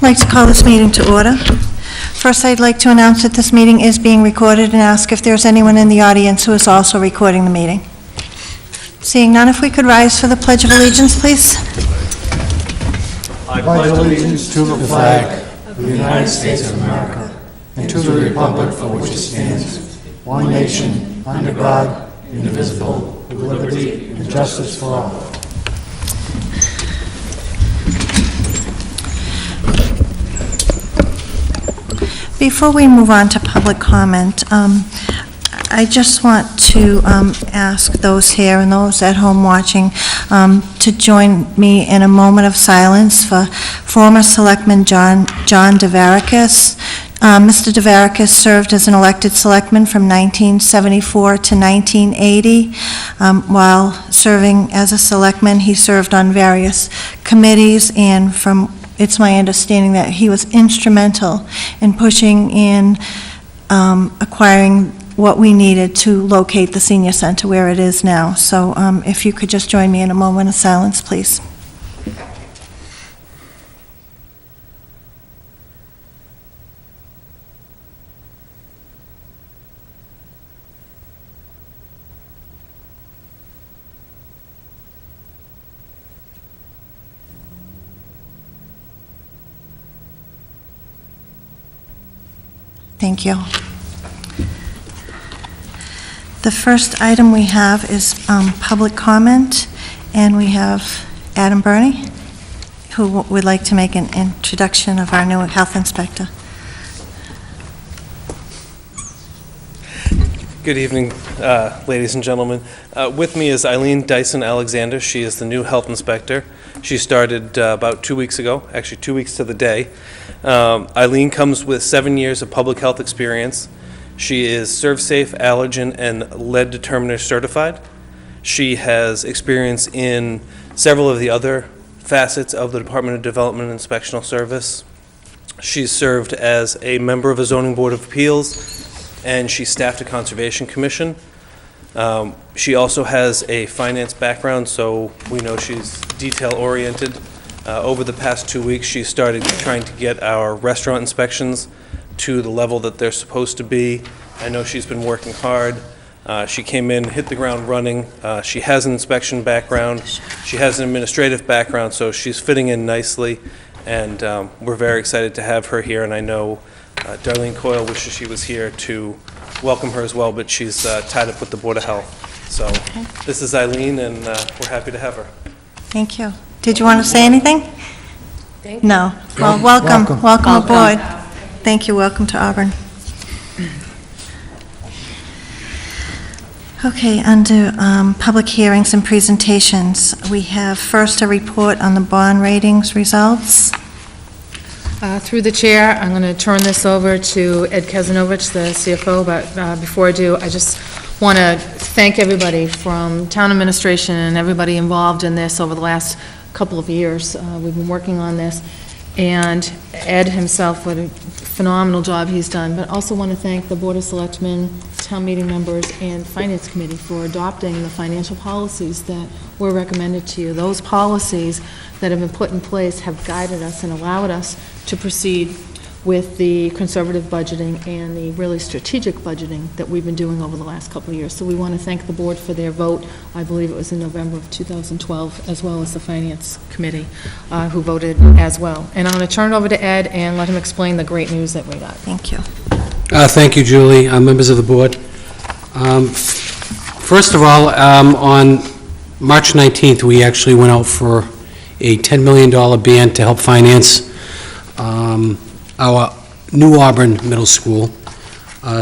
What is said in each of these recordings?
like to call this meeting to order. First, I'd like to announce that this meeting is being recorded and ask if there's anyone in the audience who is also recording the meeting. Seeing none, if we could rise for the Pledge of Allegiance, please. I pledge allegiance to the flag of the United States of America and to the republic for which it stands, one nation, under God, indivisible, with liberty and justice for all. Before we move on to public comment, I just want to ask those here and those at home watching to join me in a moment of silence for former Selectman John DeVarakis. Mr. DeVarakis served as an elected selectman from 1974 to 1980. While serving as a selectman, he served on various committees, and it's my understanding that he was instrumental in pushing in acquiring what we needed to locate the senior center where it is now. So if you could just join me in a moment of silence, please. Thank you. The first item we have is public comment, and we have Adam Burney, who would like to make an introduction of our new health inspector. Good evening, ladies and gentlemen. With me is Eileen Dyson Alexander. She is the new health inspector. She started about 2 weeks ago, actually 2 weeks to the day. Eileen comes with 7 years of public health experience. She is ServSafe, Allergen, and Lead Determiner certified. She has experience in several of the other facets of the Department of Development and Inspectional Service. She's served as a member of a Zoning Board of Appeals, and she staffed a Conservation Commission. She also has a finance background, so we know she's detail-oriented. Over the past 2 weeks, she started trying to get our restaurant inspections to the level that they're supposed to be. I know she's been working hard. She came in, hit the ground running. She has an inspection background. She has an administrative background, so she's fitting in nicely, and we're very excited to have her here, and I know Darlene Coyle wishes she was here to welcome her as well, but she's tied up with the Board of Health. So This is Eileen, and we're happy to have her. Thank you. Did you want to say anything? Thank you. No. Well, welcome aboard. Thank you. Welcome to Auburn. Okay, under public hearings and presentations, we have first a report on the bond ratings results. Through the chair, I'm going to turn this over to Ed Kazanovich, the CFO, but before I do, I just want to thank everybody from town administration and everybody involved in this over the last couple of years. We've been working on this, and Ed himself, what a phenomenal job he's done, but also want to thank the Board of Selectmen, town meeting members, and Finance Committee for adopting the financial policies that were recommended to you. Those policies that have been put in place have guided us and allowed us to proceed with the conservative budgeting and the really strategic budgeting that we've been doing over the last couple of years. So we want to thank the board for their vote. I believe it was in November of 2012, as well as the Finance Committee, who voted as well. And I'm going to turn it over to Ed and let him explain the great news that we got. Thank you. Thank you, Julie. Members of the board. First of all, on March 19th, we actually went out for a $10 million band to help finance our New Auburn Middle School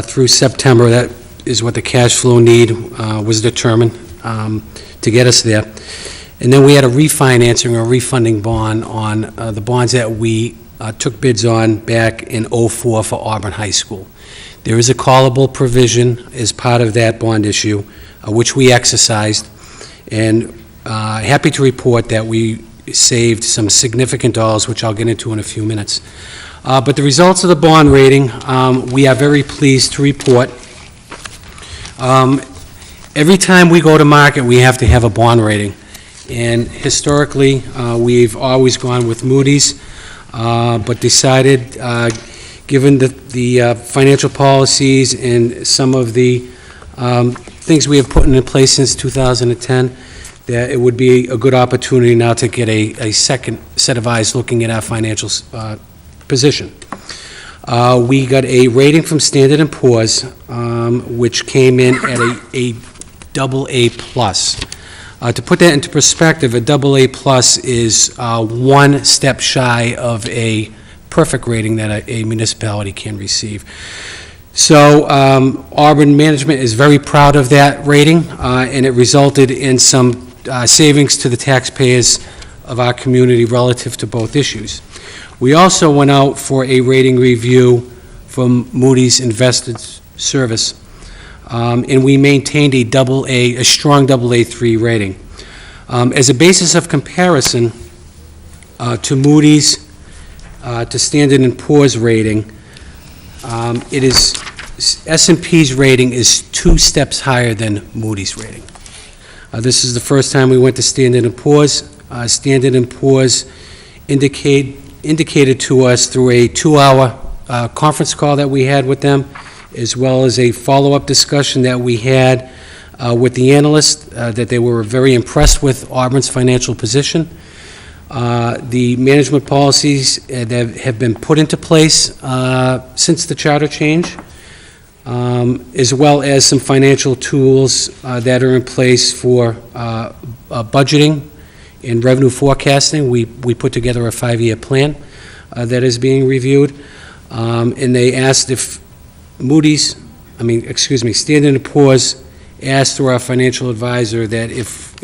through September. That is what the cash flow need was determined to get us there. And then we had a refinancing or refunding bond on the bonds that we took bids on back in '04 for Auburn High School. There is a callable provision as part of that bond issue, which we exercised, and happy to report that we saved some significant dollars, which I'll get into in a few minutes. But the results of the bond rating, we are very pleased to report. Every time we go to market, we have to have a bond rating. And historically, we've always gone with Moody's. but decided, given the financial policies and some of the things we have put in place since 2010, that it would be a good opportunity now to get a second set of eyes looking at our financial position. We got a rating from Standard & Poor's, which came in at a AA+. To put that into perspective, a AA+ is one step shy of a perfect rating that a municipality can receive. So Auburn management is very proud of that rating, and it resulted in some savings to the taxpayers of our community relative to both issues. We also went out for a rating review from Moody's Investors Service, and we maintained a strong AA3 rating. As a basis of comparison to Moody's, to Standard & Poor's rating, it is S&P's rating is 2 steps higher than Moody's rating. This is the first time we went to Standard & Poor's. Standard & Poor's indicated to us through a 2-hour conference call that we had with them, as well as a follow-up discussion that we had with the analyst, that they were very impressed with Auburn's financial position. The management policies that have been put into place since the charter change, as well as some financial tools that are in place for budgeting and revenue forecasting. We put together a 5-year plan that is being reviewed, and they asked if Standard & Poor's asked through our financial advisor that if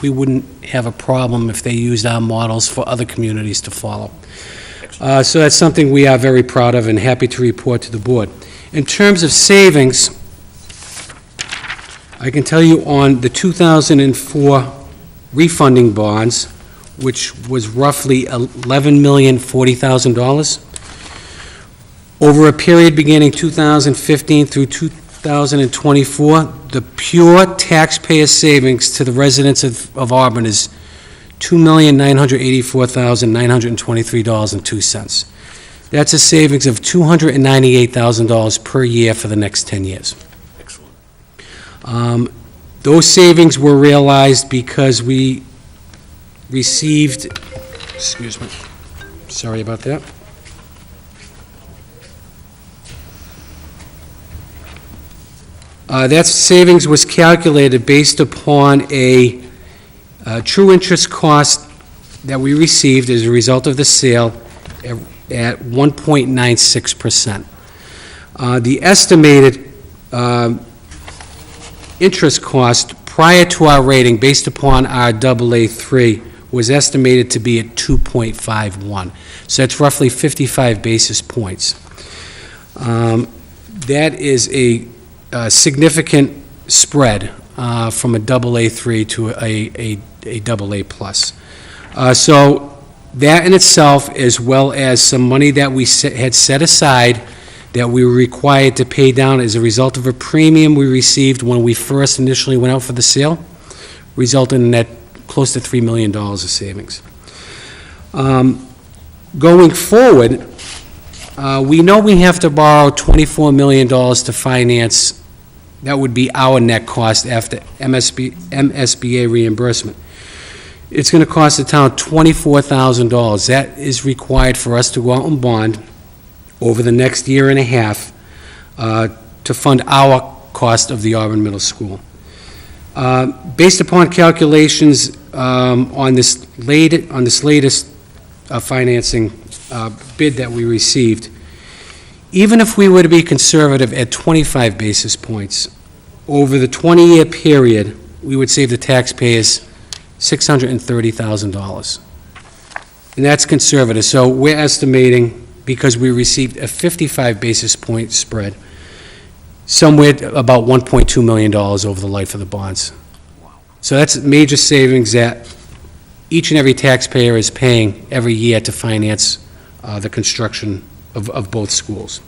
we wouldn't have a problem if they used our models for other communities to follow. So that's something we are very proud of and happy to report to the board. In terms of savings, I can tell you on the 2004 refunding bonds, which was roughly $11,040,000, over a period beginning 2015 through 2024, the pure taxpayer savings to the residents of Auburn is $2,984,923.02. That's a savings of $298,000 per year for the next 10 years. Excellent. Those savings were realized because we received, sorry about that. That savings was calculated based upon a true interest cost that we received as a result of the sale at 1.96%. The estimated interest cost prior to our rating, based upon our AA3, was estimated to be at 2.51. So that's roughly 55 basis points. That is a significant spread from a AA3 to a AA+. So that in itself, as well as some money that we had set aside that we were required to pay down as a result of a premium we received when we first initially went out for the sale, resulted in that close to $3 million of savings. Going forward, we know we have to borrow $24 million to finance. That would be our net cost after MSBA reimbursement. It's going to cost the town $24,000. That is required for us to go out and bond over the next year and a half to fund our cost of the Auburn Middle School. Based upon calculations on this latest financing bid that we received, even if we were to be conservative at 25 basis points, over the 20-year period, we would save the taxpayers $630,000. And that's conservative. So we're estimating, because we received a 55 basis point spread, somewhere about $1.2 million over the life of the bonds. So that's major savings that each and every taxpayer is paying every year to finance the construction of both schools.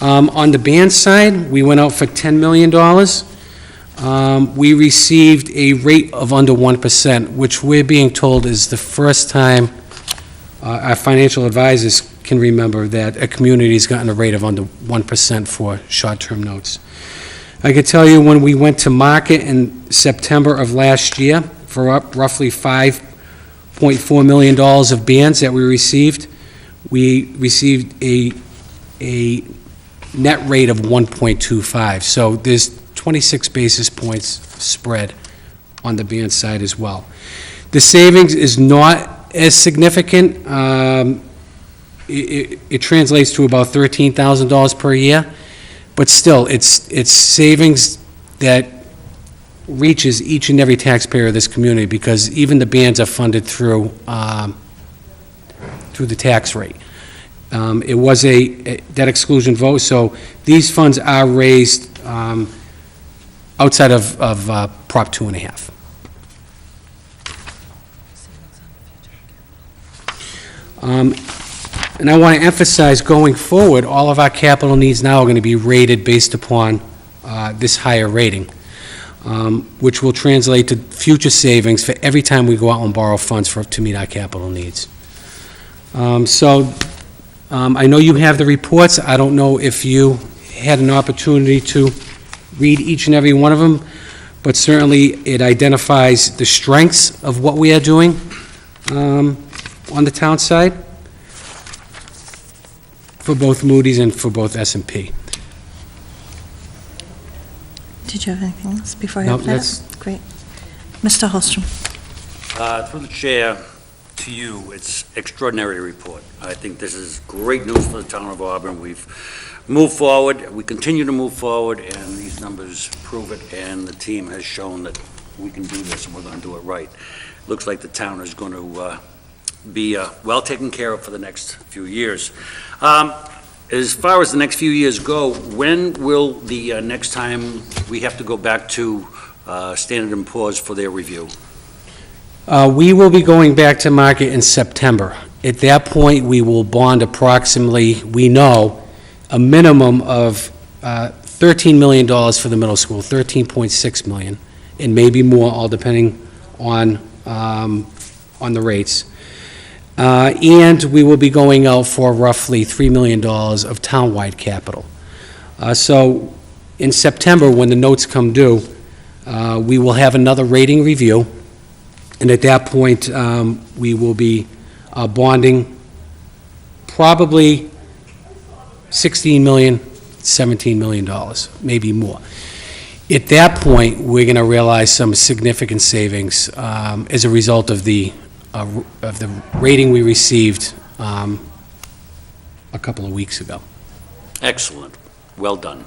On the band side, we went out for $10 million. we received a rate of under 1%, which we're being told is the first time our financial advisors can remember that a community's gotten a rate of under 1% for short-term notes. I can tell you, when we went to market in September of last year for roughly $5.4 million of bands that we received a net rate of 1.25. So there's 26 basis points spread on the band side as well. The savings is not as significant. It translates to about $13,000 per year, but still, it's savings that reaches each and every taxpayer of this community, because even the bands are funded through the tax rate. It was a debt exclusion vote, so these funds are raised outside of Prop 2.5. And I want to emphasize, going forward, all of our capital needs now are going to be rated based upon this higher rating, which will translate to future savings for every time we go out and borrow funds to meet our capital needs. I know you have the reports. I don't know if you had an opportunity to read each and every one of them, but certainly it identifies the strengths of what we are doing on the town side for both Moody's and for both S&P. Did you have anything else before I No, open it up? that's- Great. Mr. Holstrom. Through the chair, to you, it's extraordinary report. I think this is great news for the town of Auburn. We've moved forward, we continue to move forward, and these numbers prove it, and the team has shown that we can do this, and we're going to do it right. Looks like the town is going to be well taken care of for the next few years. As far as the next few years go, when will the next time we have to go back to Standard & Poor's for their review? We will be going back to market in September. At that point, we will bond approximately, we know, a minimum of $13 million for the middle school, $13.6 million, and maybe more, all depending on the rates. And we will be going out for roughly $3 million of townwide capital. So in September, when the notes come due, we will have another rating review, and at that point, we will be bonding probably $16 million, $17 million, maybe more. At that point, we're going to realize some significant savings as a result of the rating we received a couple of weeks ago. Excellent. Well done.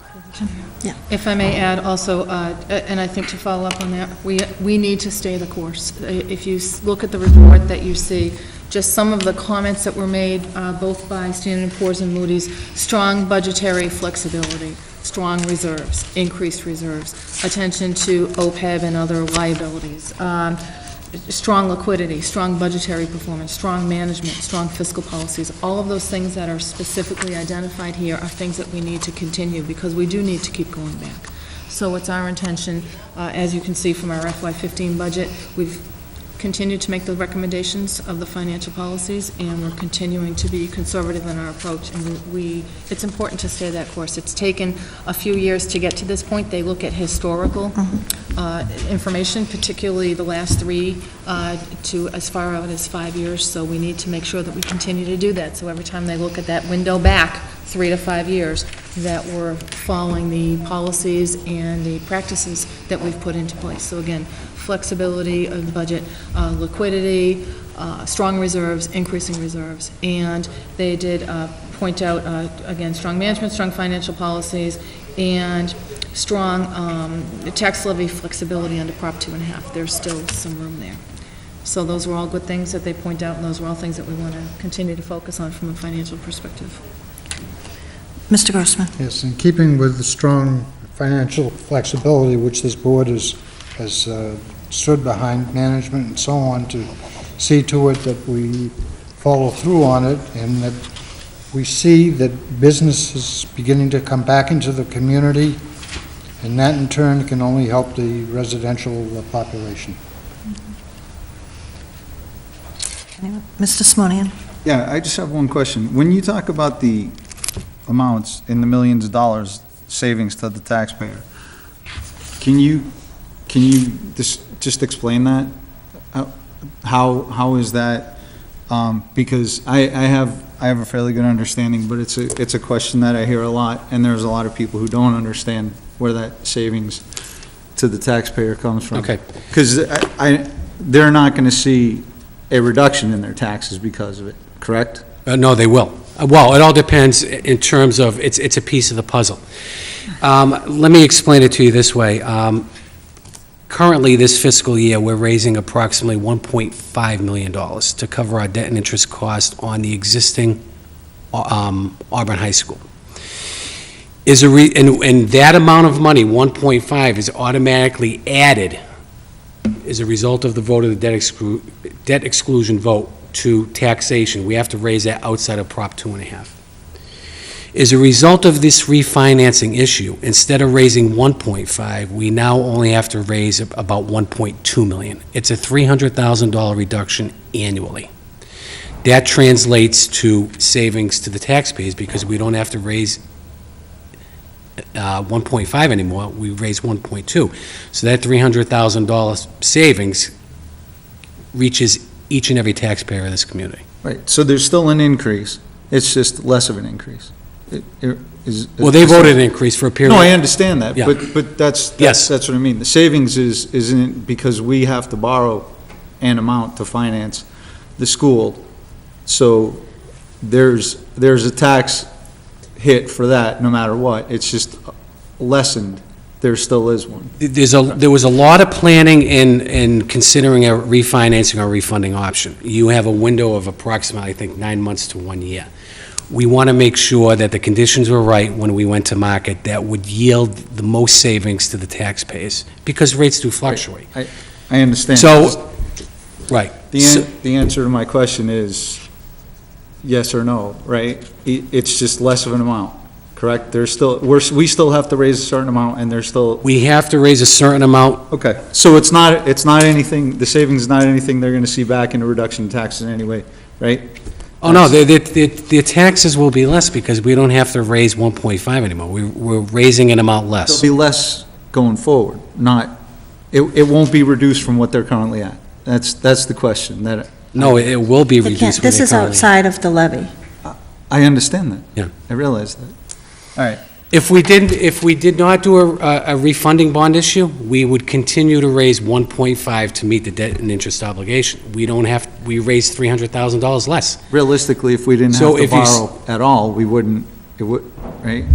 If I may add also, and I think to follow up on that, we need to stay the course. If you look at the report that you see, just some of the comments that were made, both by Standard & Poor's and Moody's: strong budgetary flexibility, strong reserves, increased reserves, attention to OPEB and other liabilities, strong liquidity, strong budgetary performance, strong management, strong fiscal policies. All of those things that are specifically identified here are things that we need to continue, because we do need to keep going back. So it's our intention, as you can see from our FY15 budget, we've continued to make the recommendations of the financial policies, and we're continuing to be conservative in our approach, and it's important to stay that course. It's taken a few years to get to this point. They look at historical information, particularly the last 3 to as far out as 5 years, so we need to make sure that we continue to do that. So every time they look at that window back 3 to 5 years, that we're following the policies and the practices that we've put into place. So again, flexibility of the budget, liquidity, strong reserves, increasing reserves, and they did point out, again, strong management, strong financial policies, and strong tax levy flexibility under Prop 2.5. There's still some room there. So those were all good things that they point out, and those were all things that we want to continue to focus on from a financial perspective. Mr. Grossman. Yes, in keeping with the strong financial flexibility which this board has stood behind, management and so on, to see to it that we follow through on it, and that we see that business is beginning to come back into the community. And that in turn can only help the residential population. Mr. Simonian? Yeah, I just have one question. When you talk about the amounts in the millions of dollars savings to the taxpayer, can you just explain that? How is that? Because I have a fairly good understanding, but it's a question that I hear a lot, and there's a lot of people who don't understand where that savings to the taxpayer comes from. Okay. Because they're not going to see a reduction in their taxes because of it, correct? No, they will. Well, it all depends in terms of, it's a piece of the puzzle. Let me explain it to you this way. Currently, this fiscal year, we're raising approximately $1.5 million to cover our debt and interest cost on the existing Auburn High School. And that amount of money, 1.5, is automatically added as a result of the vote of the debt exclusion vote to taxation. We have to raise that outside of Prop 2.5. As a result of this refinancing issue, instead of raising 1.5, we now only have to raise about 1.2 million. It's a $300,000 reduction annually. That translates to savings to the taxpayers because we don't have to raise 1.5 anymore, we raise 1.2. So that $300,000 savings reaches each and every taxpayer in this community. Right, so there's still an increase, it's just less of an increase. Well, they voted an increase for a period. No, I understand that, Yeah. but that's Yes. what I mean. The savings isn't because we have to borrow an amount to finance the school, so there's a tax hit for that no matter what. It's just lessened. There still is one. There was a lot of planning in considering a refinancing or refunding option. You have a window of approximately, I think, 9 months to 1 year. We want to make sure that the conditions were right when we went to market that would yield the most savings to the taxpayers, because rates do fluctuate. I understand. So, right. The answer to my question is yes or no, right? It's just less of an amount, correct? We still have to raise a certain amount, and there's still, We have to raise a certain amount. okay. So it's not anything, the savings is not anything they're gonna see back in a reduction in taxes anyway, right? Oh, no, the taxes will be less because we don't have to raise 1.5 anymore. We're raising an amount less. There'll be less going forward, it won't be reduced from what they're currently at. That's the question, No, it will be reduced. This is outside of the levy. I understand that. Yeah. I realize that. All right. If we did not do a refunding bond issue, we would continue to raise 1.5 to meet the debt and interest obligation. We raised $300,000 less. Realistically, if we didn't So have to if you s- borrow at all, we wouldn't, right?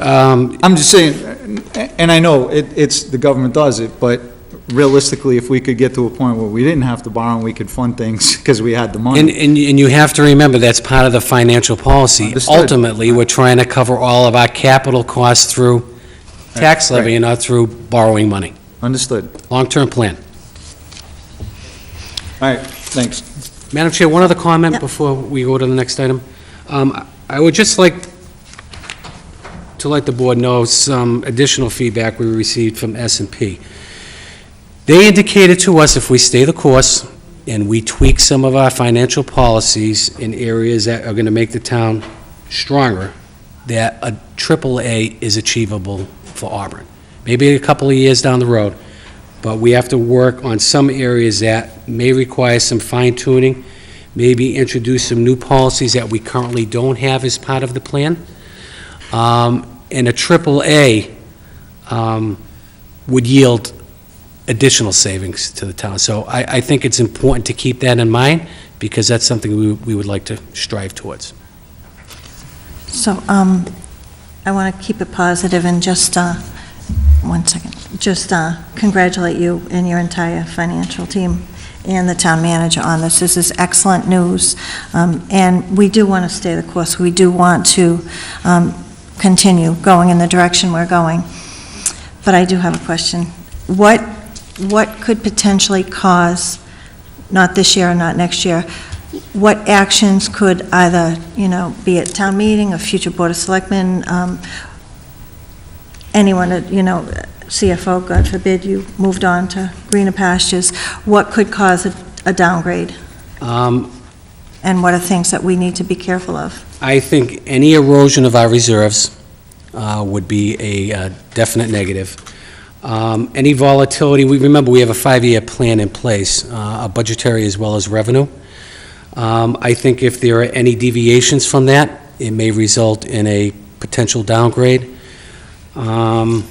I'm just saying, and I know it's, the government does it, but realistically, if we could get to a point where we didn't have to borrow and we could fund things because we had the And, money. and you have to remember, that's part of the financial policy. Understood. Ultimately, we're trying to cover all of our capital costs through tax levy Right. and not through borrowing money. Understood. Long-term plan. All right, thanks. Madam Chair, one other comment Yep. before we go to the next item. I would just like to let the board know some additional feedback we received from S&P. They indicated to us if we stay the course and we tweak some of our financial policies in areas that are going to make the town stronger, that a AAA is achievable for Auburn. Maybe a couple of years down the road, but we have to work on some areas that may require some fine-tuning, maybe introduce some new policies that we currently don't have as part of the plan. And a AAA would yield additional savings to the town. So I think it's important to keep that in mind, because that's something we would like to strive towards. So, I want to keep it positive and just, one second, just congratulate you and your entire financial team and the town manager on this. This is excellent news, and we do want to stay the course. We do want to continue going in the direction we're going. But I do have a question. What could potentially cause, not this year or not next year, what actions could either, be at town meeting or future Board of Selectmen, anyone, CFO, God forbid, you moved on to greener pastures, what could cause a downgrade? And what are things that we need to be careful of? I think any erosion of our reserves would be a definite negative. Any volatility, remember, we have a 5-year plan in place, budgetary as well as revenue. I think if there are any deviations from that, it may result in a potential downgrade. And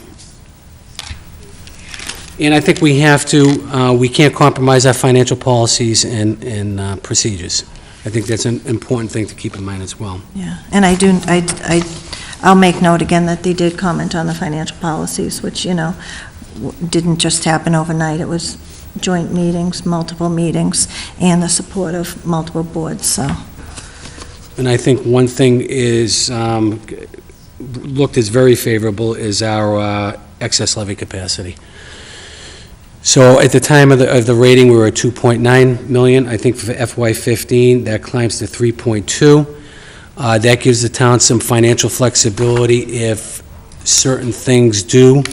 I think we have to, we can't compromise our financial policies and procedures. I think that's an important thing to keep in mind as well. Yeah, and I'll make note again that they did comment on the financial policies, which, didn't just happen overnight. It was joint meetings, multiple meetings, and the support of multiple boards, so. And I think one thing is, looked as very favorable is our excess levy capacity. So at the time of the rating, we were at 2.9 million. I think for FY15, that climbs to 3.2. That gives the town some financial flexibility if certain things do,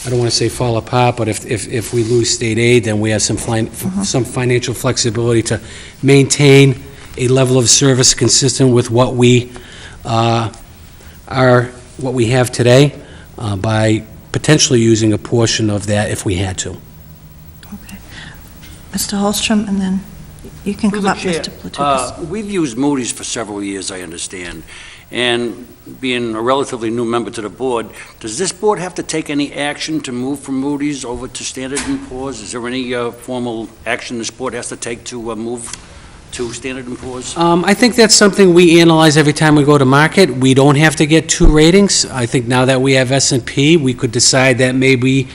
I don't want to say fall apart, but if we lose state aid, then we have some financial flexibility to maintain a level of service consistent with what we have today, by potentially using a portion of that if we had to. Okay. Mr. Holstrom, and then you can come up, Mr. Platukis. We've used Moody's for several years, I understand, and being a relatively new member to the board, does this board have to take any action to move from Moody's over to Standard & Poor's? Is there any formal action this board has to take to move to Standard & Poor's? I think that's something we analyze every time we go to market. We don't have to get 2 ratings. I think now that we have S&P, we could decide that maybe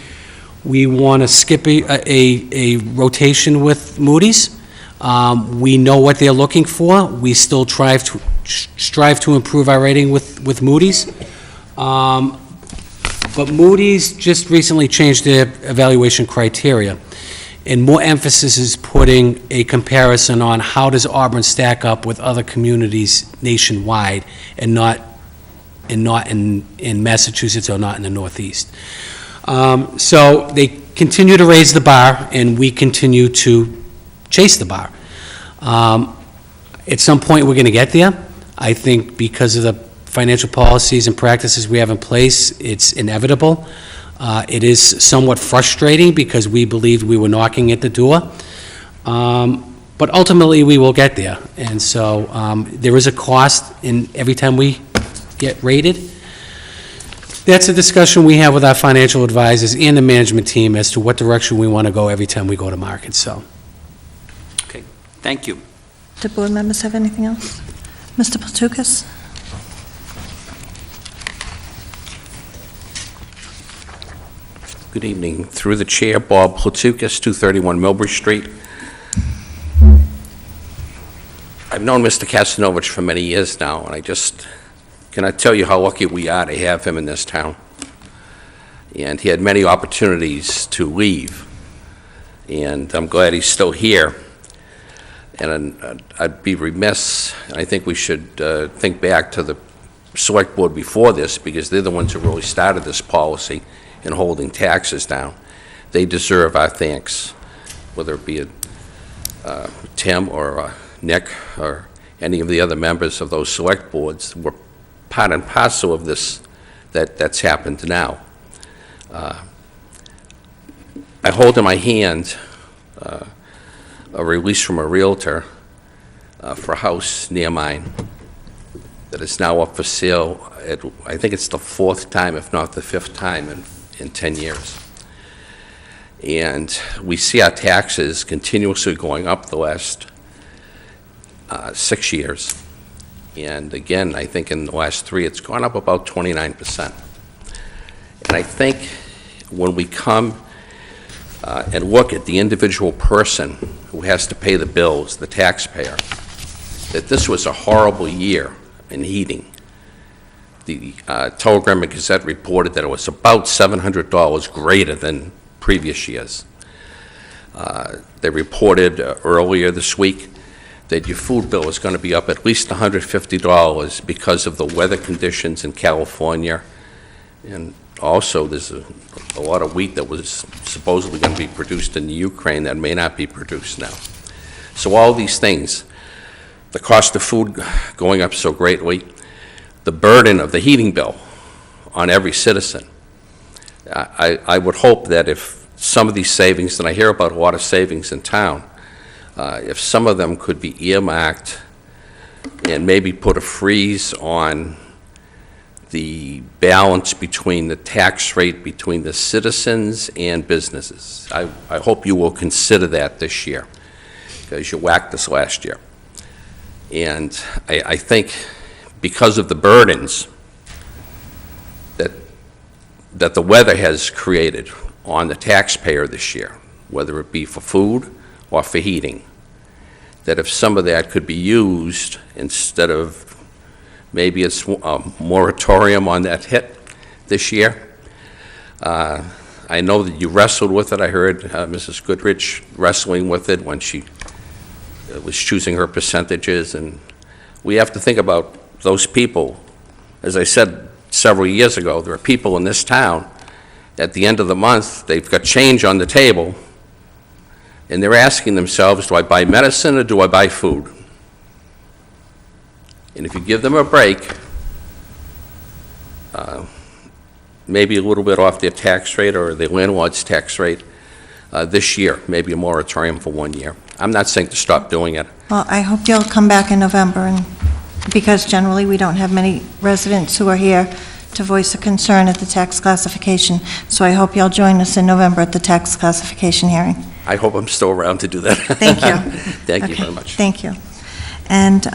we want to skip a rotation with Moody's. We know what they're looking for. We still strive to improve our rating with Moody's. But Moody's just recently changed their evaluation criteria, and more emphasis is putting a comparison on how does Auburn stack up with other communities nationwide, and not in Massachusetts or not in the Northeast. So they continue to raise the bar, and we continue to chase the bar. At some point, we're going to get there. I think because of the financial policies and practices we have in place, it's inevitable. It is somewhat frustrating because we believed we were knocking at the door. But ultimately, we will get there. And so there is a cost in every time we get rated. That's a discussion we have with our financial advisors and the management team as to what direction we want to go every time we go to market, so. Okay, thank you. Do board members have anything else? Mr. Platukis? Good evening. Through the chair, Bob Platukis, 231 Millbury Street. I've known Mr. Kastanovich for many years now, and I just cannot tell you how lucky we are to have him in this town. And he had many opportunities to leave, and I'm glad he's still here. And I'd be remiss, I think we should think back to the select board before this, because they're the ones who really started this policy in holding taxes down. They deserve our thanks, whether it be Tim or Nick or any of the other members of those select boards were part and parcel of this that's happened now. I hold in my hand a release from a realtor for a house near mine that is now up for sale. I think it's the 4th time, if not the 5th time in 10 years. And we see our taxes continuously going up the last 6 years. And again, I think in the last 3, it's gone up about 29%. And I think when we come and look at the individual person who has to pay the bills, the taxpayer, that this was a horrible year in heating. The Telegram and Gazette reported that it was about $700 greater than previous years. They reported earlier this week that your food bill is going to be up at least $150 because of the weather conditions in California. And also, there's a lot of wheat that was supposedly going to be produced in the Ukraine that may not be produced now. So all these things, the cost of food going up so greatly, the burden of the heating bill on every citizen. I would hope that if some of these savings, and I hear about a lot of savings in town, if some of them could be earmarked and maybe put a freeze on the balance between the tax rate between the citizens and businesses. I hope you will consider that this year, because you whacked us last year. And I think because of the burdens that the weather has created on the taxpayer this year, whether it be for food or for heating, that if some of that could be used instead of maybe it's a moratorium on that hit this year. I know that you wrestled with it. I heard Mrs. Goodrich wrestling with it when she was choosing her percentages, and we have to think about those people. As I said several years ago, there are people in this town, at the end of the month, they've got change on the table, and they're asking themselves, do I buy medicine or do I buy food? And if you give them a break, maybe a little bit off their tax rate or the landlord's tax rate this year, maybe a moratorium for 1 year. I'm not saying to stop doing it. Well, I hope you'll come back in November, and because generally we don't have many residents who are here to voice a concern at the tax classification. So I hope you'll join us in November at the tax classification hearing. I hope I'm still around to do that. Thank you. Thank you Okay, very much. Thank you. And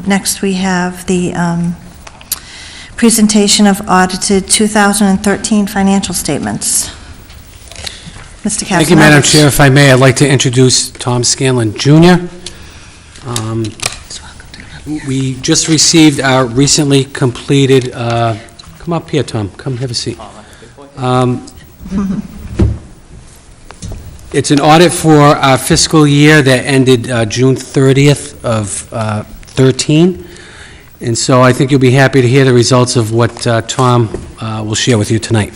next we have the presentation of audited 2013 financial statements. Mr. Castellanos. Thank you, Madam Chair. If I may, I'd like to introduce Tom Scanlon Jr. We just received our recently completed, come up here, Tom, come have a seat. It's an audit for our fiscal year that ended June 30th of 13, and so I think you'll be happy to hear the results of what Tom will share with you tonight.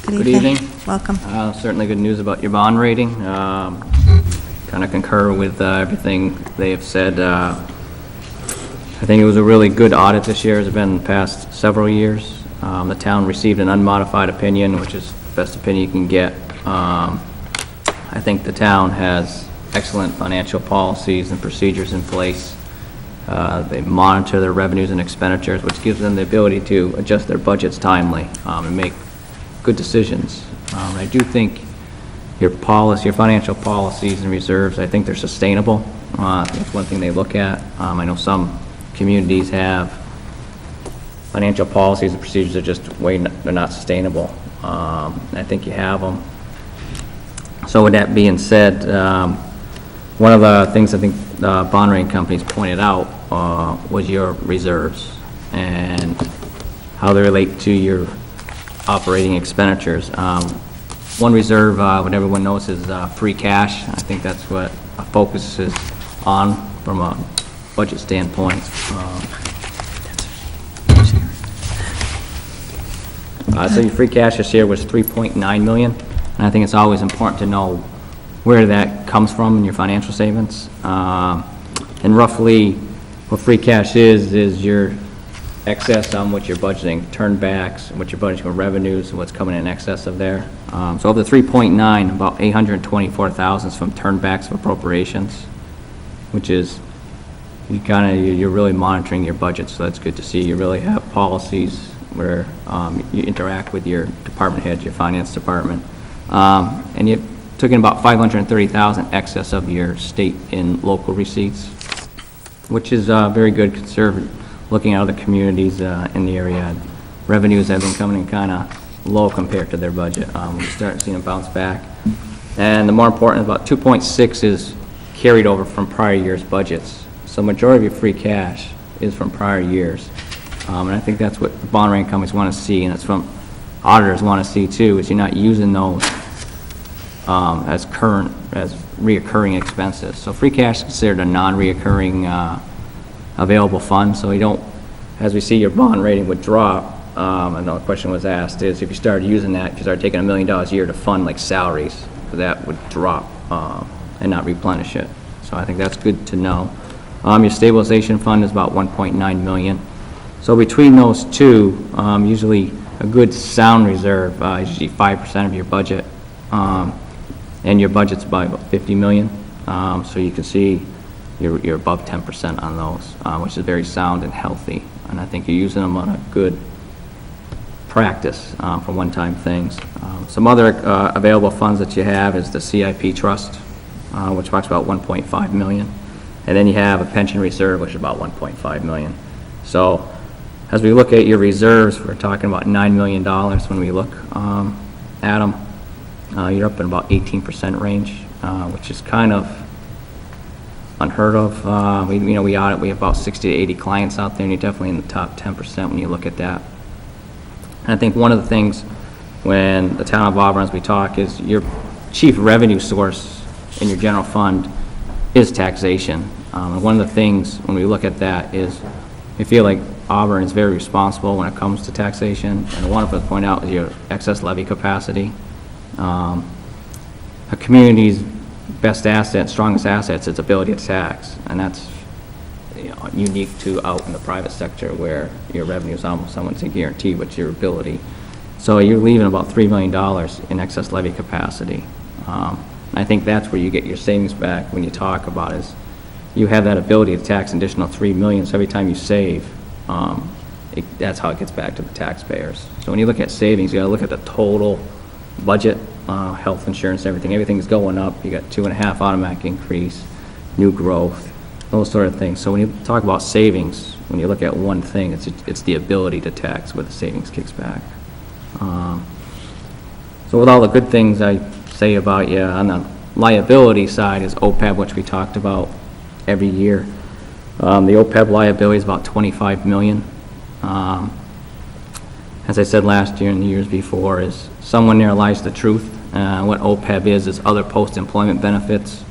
Good evening. Welcome. Certainly good news about your bond rating. Kind of concur with everything they have said. I think it was a really good audit this year, as it's been the past several years. The town received an unmodified opinion, which is the best opinion you can get. I think the town has excellent financial policies and procedures in place. They monitor their revenues and expenditures, which gives them the ability to adjust their budgets timely and make good decisions. I do think your financial policies and reserves, I think they're sustainable. That's one thing they look at. I know some communities have financial policies and procedures that are just they're not sustainable. I think you have them. So with that being said, one of the things I think bond rating companies pointed out was your reserves and how they relate to your operating expenditures. One reserve, what everyone knows, is free cash. I think that's what a focus is on from a budget standpoint. So your free cash this year was $3.9 million, and I think it's always important to know where that comes from in your financial statements. And roughly, what free cash is your excess on what you're budgeting, turnbacks, what you're budgeting for revenues, and what's coming in excess of there. So of the 3.9, about 824,000 is from turnbacks of appropriations, which is you're really monitoring your budget, so that's good to see. You really have policies where you interact with your department heads, your finance department, and you took in about 530,000 excess of your state and local receipts, which is very good conservative. Looking at other communities in the area, revenues have been coming in kind of low compared to their budget. We're starting to see them bounce back. And the more important, about 2.6 is carried over from prior year's budgets. So majority of your free cash is from prior years. And I think that's what the bond rating companies want to see, and it's from auditors want to see too, is you're not using those as reoccurring expenses. So free cash is considered a non-reoccurring available fund, so you don't, as we see your bond rating would drop, and the question was asked is if you started using that, if you started taking $1 million a year to fund like salaries, that would drop and not replenish it. So I think that's good to know. Your stabilization fund is about 1.9 million. So between those two, usually a good sound reserve is usually 5% of your budget, and your budget's about 50 million. So you can see you're above 10% on those, which is very sound and healthy. And I think you're using them on a good practice for one-time things. Some other available funds that you have is the CIP trust, which talks about 1.5 million. And then you have a pension reserve, which is about 1.5 million. So as we look at your reserves, we're talking about $9 million when we look at them. You're up in about 18% range, which is kind of unheard of. We audit, we have about 60 to 80 clients out there, and you're definitely in the top 10% when you look at that. And I think one of the things when the town of Auburn, as we talk, is your chief revenue source in your general fund is taxation. And one of the things when we look at that is we feel like Auburn is very responsible when it comes to taxation. And one of them to point out is your excess levy capacity. A community's best asset, strongest asset is its ability to tax, and that's unique to out in the private sector where your revenue is almost somewhat guaranteed with your ability. So you're leaving about $3 million in excess levy capacity. I think that's where you get your savings back when you talk about is you have that ability to tax an additional $3 million, so every time you save, that's how it gets back to the taxpayers. So when you look at savings, you got to look at the total budget, health insurance, everything is going up. You got 2.5 automatic increase, new growth, those sort of things. So when you talk about savings, when you look at one thing, it's the ability to tax where the savings kicks back. So with all the good things I say about you, on the liability side is OPEB, which we talked about every year. The OPEB liability is about 25 million. As I said last year and the years before, is someone there lies the truth. What OPEB is other post-employment benefits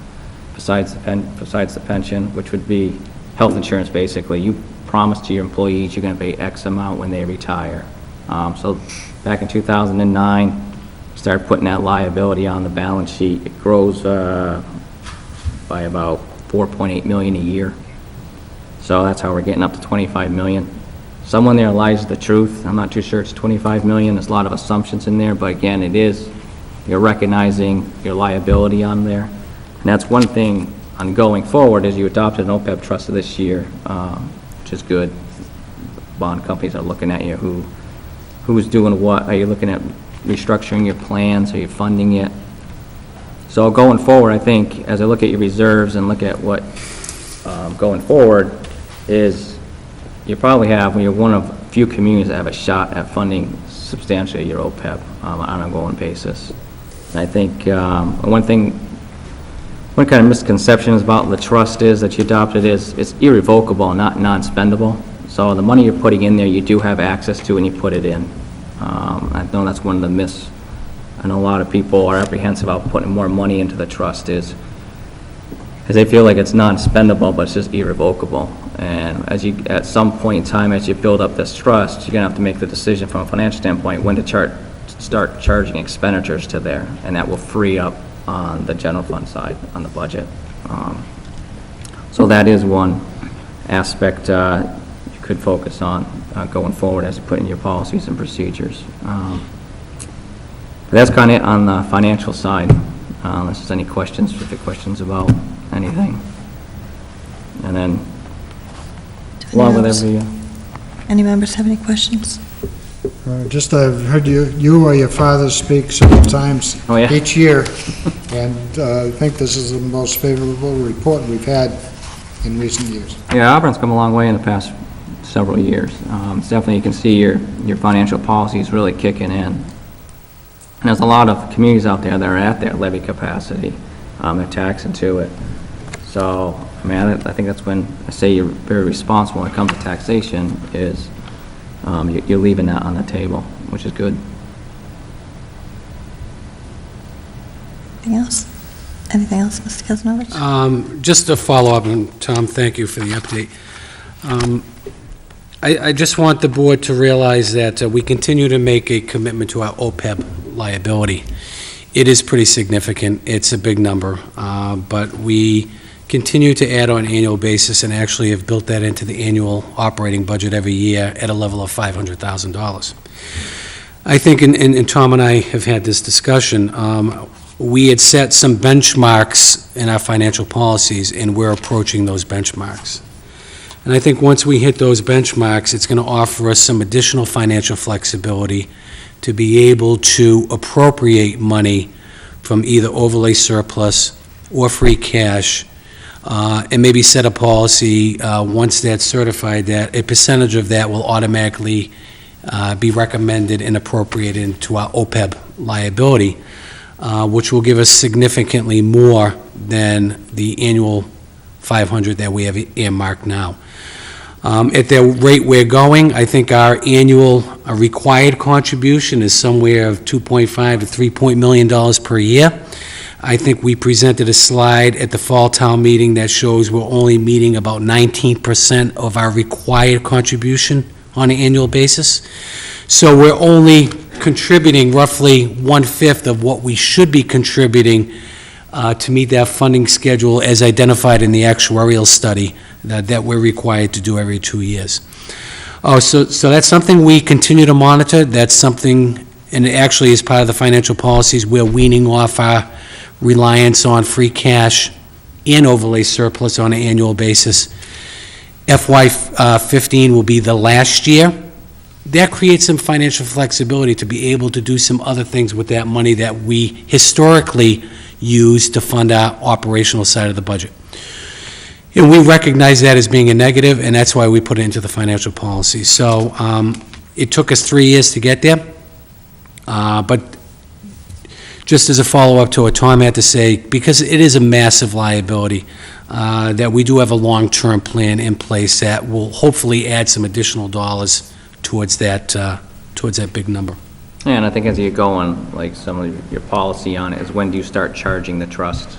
besides the pension, which would be health insurance basically. You promise to your employees you're going to pay X amount when they retire. So back in 2009, started putting that liability on the balance sheet. It grows by about 4.8 million a year. So that's how we're getting up to 25 million. Someone there lies the truth. I'm not too sure it's 25 million. There's a lot of assumptions in there, but again, you're recognizing your liability on there. And that's one thing on going forward is you adopted an OPEB trust this year, which is good. Bond companies are looking at you, who's doing what. Are you looking at restructuring your plans? Are you funding it? So going forward, I think, as I look at your reserves and look at what going forward is you probably have, when you're one of a few communities that have a shot at funding substantially your OPEB on an ongoing basis. And I think one kind of misconception about the trust is that you adopted is it's irrevocable, not non-spendable. So the money you're putting in there, you do have access to when you put it in. I know that's one of the myths. I know a lot of people are apprehensive about putting more money into the trust is they feel like it's non-spendable, but it's just irrevocable. And at some point in time, as you build up this trust, you're going to have to make the decision from a financial standpoint when to start charging expenditures to there, and that will free up on the general fund side, on the budget. So that is one aspect you could focus on going forward as you put in your policies and procedures. That's kind of it on the financial side. Unless there's any questions, specific questions about anything. And then, along with Any members have any questions? Just I've heard you or your father speak several times Oh, yeah? each year, and I think this is the most favorable report we've had in recent years. Yeah, Auburn's come a long way in the past several years. It's definitely, you can see your financial policy is really kicking in. And there's a lot of communities out there that are at their levy capacity. They're taxing to it. So, I mean, I think that's when I say you're very responsible when it comes to taxation is you're leaving that on the table, which is good. Anything else? Anything else, Mr. Kesnovich? Just to follow up, and Tom, thank you for the update. I just want the board to realize that we continue to make a commitment to our OPEB liability. It is pretty significant. It's a big number, but we continue to add on an annual basis and actually have built that into the annual operating budget every year at a level of $500,000. I think, and Tom and I have had this discussion, we had set some benchmarks in our financial policies, and we're approaching those benchmarks. And I think once we hit those benchmarks, it's going to offer us some additional financial flexibility to be able to appropriate money from either overlay surplus or free cash, and maybe set a policy, once that's certified, that a percentage of that will automatically be recommended and appropriated into our OPEB liability, which will give us significantly more than the annual 500 that we have earmarked now. At the rate we're going, I think our annual required contribution is somewhere of $2.5 to $3 million per year. I think we presented a slide at the fall town meeting that shows we're only meeting about 19% of our required contribution on an annual basis. So we're only contributing roughly 1/5 of what we should be contributing to meet that funding schedule as identified in the actuarial study that we're required to do every 2 years. So that's something we continue to monitor. That's something, and it actually is part of the financial policies, we're weaning off our reliance on free cash and overlay surplus on an annual basis. FY15 will be the last year. That creates some financial flexibility to be able to do some other things with that money that we historically use to fund our operational side of the budget. And we recognize that as being a negative, and that's why we put it into the financial policy. So it took us 3 years to get there, but just as a follow-up to what Tom had to say, because it is a massive liability, that we do have a long-term plan in place that will hopefully add some additional dollars towards that big number. Yeah, and I think as you go on, like some of your policy on it is when do you start charging the trust?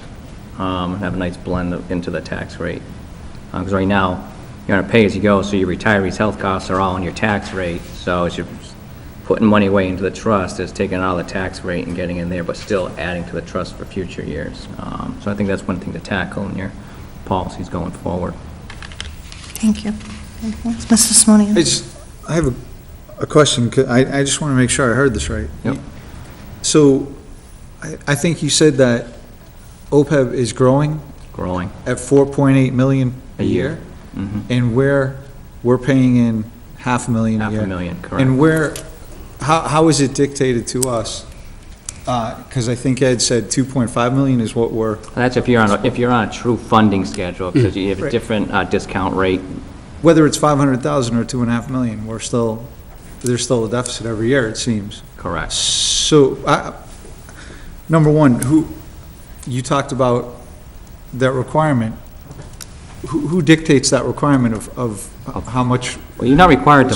Have a nice blend into the tax rate. Because right now, you're on a pay-as-you-go, so your retirees' health costs are all on your tax rate. So as you're putting money away into the trust, it's taking out of the tax rate and getting in there, but still adding to the trust for future years. So I think that's one thing to tackle in your policies going forward. Thank you. Anything else? Mr. Simonian? I have a question. I just want to make sure I heard this right. Yep. So I think you said that OPEB is growing Growing at 4.8 million a year? Mhm. And we're paying in $500,000 a year? $500,000, correct. And how is it dictated to us? Because I think Ed said 2.5 million is what we're, That's if you're on a true funding schedule, because you have a Right. different discount rate. whether it's 500,000 or 2.5 million, there's still a deficit every year, it seems. Correct. So, number one, you talked about that requirement. Who dictates that requirement of how much? Well, you're not required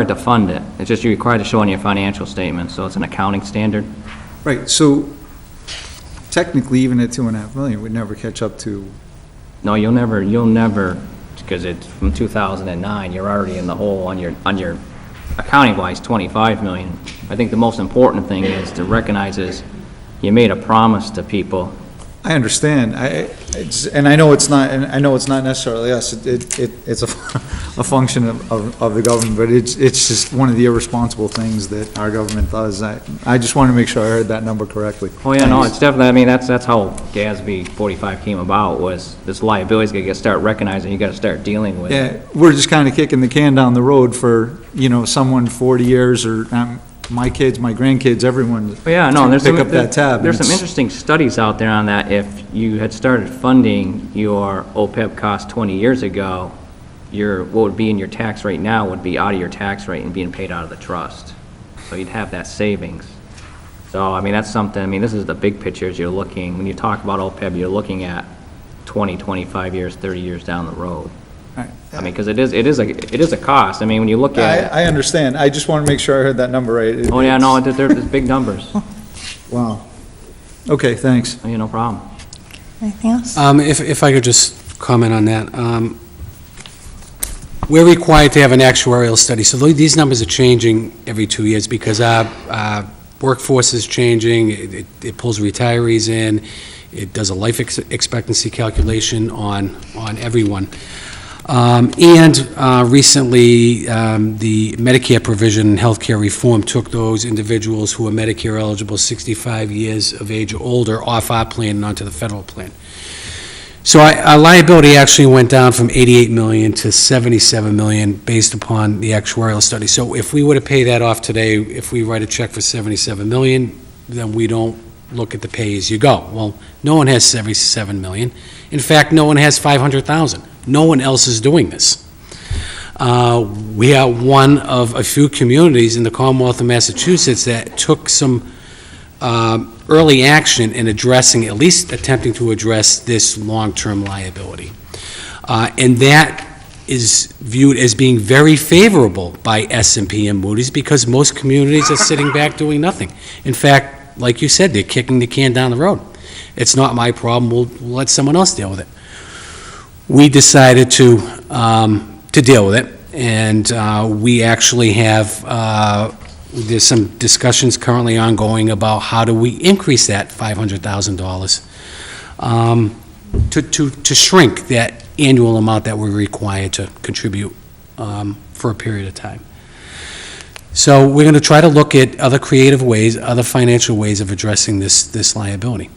to fund it. It's just you're required to show on your financial statement, so it's an accounting standard. Right, so technically, even at 2.5 million, we'd never catch up to, No, you'll never, because it's from 2009, you're already in the hole on your accounting-wise, 25 million. I think the most important thing is to recognize is you made a promise to people. I understand, and I know it's not necessarily us, it's a function of the government, but it's just one of the irresponsible things that our government does. I just want to make sure I heard that number correctly. Oh, yeah, no, it's definitely, I mean, that's how GASB 45 came about, was this liability's got to start recognizing, you got to start dealing with it. Yeah, we're just kind of kicking the can down the road for, someone 40 years, or my kids, my grandkids, everyone. Oh, yeah, no, to pick up that tab. There's some It's- interesting studies out there on that. If you had started funding your OPEB cost 20 years ago, what would be in your tax rate now would be out of your tax rate and being paid out of the trust. So you'd have that savings. So, I mean, that's something, this is the big picture as you're looking, when you talk about OPEB, you're looking at 20, 25 years, 30 years down the road. Right. I mean, because it is a cost. I mean, when you look at it. I understand, I just want to make sure I heard that number right. Oh, yeah, no, there's big numbers. Wow. Okay, thanks. Oh, yeah, no problem. Anything else? If I could just comment on that. We're required to have an actuarial study, so these numbers are changing every 2 years because our workforce is changing, it pulls retirees in, it does a life expectancy calculation on everyone. Recently, the Medicare provision in healthcare reform took those individuals who are Medicare eligible 65 years of age or older off our plan and onto the federal plan. So our liability actually went down from 88 million to 77 million based upon the actuarial study. So if we were to pay that off today, if we write a check for 77 million, then we don't look at the pay-as-you-go. Well, no one has 77 million. In fact, no one has 500,000. No one else is doing this. We are one of a few communities in the Commonwealth of Massachusetts that took some early action in addressing, at least attempting to address this long-term liability. And that is viewed as being very favorable by S&P and Moody's because most communities are sitting back doing nothing. In fact, like you said, they're kicking the can down the road. It's not my problem, we'll let someone else deal with it. We decided to deal with it, and we actually have there's some discussions currently ongoing about how do we increase that $500,000 to shrink that annual amount that we're required to contribute for a period of time. So we're going to try to look at other creative ways, other financial ways of addressing this liability.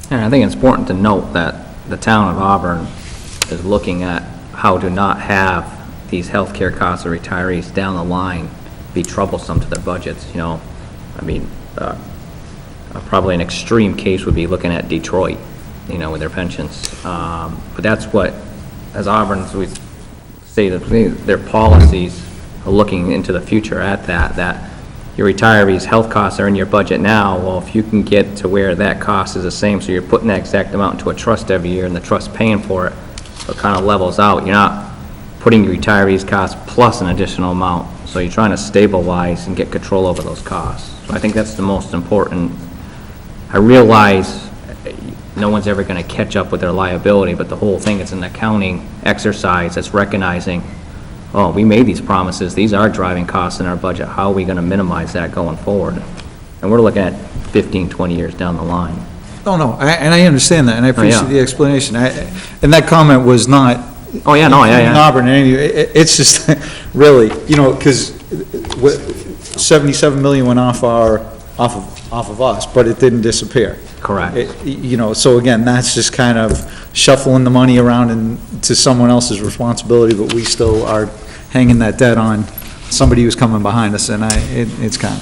And I think it's important to note that the town of Auburn is looking at how to not have these healthcare costs of retirees down the line be troublesome to their budgets, you know. I mean, probably an extreme case would be looking at Detroit, you know, with their pensions. But that's what, as Auburn, we say that their policies are looking into the future at that your retirees' health costs are in your budget now. Well, if you can get to where that cost is the same, so you're putting that exact amount into a trust every year and the trust paying for it, so it kind of levels out. You're not putting your retirees' costs plus an additional amount. So you're trying to stabilize and get control over those costs. So I think that's the most important. I realize no one's ever going to catch up with their liability, but the whole thing is an accounting exercise that's recognizing, oh, we made these promises, these are driving costs in our budget, how are we going to minimize that going forward? And we're looking at 15, 20 years down the line. No, and I understand that, and I appreciate the explanation. And that comment was not... Oh, yeah, no, yeah. In Auburn, it's just really, you know, because 77 million went off of us, but it didn't disappear. Correct. You know, so again, that's just kind of shuffling the money around to someone else's responsibility, but we still are hanging that debt on somebody who's coming behind us, and it's kind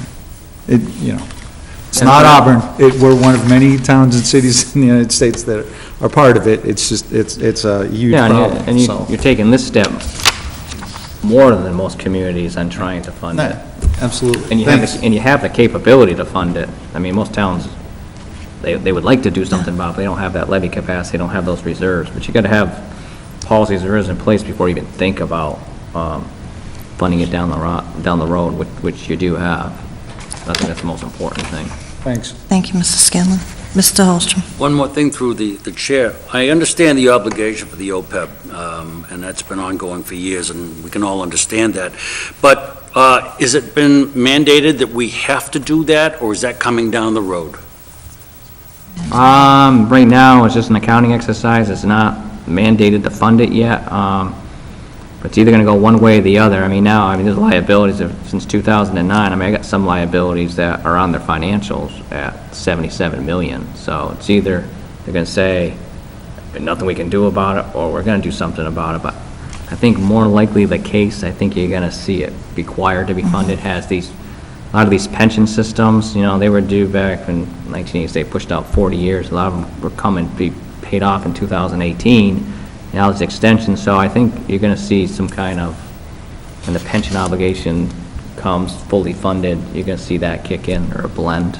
of, you know, it's not Auburn. We're one of many towns and cities in the United States that are part of it. It's just, it's a huge problem. And you're taking this step more than most communities on trying to fund it. Absolutely. And you have the capability to fund it. I mean, most towns, they would like to do something about it, but they don't have that levy capacity, they don't have those reserves. But you got to have policies there is in place before you even think about funding it down the road, which you do have. I think that's the most important thing. Thanks. Thank you, Mr. Scanlon. Mr. Holstrom. One more thing through the chair. I understand the obligation for the OPEB, and that's been ongoing for years, and we can all understand that. But has it been mandated that we have to do that, or is that coming down the road? Right now, it's just an accounting exercise. It's not mandated to fund it yet. But it's either going to go one way or the other. I mean, there's liabilities since 2009. I mean, I got some liabilities that are on their financials at 77 million. So it's either they're going to say nothing we can do about it, or we're going to do something about it. But I think more likely the case, I think you're going to see it required to be funded. Has a lot of these pension systems, you know, they were due back in 1980s. They pushed out 40 years. A lot of them were coming to be paid off in 2018. Now it's extension, so I think you're going to see some kind of, when the pension obligation comes fully funded, you're going to see that kick in, or a blend.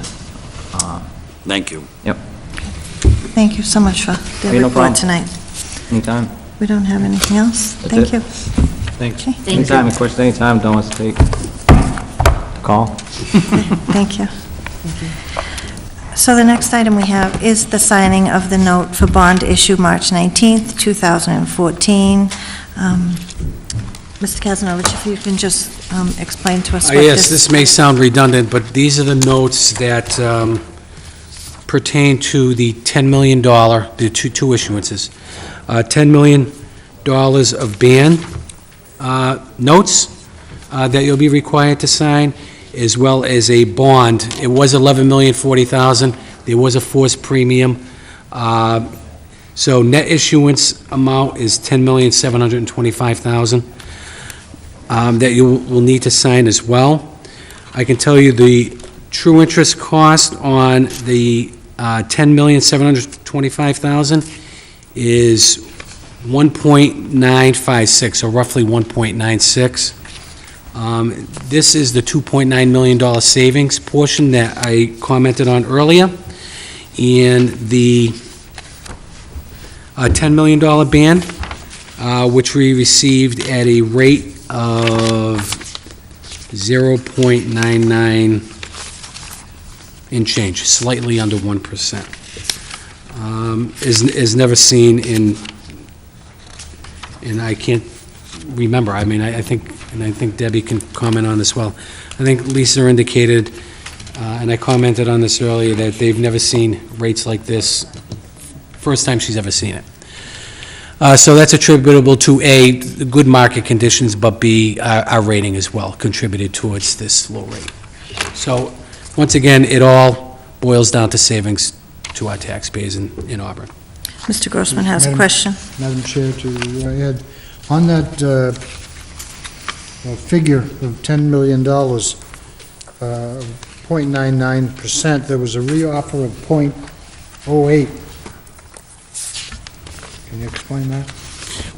Thank you. Yep. Thank you so much for the Hey, no report problem. tonight. Anytime. We don't have anything else. That's Thank it. you. Thanks. Okay, Anytime, any questions, anytime, don't hesitate to call. thank you. So the next item we have is the signing of the note for bond issue March 19th, 2014. Mr. Kazanovich, if you can just explain to us what Yes, this may sound redundant, but these are the notes that pertain to the $10 million, the two issuances. $10 million of ban notes that you'll be required to sign, as well as a bond. It was $11,040,000. There was a forced premium. So net issuance amount is $10,725,000 that you will need to sign as well. I can tell you the true interest cost on the $10,725,000 is 1.956, so roughly 1.96. This is the $2.9 million savings portion that I commented on earlier, and the $10 million ban, which we received at a rate of 0.99 in change, slightly under 1%. Is never seen in, and I can't remember, I mean, I think Debbie can comment on this well. I think Lisa indicated, and I commented on this earlier, that they've never seen rates like this, first time she's ever seen it. So that's attributable to A, the good market conditions, but B, our rating as well contributed towards this low rate. So, once again, it all boils down to savings to our taxpayers in Auburn. Mr. Grossman has a question. Madam Chair, to add, on that figure of $10 million, 0.99%, there was a reoffer of 0.08. Can you explain that?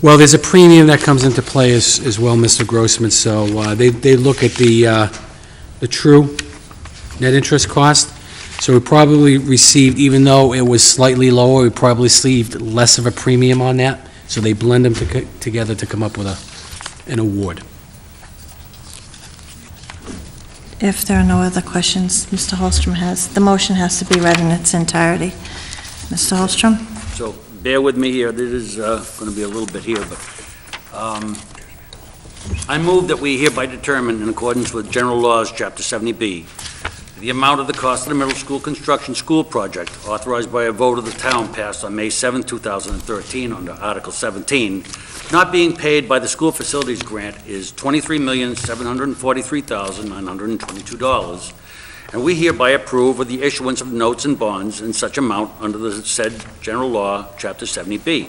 Well, there's a premium that comes into play as well, Mr. Grossman, so they look at the true net interest cost. So we probably received, even though it was slightly lower, we probably received less of a premium on that, so they blend them together to come up with an award. If there are no other questions, Mr. Holstrom the motion has to be read in its entirety. Mr. Holstrom? So bear with me here, this is going to be a little bit here, but I move that we hereby determine, in accordance with General Laws, Chapter 70B, the amount of the cost of the middle school construction school project authorized by a vote of the town passed on May 7, 2013 under Article 17, not being paid by the school facilities grant is $23,743,922, and we hereby approve of the issuance of notes and bonds in such amount under the said General Law, Chapter 70B.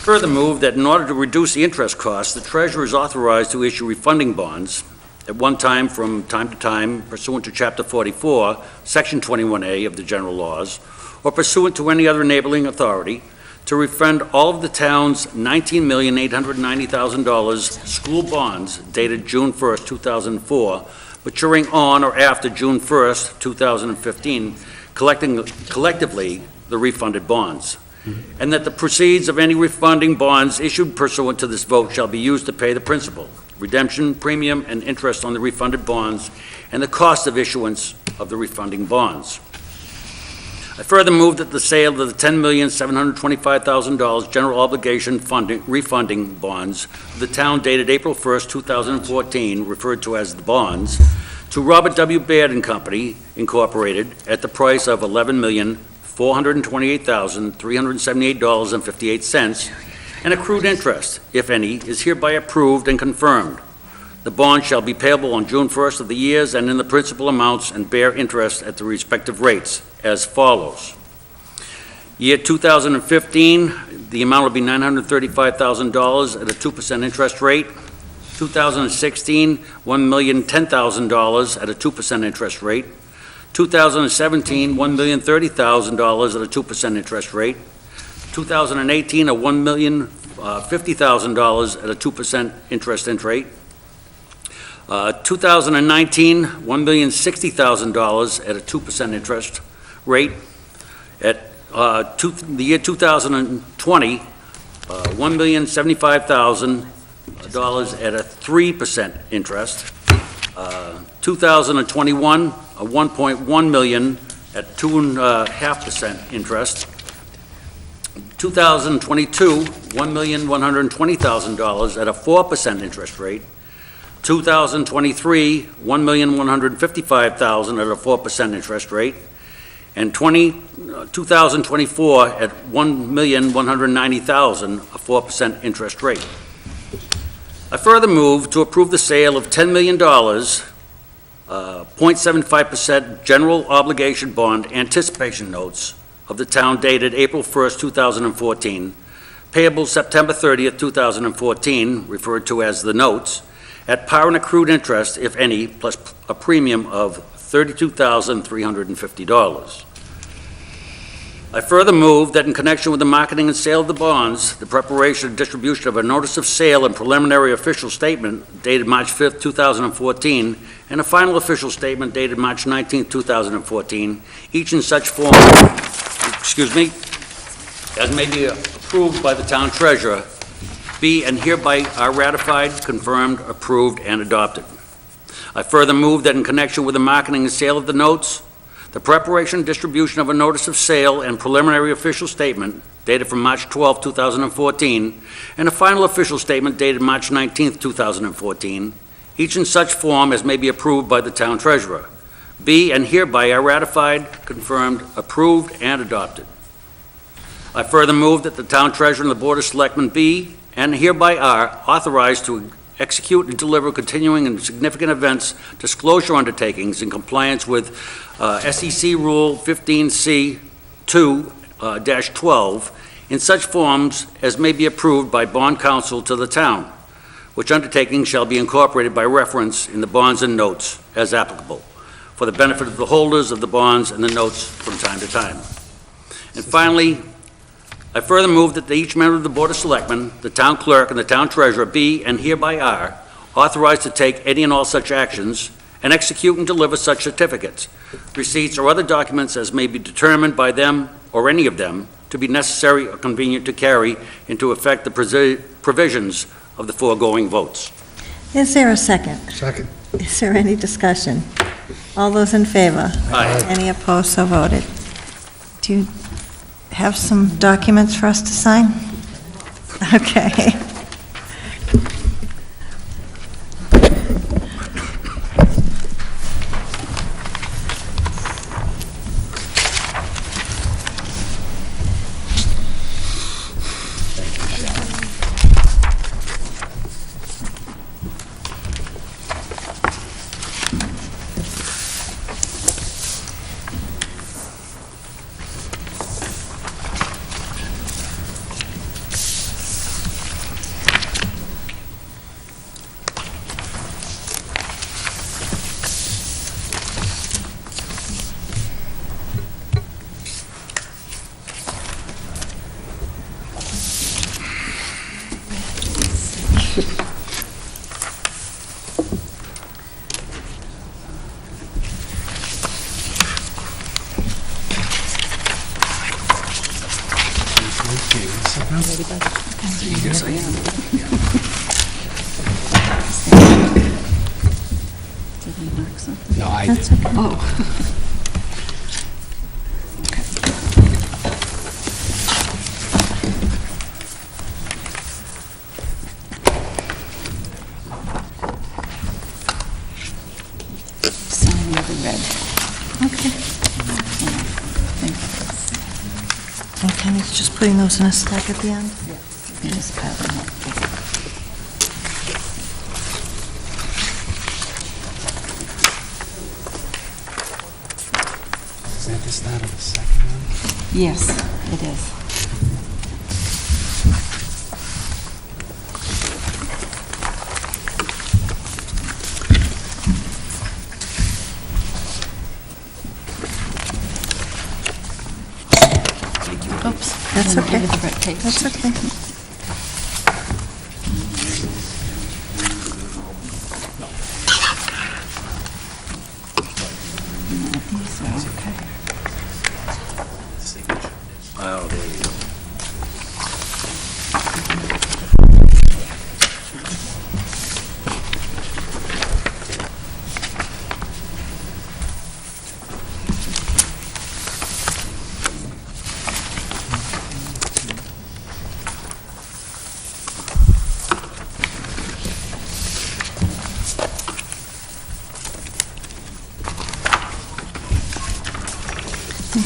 Further move that in order to reduce the interest costs, the treasurer is authorized to issue refunding bonds at one time from time to time pursuant to Chapter 44, Section 21A of the General Laws, or pursuant to any other enabling authority, to refund all of the town's $19,890,000 school bonds dated June 1st, 2004, maturing on or after June 1st, 2015, collectively the refunded bonds. And that the proceeds of any refunding bonds issued pursuant to this vote shall be used to pay the principal, redemption, premium, and interest on the refunded bonds, and the cost of issuance of the refunding bonds. I further move that the sale of the $10,725,000 general obligation refunding bonds of the town dated April 1st, 2014, referred to as the bonds, to Robert W. Baird and Company, Incorporated, at the price of $11,428,378.58, and accrued interest, if any, is hereby approved and confirmed. The bond shall be payable on June 1st of the years and in the principal amounts and bear interest at the respective rates as follows. Year 2015, the amount will be $935,000 at a 2% interest rate. 2016, $1,010,000 at a 2% interest rate. 2017, $1,030,000 at a 2% interest rate. 2018, $1,050,000 at a 2% interest rate. 2019, $1,060,000 at a 2% interest rate. At the year 2020, $1,075,000 at a 3% interest. 2021, $1.1 million at 2.5% interest. 2022, $1,120,000 at a 4% interest rate. 2023, $1,155,000 at a 4% interest rate. And 2024 at $1,190,000, a 4% interest rate. I further move to approve the sale of $10 million, 0.75% general obligation bond anticipation notes of the town dated April 1st, 2014, payable September 30th, 2014, referred to as the notes, at par and accrued interest, if any, plus a premium of $32,350. I further move that in connection with the marketing and sale of the bonds, the preparation and distribution of a notice of sale and preliminary official statement dated March 5th, 2014, and a final official statement dated March 19th, 2014, each in such form, as may be approved by the town treasurer, be and hereby are ratified, confirmed, approved, and adopted. I further move that in connection with the marketing and sale of the notes, the preparation and distribution of a notice of sale and preliminary official statement dated from March 12, 2014, and a final official statement dated March 19, 2014, each in such form as may be approved by the town treasurer, be and hereby are ratified, confirmed, approved, and adopted. I further move that the town treasurer and the Board of Selectmen be and hereby are authorized to execute and deliver continuing and significant events disclosure undertakings in compliance with SEC Rule 15C2-12 in such forms as may be approved by bond counsel to the town, which undertaking shall be incorporated by reference in the bonds and notes as applicable, for the benefit of the holders of the bonds and the notes from time to time. And finally, I further move that each member of the Board of Selectmen, the town clerk, and the town treasurer be and hereby are authorized to take any and all such actions and execute and deliver such certificates, receipts, or other documents as may be determined by them or any of them to be necessary or convenient to carry into effect the provisions of the foregoing votes. Is there a second? Second. Is there any discussion? All those in favor? Aye. Any opposed, so voted. Do you have some documents for us to sign? Okay. No, I, That's okay. Sign with the red. Okay. And Kenny's just putting those in a stack at the end? You just pile them up. is that the start of the second one? Yes, it is. Oops. That's Give me okay. the red tape. That's okay. These are okay. Oh, there you go.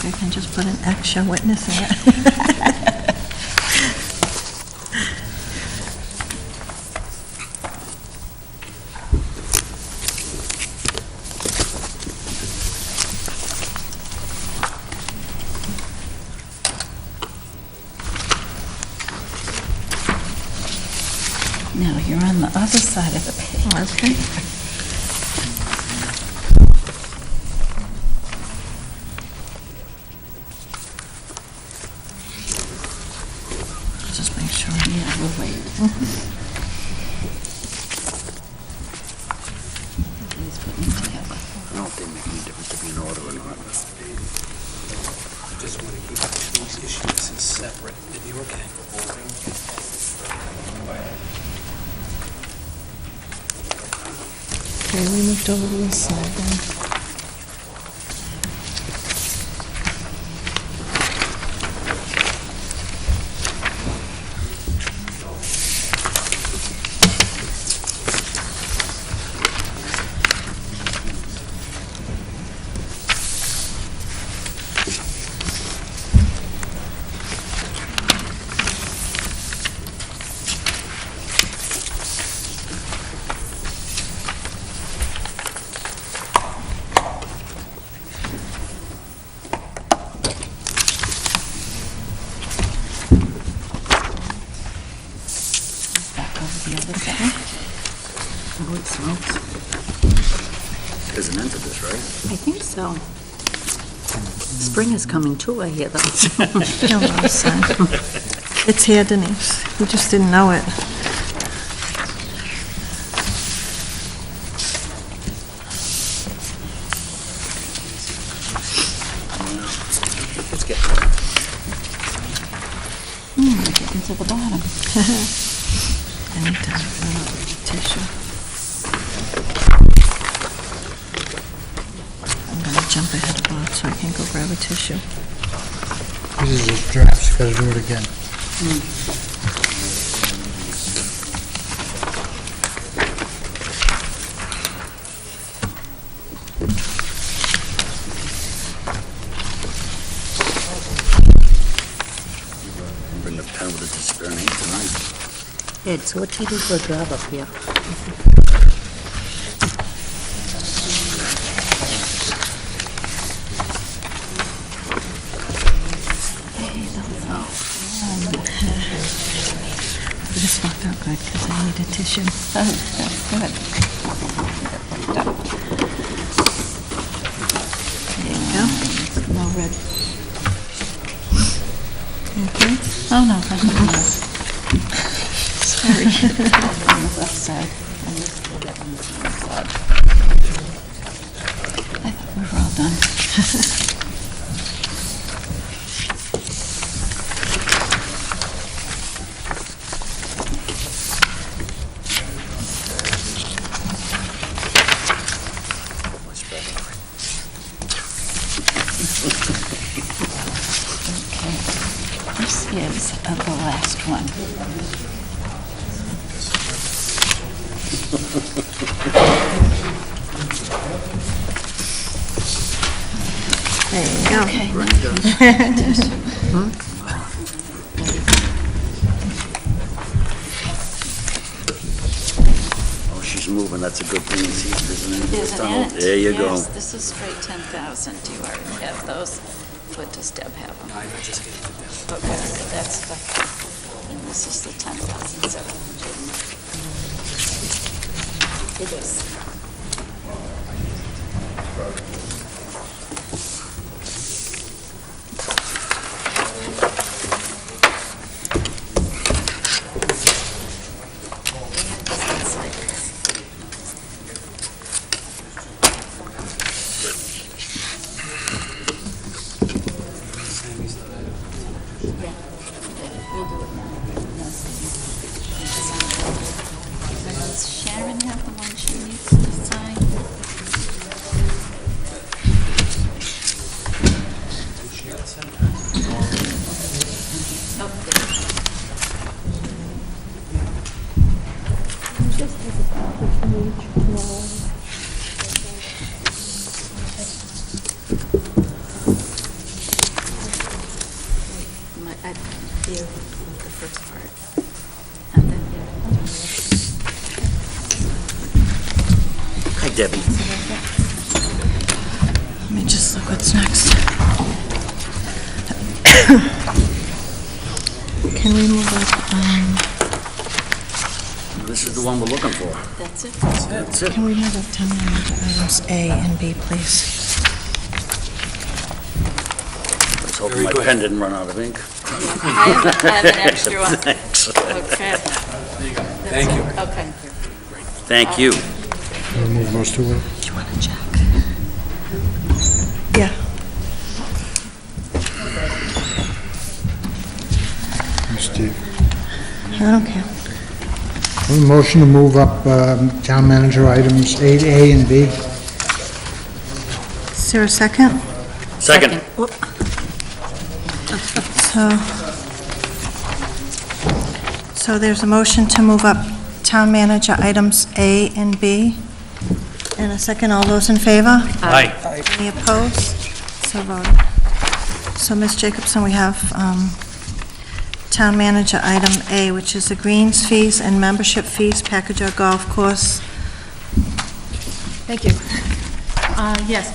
think I can just put an extra witness in it. Now, you're on the other side of the page. Okay. Just make sure. Yeah, we'll wait. He's putting them together. I don't think it makes any difference to be in order or not. Just want to keep these issues separate. Are you okay? Okay, we moved over to this side then. Back over the other side. Holy smokes. There's an end to this, right? I think so. Spring is coming too, I hear though. Hello, son. It's here, Denise. You just didn't know it. Let's get We're getting to the bottom. Anytime, tissue. I'm gonna jump ahead of Bob so I can go grab a tissue. This is a draft, you gotta do it again. bring the pen with a disappearing ink tonight. Ed, so what do you do for a job up here? This worked out good because I need a tissue. Oh, that's good. There you go. No red. Okay. Oh, no, that's not. Sorry. On the left side. And this is that on the same side. I thought we were all done. This is the last one. There you go. Oh, she's moving, that's a good thing, see, isn't it? Isn't it? There you go. Yes, this is straight 10,000. Do you already have those? What does Deb have them? I just get it. Okay, so that's the, and this is the 10,700. It is. We'll do it now. Does Sharon have the one she needs to sign? Oh, there. Debbie. Let me just look what's next. Can we move up, This is the one we're looking for. That's it? That's it. can we move up town manager items A and B, please? Let's hope my pen didn't run out of ink. I have an extra one. Thanks. Okay. Thank you. Okay. Thank you. Move those two away. Do you want to check? Yeah. Steve. I don't care. Motion to move up town manager items 8A and B. Is there a second? Second. So there's a motion to move up town manager items A and B. And a second, all those in favor? Aye. Any opposed? So voted. So, Ms. Jacobson, we have town manager item A, which is the greens fees and membership fees, package our golf course. Thank you. Yes.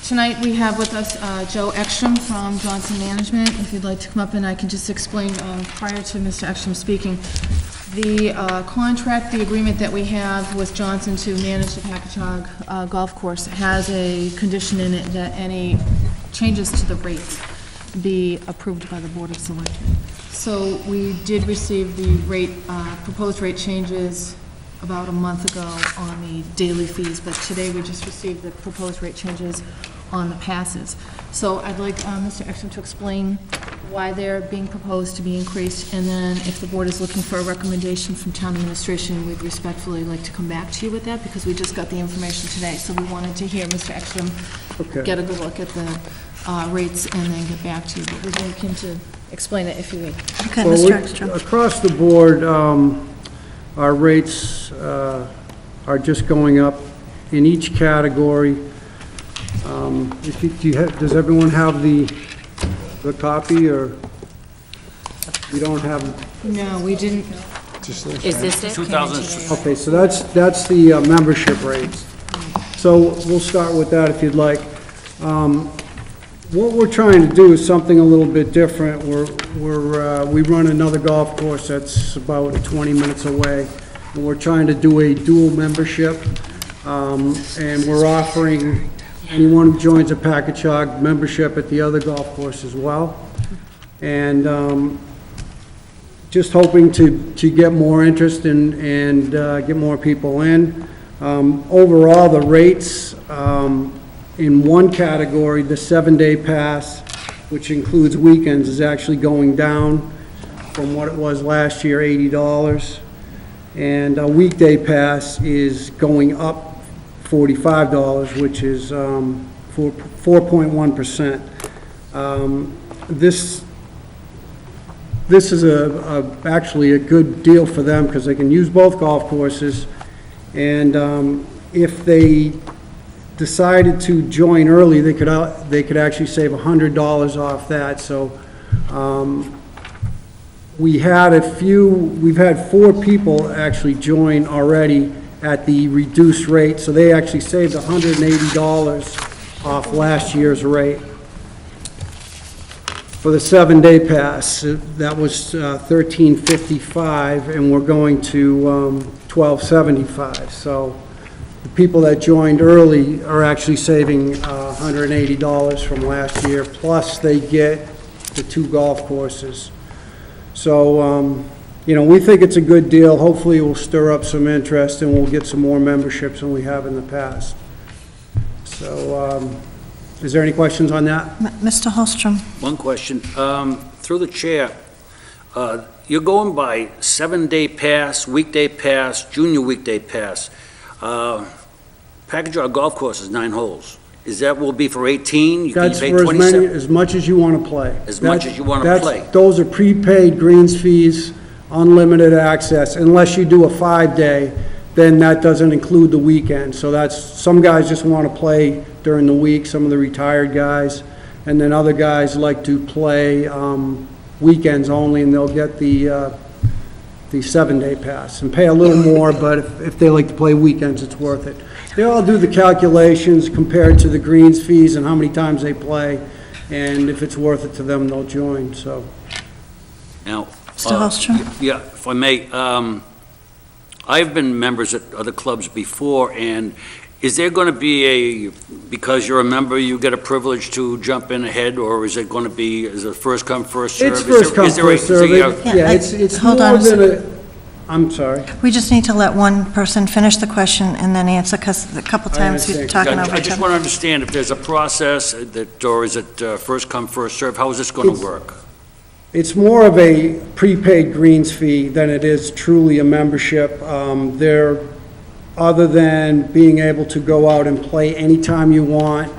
Tonight, we have with us Joe Ekstrom from Johnson Management. If you'd like to come up, and I can just explain prior to Mr. Ekstrom speaking. The contract, the agreement that we have with Johnson to manage the Packagug Golf Course has a condition in it that any changes to the rates be approved by the Board of Selectmen. So we did receive the rate, proposed rate changes about a month ago on the daily fees, but today we just received the proposed rate changes on the passes. So I'd like Mr. Ekstrom to explain why they're being proposed to be increased, and then if the board is looking for a recommendation from town administration, we'd respectfully like to come back to you with that, because we just got the information today, so we wanted to hear Mr. Ekstrom get a good look at the rates and then get back to you, but we'd like him to explain it if you would. Okay, Well, Mr. Ekstrom. across the board, our rates are just going up in each category. Does everyone have the copy, or you don't have? No, we didn't. Is this it? 2000. Okay, so that's the membership rates. So we'll start with that if you'd like. What we're trying to do is something a little bit different. We run another golf course that's about 20 minutes away, and we're trying to do a dual membership, and we're offering anyone who joins a Packagug membership at the other golf course as well. And just hoping to get more interest and get more people in. Overall, the rates, in one category, the 7-day pass, which includes weekends, is actually going down from what it was last year, $80. And a weekday pass is going up $45, which is 4.1%. This is actually a good deal for them, because they can use both golf courses, and if they decided to join early, they could actually save $100 off that. So we've had 4 people actually join already at the reduced rate, so they actually saved $180 off last year's rate. For the 7-day pass, that was $13.55, and we're going to $12.75. So the people that joined early are actually saving $180 from last year, plus they get the 2 golf courses. So, we think it's a good deal. Hopefully it will stir up some interest, and we'll get some more memberships than we have in the past. So, is there any questions on that? Mr. Holstrom? One question. Through the chair, you're going by 7-day pass, weekday pass, junior weekday pass. Packagug Golf Course is 9 holes. Is that will be for 18? You can That's pay for as 27? much as you want to play. As much as you want to play. Those are prepaid greens fees, unlimited access, unless you do a 5-day, then that doesn't include the weekend. So some guys just want to play during the week, some of the retired guys, and then other guys like to play weekends only, and they'll get the the 7-day pass, and pay a little more, but if they like to play weekends, it's worth it. They all do the calculations compared to the greens fees and how many times they play, and if it's worth it to them, they'll join, so. Now, Mr. Hallstrom? yeah, if I may, I've been members at other clubs before, and is there going to be because you're a member, you get a privilege to jump in ahead, or is it going to be, is it first come, first serve? It's first come, first serve. Yeah, it's Hold on more a than second. I'm sorry. We just need to let one person finish the question and then answer, because a couple times he's understand. talking over I each just other. want to understand if there's a process that, or is it first come, first serve? How is this going to work? It's more of a prepaid greens fee than it is truly a membership. Other than being able to go out and play anytime you want,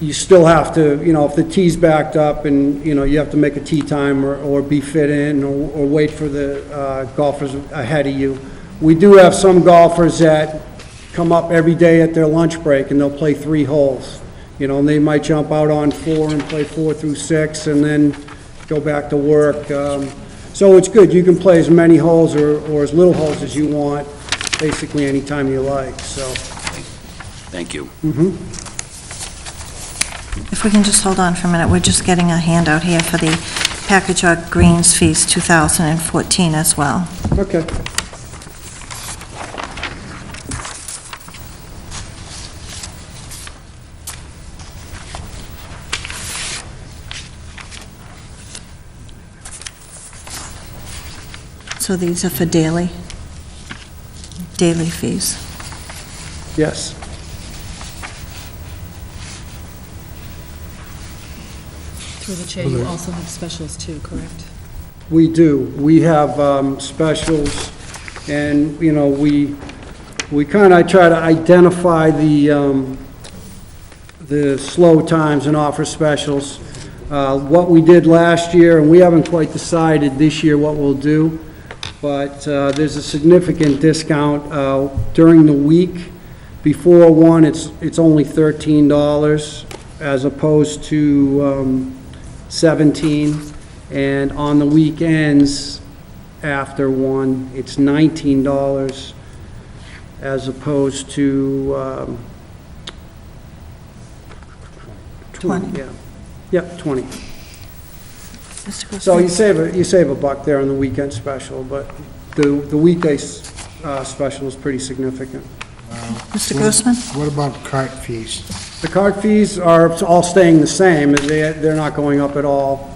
you still have to, if the tee's backed up and, you have to make a tee time or be fit in or wait for the golfers ahead of you. We do have some golfers that come up every day at their lunch break and they'll play 3 holes. And they might jump out on 4 and play 4 through 6 and then go back to work. So it's good. You can play as many holes or as little holes as you want, basically anytime you like, so. Thank you. If we can just hold on for a minute, we're just getting a handout here for the Package Our Greens Fees 2014 as well. Okay. So these are for daily fees. Yes. Through the chair, you also have specials too, correct? We do. We have specials, and, we kind of try to identify the slow times and offer specials. What we did last year, and we haven't quite decided this year what we'll do, but there's a significant discount during the week. Before one, it's only $13 as opposed to 17, and on the weekends after one, it's $19 as opposed to 20. Yeah. Yep, 20. Mr. So Grossman? you save a buck there on the weekend special, but the weekday special is pretty significant. Mr. Grossman? What about cart fees? The cart fees are all staying the same, they're not going up at all.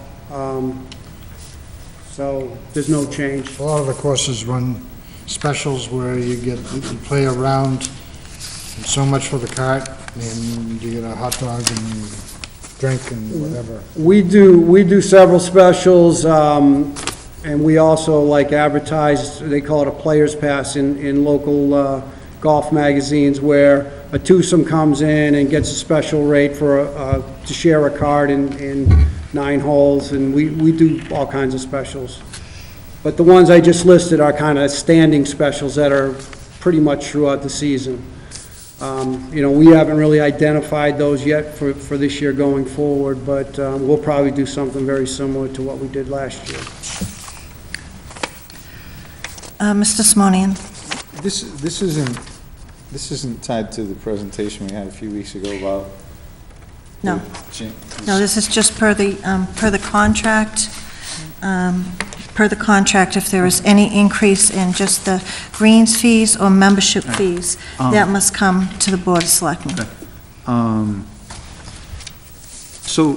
So there's no change. A lot of the courses run specials where you play a round, and so much for the cart, and you get a hot dog and drink and whatever. We do several specials, and we also advertise, they call it a player's pass in local golf magazines, where a twosome comes in and gets a special rate to share a cart in 9 holes, and we do all kinds of specials. But the ones I just listed are kind of standing specials that are pretty much throughout the season. We haven't really identified those yet for this year going forward, but we'll probably do something very similar to what we did last year. Mr. Simonian? This isn't tied to the presentation we had a few weeks ago about... No. No, this is just per the contract. Per the contract, if there is any increase in just the greens fees or membership fees, that must come to the Board of Selectmen. So,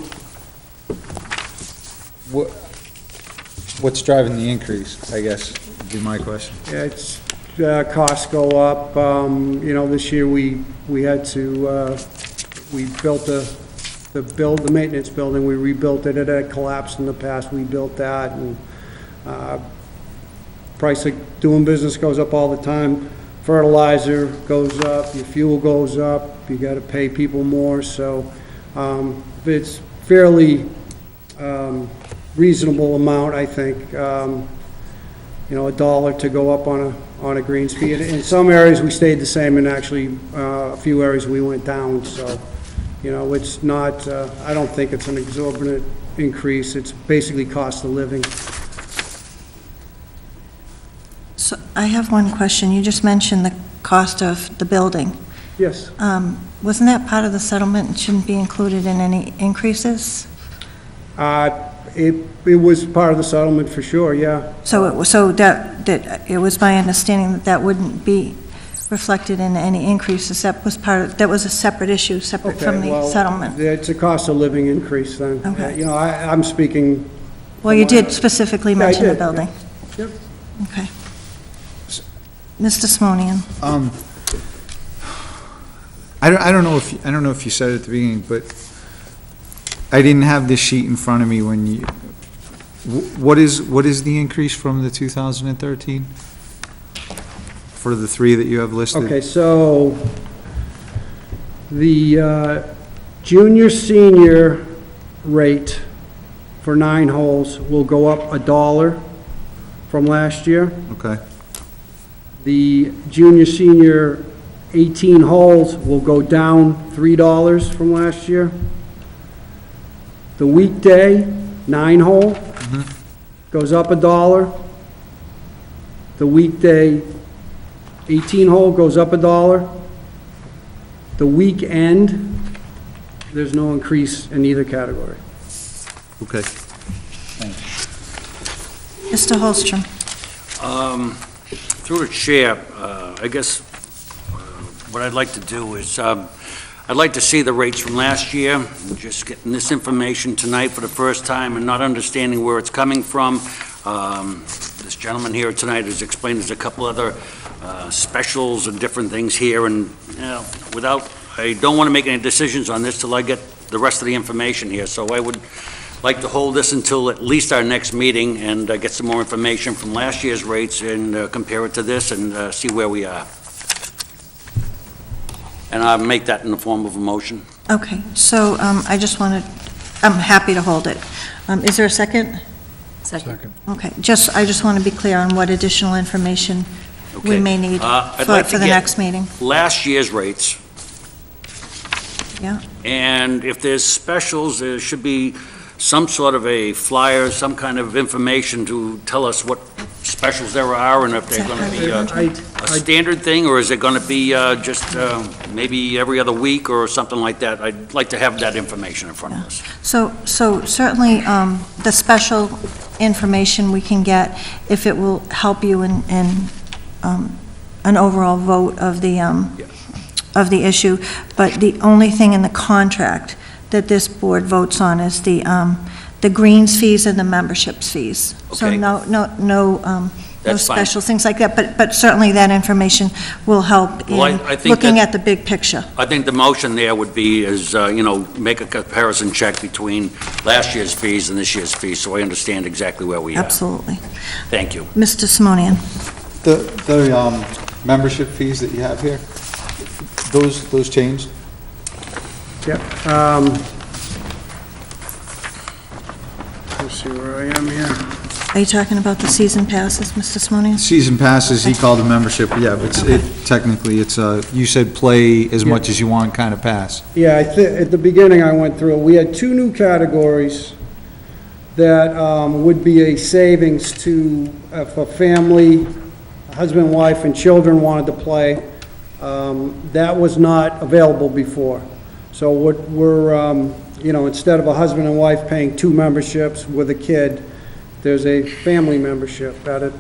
what's driving the increase, I guess, would be my question. Yeah, costs go up. This year we had to, we built the maintenance building, we rebuilt it. It had collapsed in the past, we built that, and price of doing business goes up all the time. Fertilizer goes up, your fuel goes up, you gotta pay people more, so it's fairly reasonable amount, I think. $1 to go up on a greens fee. In some areas, we stayed the same, and actually, a few areas we went down, so, it's not, I don't think it's an exorbitant increase. It's basically cost of living. So I have one question. You just mentioned the cost of the building. Yes. Wasn't that part of the settlement and shouldn't be included in any increases? It was part of the settlement for sure, yeah. So that it was my understanding that that wouldn't be reflected in any increases. That was a separate issue, separate from Okay, the well, settlement. it's a cost of living increase then. Okay. You know, I'm speaking. Well, you did specifically Yeah, I mention the did, yeah. building. Yep. Okay. Mr. Simonian? I don't know if you said it at the beginning, but I didn't have this sheet in front of me when you, what is the increase from the 2013? For the three that you have listed? Okay, so the junior, senior rate for 9 holes will go up $1 from last year. Okay, The junior, senior 18 holes will go down $3 from last year. The weekday 9-hole goes up $1. The weekday 18-hole goes up $1. The weekend, there's no increase in either category. okay. Mr. Holstrom? Through the chair, I guess what I'd like to do is, I'd like to see the rates from last year, just getting this information tonight for the first time and not understanding where it's coming from. This gentleman here tonight has explained there's a couple other specials and different things here, and, you know, I don't want to make any decisions on this till I get the rest of the information here, so I would like to hold this until at least our next meeting and get some more information from last year's rates and compare it to this and see where we are. And I'll make that in the form of a motion. Okay, so I just wanted, I'm happy to hold it. Is there a second? Second. Okay, I just want to be clear on what additional information we Okay. may need I'd like to for the get next meeting. last year's rates, Yeah, and if there's specials, there should be some sort of a flyer, some kind of information to tell us what specials there are and if they're going to be a standard thing, or is it going to be just maybe every other week or something like that? I'd like to have that information in front of us. so certainly the special information we can get, if it will help you in an overall vote of the issue, but the only thing in the contract that this board votes on is the greens fees and the memberships fees. So Okay. no That's fine. special things like that, but certainly that information will help in Well, I think looking that- at the big picture. I think the motion there would be is, make a comparison check between last year's fees and this year's fees, so I understand exactly where we are. Absolutely. Thank you. Mr. Simonian? The membership fees that you have here, those changed? Yep. Let's see where I am here. Are you talking about the season passes, Mr. Simonian? Season passes, he called a membership, yeah, but technically, it's a, you said play as much as you want kind of pass. Yeah, at the beginning I went through, we had 2 new categories that would be a savings to, if a family, husband, wife, and children wanted to play. That was not available before. So what we're, instead of a husband and wife paying 2 memberships with a kid, there's a family membership at it.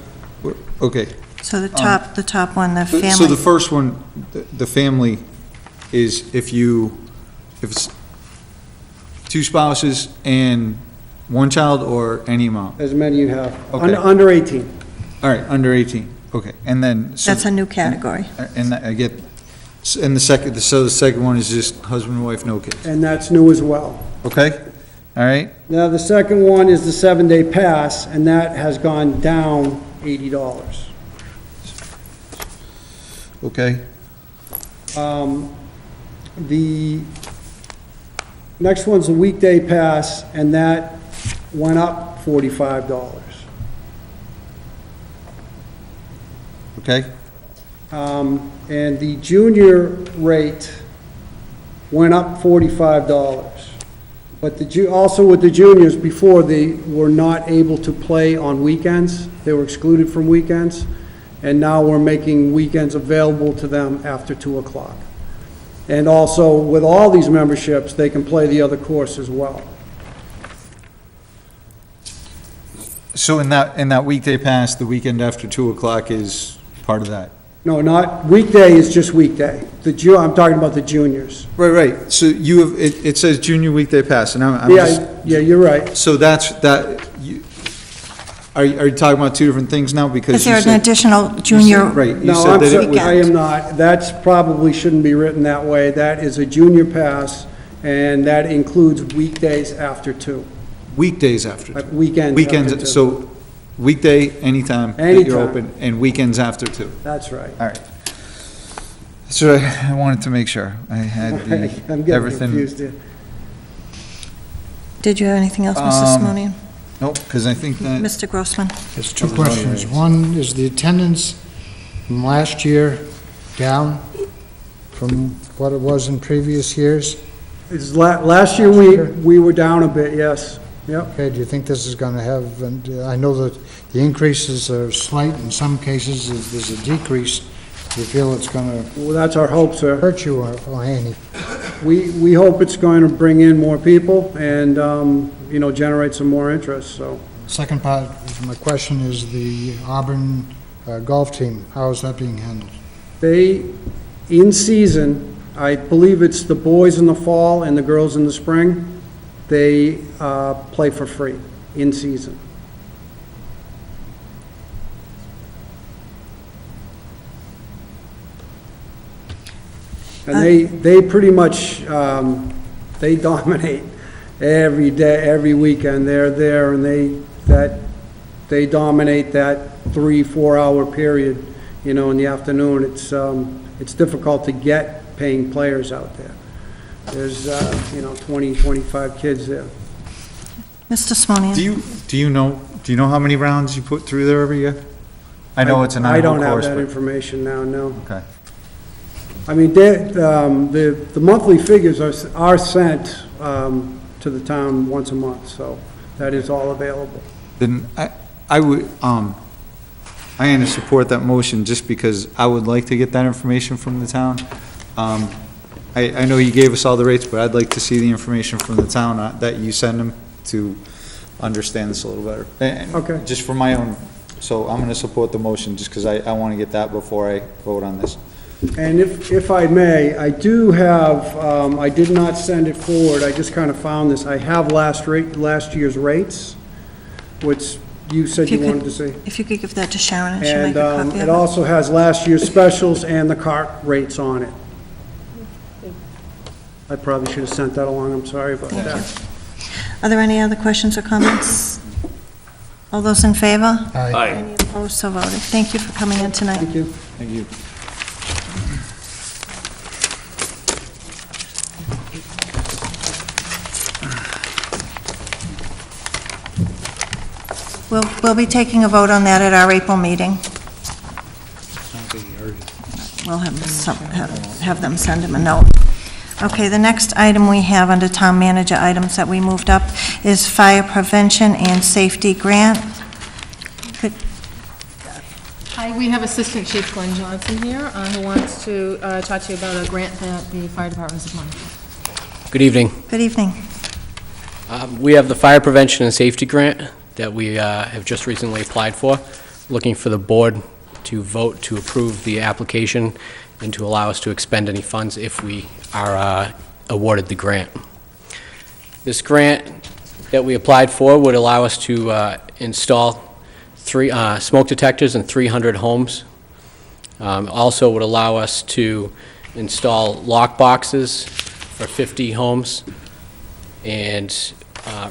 Okay. So the top one, the family. So the first one, the family is if it's 2 spouses and 1 child, or any amount? As many you have. Okay. Under 18. All right, under 18, okay, and then. That's a new category. And I get, and the second one is just husband and wife, no kids, And that's new as well. okay? All right, Now, the second one is the 7-day pass, and that has gone down $80. okay, The next one's the weekday pass, and that went up $45. okay, And the junior rate went up $45. But also with the juniors, before, they were not able to play on weekends. They were excluded from weekends. and now we're making weekends available to them after 2 o'clock. And also, with all these memberships, they can play the other course as well. So in that weekday pass, the weekend after 2 o'clock is part of that? No, not, weekday is just weekday. I'm talking about the juniors. Right. So you have, it says junior weekday pass, and I'm just, Yeah, you're right. so are you talking about two different things now? Because Is you there an said, additional junior? right, you No, said I'm that sorry, it was, I am not. That's probably shouldn't be written that way. That is a junior pass, and that includes weekdays after 2. weekdays after. Weekends after 2. Weekends, so weekday, anytime that Anytime. you're open, and weekends after 2. That's right. All right. So I wanted to make sure I had I'm getting everything. confused here. Did you have anything else, Mr. Simonian? Nope, because I think that, Mr. Grossman? There's two questions. One, is the attendance from last year down from what it was in previous years? Last year, we were down a bit, yes. Yep. Okay, do you think this is going to have, and I know that the increases are slight, in some cases there's a decrease. Do you feel it's going to Well, that's our hope, sir. hurt you or any? We hope it's going to bring in more people and, generate some more interest, so. Second part of my question is the Auburn golf team. How is that being handled? They, in season, I believe it's the boys in the fall and the girls in the spring, they play for free in season. And they pretty much, they dominate every day, every weekend. They're there and they dominate that 3-4 hour period, in the afternoon. It's difficult to get paying players out there. There's, 20, 25 kids there. Mr. Simonian? do you know how many rounds you put through there every year? I know it's a 9-hole I don't have course, that but, information now, no. okay. I mean, the monthly figures are sent to the town once a month, so that is all available. Then I would, I am to support that motion just because I would like to get that information from the town. I know you gave us all the rates, but I'd like to see the information from the town that you send them to understand this a little better. And Okay. just for my own, so I'm gonna support the motion just because I want to get that before I vote on this. And if I may, I do have, I did not send it forward, I just kind of found this. I have last year's rates, which you said If you you wanted could- to see. If you could give that to Sharon, and she'll And make a copy it of it. also has last year's specials and the cart rates on it. I probably should have sent that along, I'm sorry about Thank that. you. Are there any other questions or comments? All those in favor? Aye. Any opposed, so voted. Thank you for coming in tonight. Thank you. Thank you. We'll be taking a vote on that at our April meeting. We'll have them send him a note. Okay, the next item we have under town manager items that we moved up is fire prevention and safety grant. Hi, we have Assistant Chief Glenn Johnson here, who wants to talk to you about a grant that the fire department is applying for. Good evening. Good evening. We have the Fire Prevention and Safety Grant that we have just recently applied for, looking for the board to vote to approve the application and to allow us to expend any funds if we are awarded the grant. This grant that we applied for would allow us to install 3 smoke detectors in 300 homes. Also would allow us to install lock boxes for 50 homes and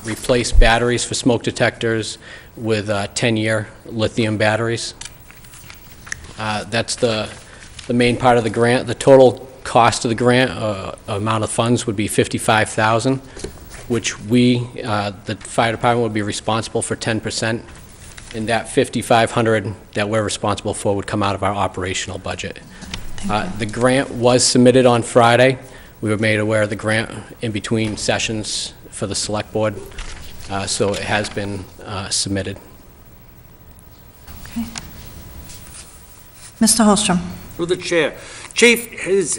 replace batteries for smoke detectors with 10-year lithium batteries. That's the main part of the grant. The total cost of the grant, amount of funds, would be $55,000, which we, the fire department, would be responsible for 10%, and that $5,500 that we're responsible for would come out of our operational budget. The grant was submitted on Friday. We were made aware of the grant in between sessions for the select board, so it has been submitted. Okay. Mr. Holstrom. Through the chair. Chief, is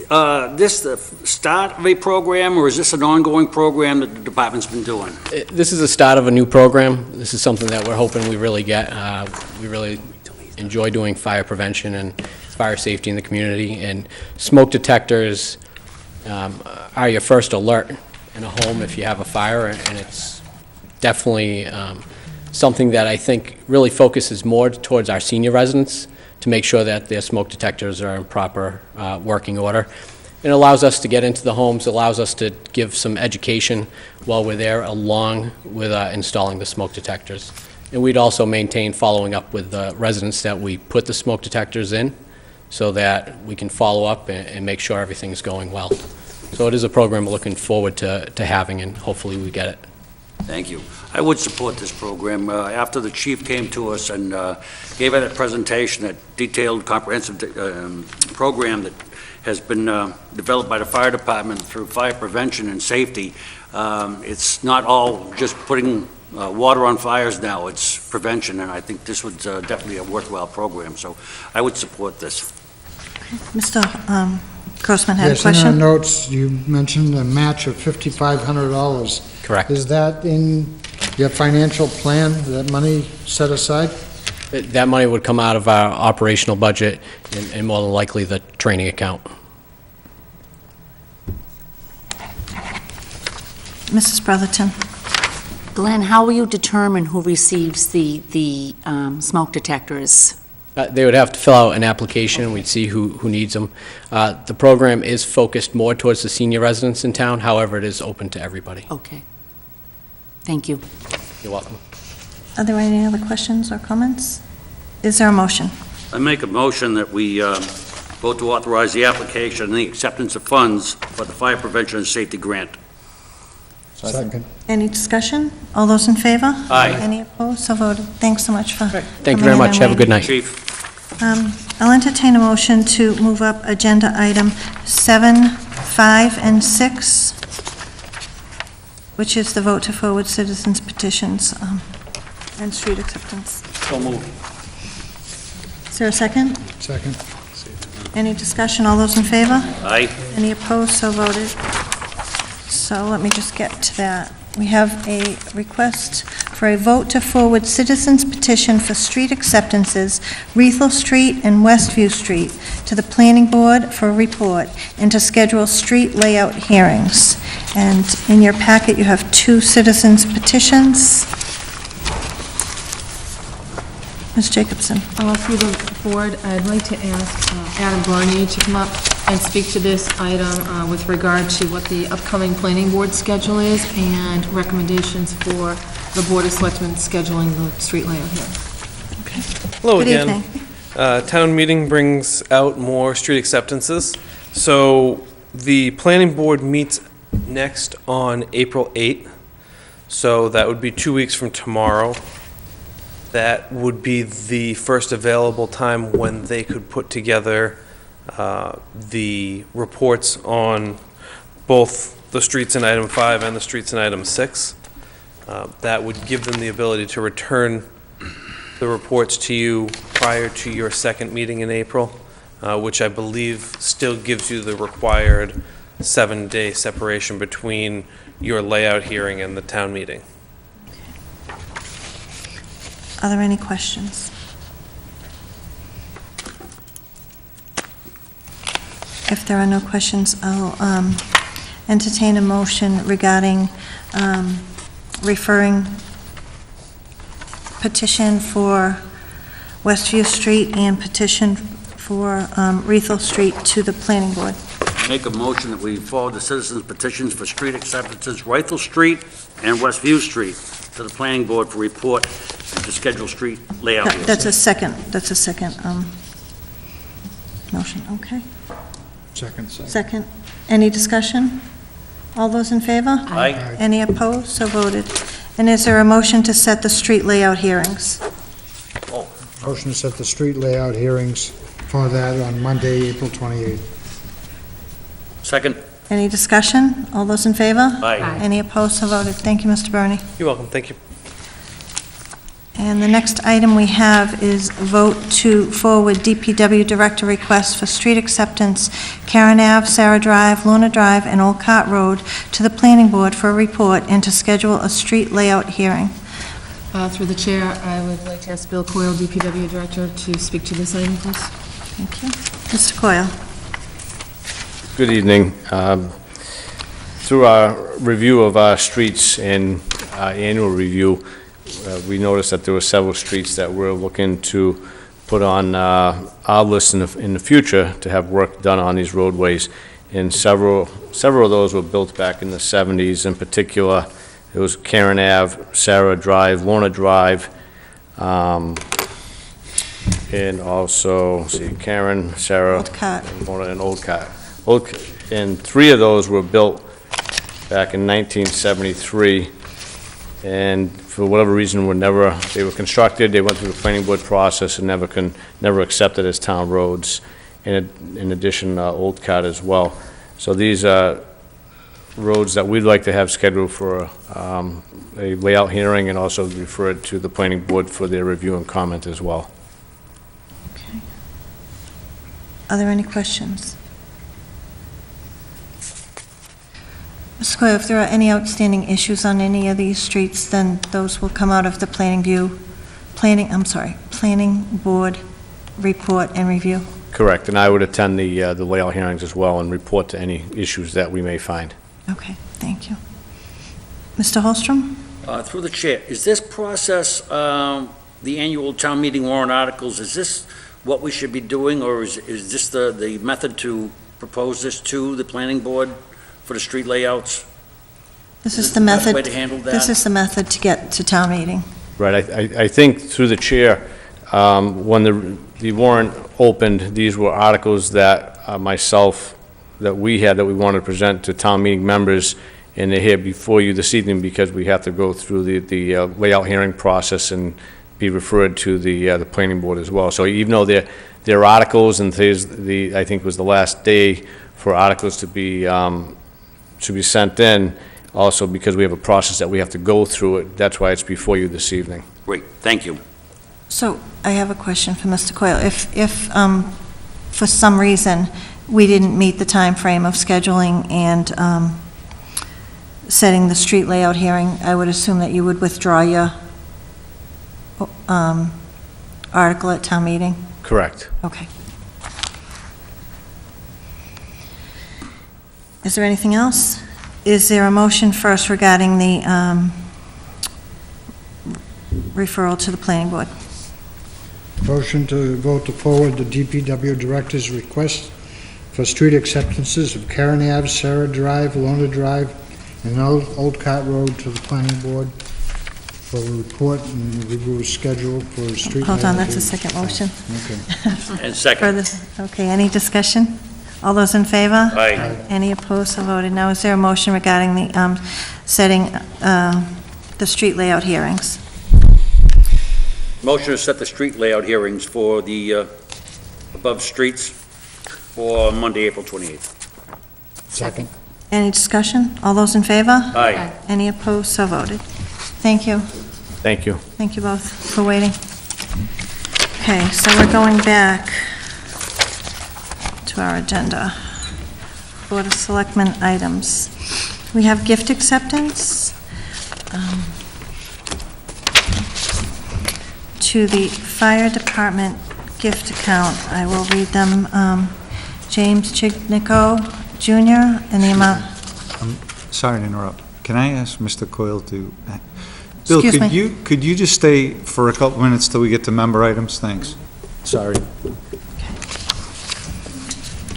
this the start of a program, or is this an ongoing program that the department's been doing? This is the start of a new program. This is something that we're hoping we really get. We really enjoy doing fire prevention and fire safety in the community, and smoke detectors are your first alert in a home if you have a fire, and it's definitely something that I think really focuses more towards our senior residents to make sure that their smoke detectors are in proper working order. It allows us to get into the homes, allows us to give some education while we're there, along with installing the smoke detectors. And we'd also maintain following up with the residents that we put the smoke detectors in, so that we can follow up and make sure everything's going well. So it is a program we're looking forward to having, and hopefully we get it. Thank you. I would support this program. After the chief came to us and gave us a presentation, that detailed, comprehensive program that has been developed by the fire department through fire prevention and safety, it's not all just putting water on fires now, it's prevention, and I think this would definitely be a worthwhile program, so I would support this. Mr. Grossman had a Yes, in our question. notes, you mentioned a match of $5,500. Correct. Is that in your financial plan, that money set aside? That money would come out of our operational budget and more than likely the training account. Mrs. Brotherton. Glenn, how will you determine who receives the smoke detectors? They would have to fill out an application, we'd see who needs them. The program is focused more towards the senior residents in town, however, it is open to everybody. Okay. Thank you. You're welcome. Are there any other questions or comments? Is there a motion? I make a motion that we vote to authorize the application and the acceptance of funds for the fire prevention and safety grant. Second. Any discussion? All those in favor? Aye. Any opposed? So voted. Thanks so much for Thank you very much, have a good night. Chief? I'll entertain a motion to move up agenda item 7, 5, and 6, which is the vote to forward citizens petitions and street acceptance. So moved. Is there a second? Second. Any discussion? All those in favor? Aye. Any opposed? So voted. So let me just get to that. We have a request for a vote to forward citizens petition for street acceptances, Rethel Street and Westview Street, to the planning board for a report and to schedule street layout hearings. And in your packet, you have 2 citizens petitions. Ms. Jacobson. Through the board, I'd like to ask Adam Barney to come up and speak to this item with regard to what the upcoming planning board schedule is and recommendations for the Board of Selectmen scheduling the street layout here. Hello Good again. evening. Town meeting brings out more street acceptances. So the planning board meets next on April 8th. So that would be 2 weeks from tomorrow. That would be the first available time when they could put together the reports on both the streets in item 5 and the streets in item 6. That would give them the ability to return the reports to you prior to your second meeting in April, which I believe still gives you the required 7-day separation between your layout hearing and the town meeting. Are there any questions? If there are no questions, I'll entertain a motion regarding referring petition for Westview Street and petition for Rethel Street to the planning board. Make a motion that we forward the citizens' petitions for street acceptances, Rethel Street and Westview Street, to the planning board for report and to schedule street layout hearings. That's a second motion, okay? Second. Any discussion? All those in favor? Aye. Any opposed? So voted. And is there a motion to set the street layout hearings? Motion to set the street layout hearings for that on Monday, April 28th. Second. Any discussion? All those in favor? Aye. Any opposed? So voted. Thank you, Mr. Burney. You're welcome, thank you. And the next item we have is vote to forward DPW Director request for street acceptance, Karen Ave, Sarah Drive, Luna Drive, and Old Cart Road to the Planning Board for a report and to schedule a street layout hearing. Through the chair, I would like to ask Bill Coyle, DPW Director, to speak to this item, please. Thank you. Mr. Coyle? Good evening. Through our review of our streets and our annual review, we noticed that there were several streets that we're looking to put on our list in the future to have work done on these roadways. And several of those were built back in the 70s. In particular, it was Karen Ave, Sarah Drive, Lorna Drive, and also, let's see, Karen, Sarah, Old Cart. Lorna, and Old Cart. And 3 of those were built back in 1973, and for whatever reason they were constructed, they went through the planning board process and never accepted as town roads. In addition, Old Cart as well. So these are roads that we'd like to have scheduled for a layout hearing and also referred to the planning board for their review and comment as well. Okay. Are there any questions? Mr. Coyle, if there are any outstanding issues on any of these streets, then those will come out of the planning board report and review? Correct, and I would attend the layout hearings as well and report to any issues that we may find. Okay, thank you. Mr. Holstrom? Through the chair, is this process, the annual town meeting warrant articles, is this what we should be doing, or is this the method to propose this to the planning board for the street layouts? This is the method. Way to handle that? This is the method to get to town meeting. Right, I think through the chair, when the warrant opened, these were articles that we wanted to present to town meeting members, and they're here before you this evening because we have to go through the layout hearing process and be referred to the planning board as well. So even though they're articles, and today's I think was the last day for articles to be sent in, also because we have a process that we have to go through it, that's why it's before you this evening. Great, thank you. So I have a question for Mr. Coyle. If for some reason we didn't meet the time frame of scheduling and setting the street layout hearing, I would assume that you would withdraw your article at town meeting? Correct. Okay. Is there anything else? Is there a motion first regarding the referral to the planning board? Motion to vote to forward the DPW Director's request for street acceptances of Karen Ave, Sarah Drive, Lona Drive, and Old Cart Road to the planning board for a report and review schedule for street. Hold on, that's a second motion. Okay. And second. Okay, any discussion? All those in favor? Aye. Any opposed, so voted. Now, is there a motion regarding the setting the street layout hearings? Motion to set the street layout hearings for the above streets for Monday, April 28th. Second. Any discussion? All those in favor? Aye. Any opposed, so voted. Thank you. Thank you. Thank you both for waiting. Okay, so we're going back to our agenda. Board of Selectmen items. We have gift acceptance to the fire department gift account. I will read them. James Chignico Jr. in the amount. I'm sorry to interrupt. Can I ask Mr. Coyle to... Bill, Excuse me. could you just stay for a couple minutes till we get to member items? Thanks. Sorry.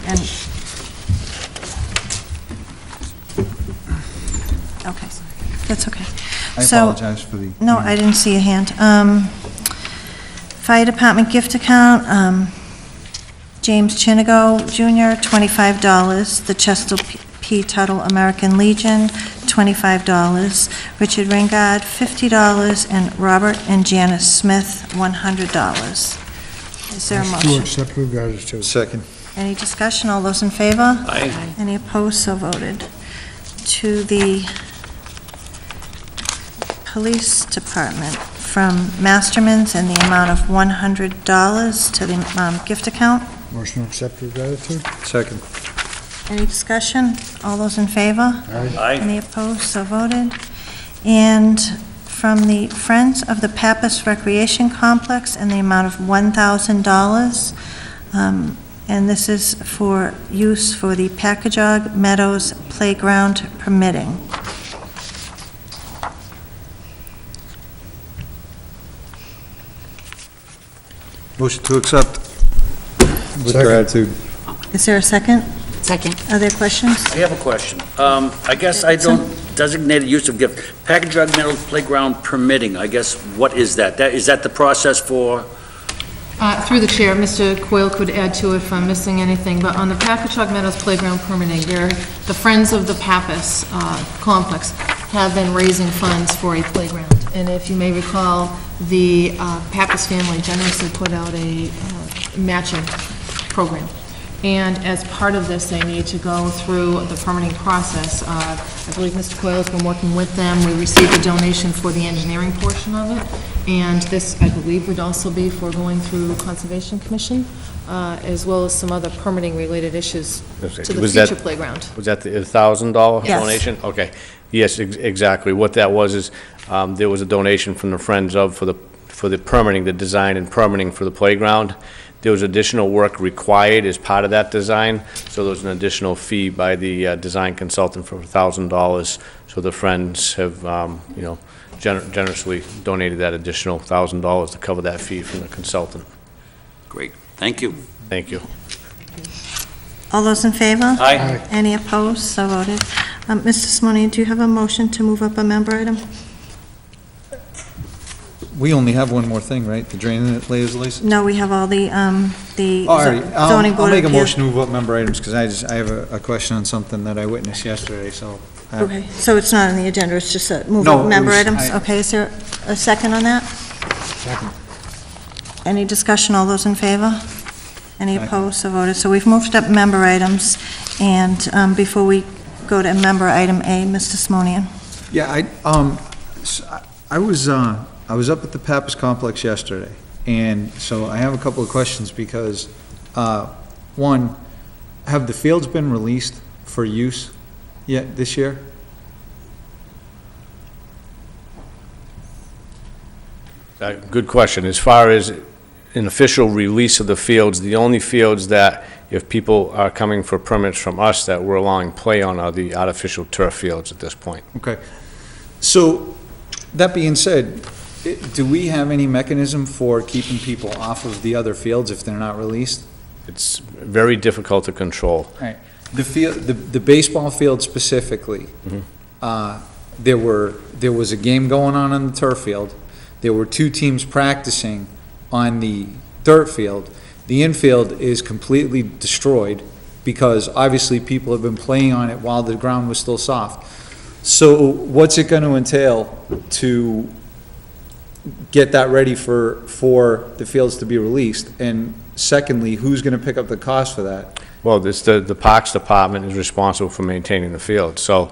And, okay, that's okay. I So- apologize for the... No, I didn't see a hand. Fire department gift account, James Chinigo Jr., $25. The Chester P. Tuttle American Legion, $25. Richard Ringard, $50. And Robert and Janice Smith, $100. Is there a To motion? accept regards to. Second. Any discussion? All those in favor? Aye. Any opposed? So voted. To the police department from Masterman's in the amount of $100 to the gift account. Motion to accept with gratitude? Second. Any discussion? All those in favor? Aye. Any opposed? So voted. And from the Friends of the Pappas Recreation Complex in the amount of $1,000. And this is for use for the Packagug Meadows Playground permitting. Motion to accept with Second. gratitude. Is there a second? Second. Are there questions? I have a question. I guess I don't designated use of gift. Packagug Meadows Playground permitting, I guess, what is that? Is that the process for? Through the chair, Mr. Coyle could add to it if I'm missing anything, but on the Packagug Meadows Playground permitting, the Friends of the Pappas complex have been raising funds for a playground. And if you may recall, the Pappas family generously put out a matching program. And as part of this, they need to go through the permitting process. I believe Mr. Coyle has been working with them. We received a donation for the engineering portion of it. And this, I believe, would also be for going through Conservation Commission, as well as some other permitting-related issues to the future playground. Was that the $1,000 Yes. donation? Okay. Yes, exactly. What that was is, there was a donation from the Friends of, for the permitting, the design and permitting for the playground. There was additional work required as part of that design, so there was an additional fee by the design consultant for $1,000. So the Friends have, generously donated that additional $1,000 to cover that fee from the consultant. Great, thank you. Thank you. All those in favor? Aye. Any opposed? So voted. Mr. Simone, do you have a motion to move up a member item? We only have one more thing, right? The drain layers license? No, we have all the All right, zoning I'll board make a of motion to move up member items, because I have a question on something that I witnessed yesterday, so. Okay, so it's not on the agenda, it's just a move No, up it member was- items? Okay, is there a second on that? Second. Any discussion, all those in favor? Any Aye. opposed, so voted. So we've moved up member items, and before we go to member item A, Mr. Simonian. Yeah, I was up at the Pappas Complex yesterday, and so I have a couple of questions, because, one, have the fields been released for use yet this year? Good question. As far as an official release of the fields, the only fields that, if people are coming for permits from us, that we're allowing play on are the artificial turf fields at this point. Okay. So, that being said, do we have any mechanism for keeping people off of the other fields if they're not released? It's very difficult to control. Right. The baseball field specifically, there was a game going on the turf field. There were two teams practicing on the dirt field. The infield is completely destroyed because obviously people have been playing on it while the ground was still soft. So what's it going to entail to get that ready for the fields to be released? And secondly, who's going to pick up the cost for that? Well, the Parks Department is responsible for maintaining the field, so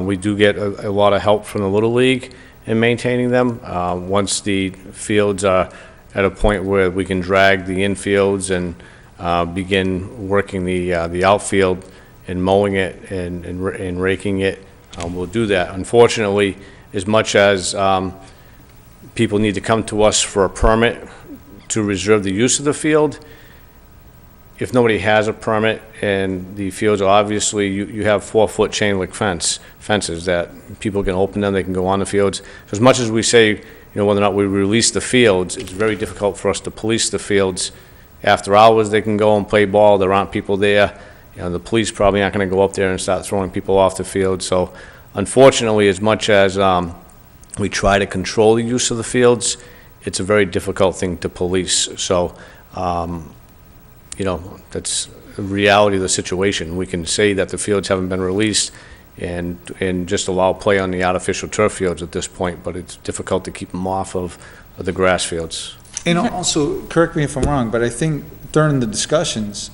we do get a lot of help from the Little League in maintaining them. Once the fields are at a point where we can drag the infields and begin working the outfield and mowing it and raking it, we'll do that. Unfortunately, as much as people need to come to us for a permit to reserve the use of the field, if nobody has a permit and the fields are obviously, you have 4-foot chain link fences that people can open them, they can go on the fields. As much as we say, whether or not we release the fields, it's very difficult for us to police the fields. After hours, they can go and play ball, there aren't people there. The police probably aren't gonna go up there and start throwing people off the field. So unfortunately, as much as we try to control the use of the fields, it's a very difficult thing to police. So, that's the reality of the situation. We can say that the fields haven't been released and just allow play on the artificial turf fields at this point, but it's difficult to keep them off of the grass fields. And also, correct me if I'm wrong, but I think during the discussions,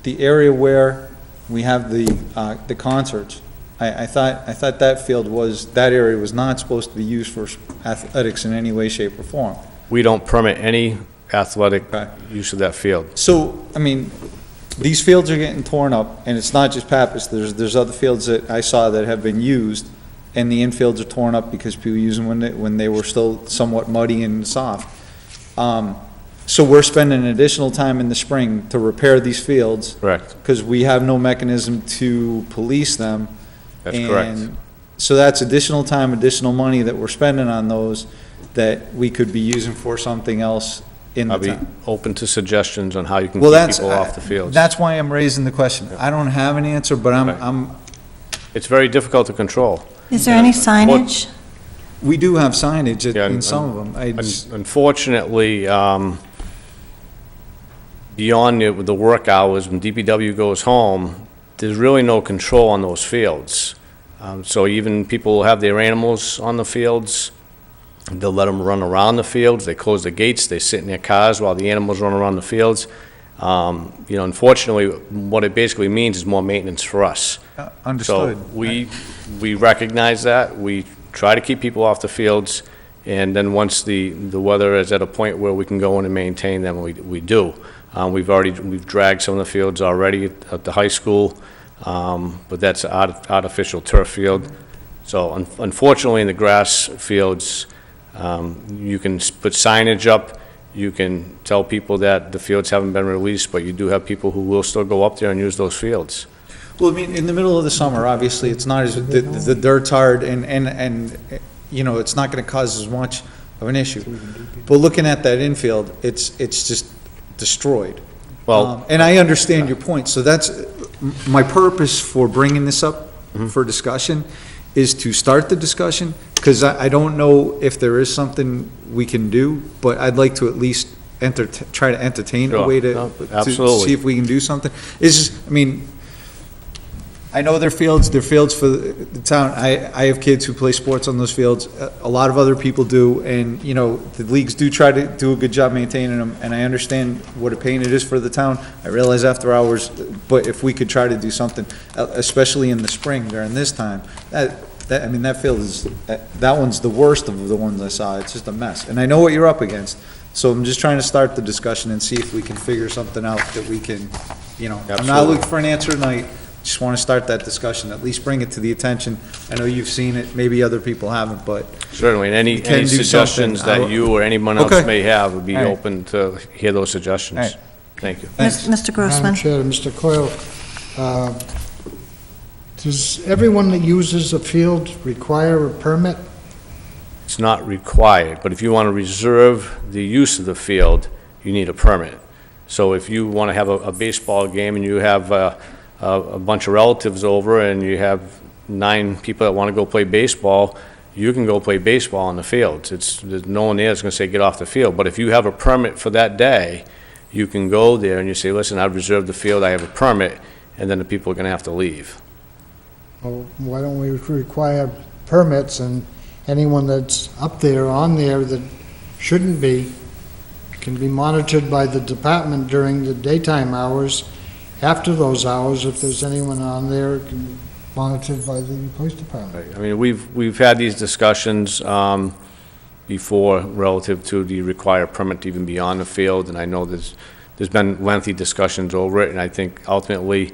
the area where we have the concerts, I thought that area was not supposed to be used for athletics in any way, shape, or form. We don't permit any athletic Okay. use of that field. So, I mean, these fields are getting torn up, and it's not just Pappas, there's other fields that I saw that have been used, and the infields are torn up because people use them when they were still somewhat muddy and soft. So we're spending additional time in the spring to repair these fields. Correct. Because we have no mechanism to police them. That's correct. And so that's additional time, additional money that we're spending on those that we could be using for something else in the I'll be town. open to suggestions on how you can Well, keep that's, people off the fields. that's why I'm raising the question. I don't have an answer, but Right. It's very difficult to control. Is there any signage? We do have signage Yeah, in some of them. Unfortunately, beyond the work hours, when DPW goes home, there's really no control on those fields. So even people who have their animals on the fields, they'll let them run around the fields, they close the gates, they sit in their cars while the animals run around the fields. Unfortunately, what it basically means is more maintenance for us. Understood. So we recognize that, we try to keep people off the fields, and then once the weather is at a point where we can go in and maintain them, we do. We've dragged some of the fields already at the high school, but that's artificial turf field. So unfortunately, in the grass fields, you can put signage up, you can tell people that the fields haven't been released, but you do have people who will still go up there and use those fields. Well, I mean, in the middle of the summer, obviously, it's not as, the dirt's hard and, it's not gonna cause as much of an issue. But looking at that infield, it's just destroyed. Well, And I understand your point, so that's, my purpose for bringing this up for discussion is to start the discussion, because I don't know if there is something we can do, but I'd like to at least try to entertain a Sure. way No, to absolutely. see if we can do something. I know they're fields for the town. I have kids who play sports on those fields. A lot of other people do, and, the leagues do try to do a good job maintaining them, and I understand what a pain it is for the town. I realize after hours, but if we could try to do something, especially in the spring during this time, that field is, that one's the worst of the ones I saw. It's just a mess. And I know what you're up against, so I'm just trying to start the discussion and see if we can figure something out that we can, I'm not Absolutely. looking for an answer tonight. Just want to start that discussion, at least bring it to the attention. I know you've seen it, maybe other people haven't, but Certainly, and We can any do suggestions something. that you or anyone else Okay. may have, would be All right. open to hear those suggestions. All right. Thank you. Thanks. Mr. Grossman? Madam Chair, Mr. Coyle, does everyone that uses a field require a permit? It's not required, but if you want to reserve the use of the field, you need a permit. So if you want to have a baseball game and you have a bunch of relatives over and you have 9 people that want to go play baseball, you can go play baseball on the field. There's no one there that's going to say, get off the field. But if you have a permit for that day, you can go there and you say, listen, I've reserved the field, I have a permit, and then the people are going to have to leave. Well, why don't we require permits, and anyone that's up there, on there, that shouldn't be, can be monitored by the department during the daytime hours. After those hours, if there's anyone on there, it can be monitored by the police department. I mean, we've had these discussions before relative to the required permit to even be on the field, and I know there's been lengthy discussions over it, and I think ultimately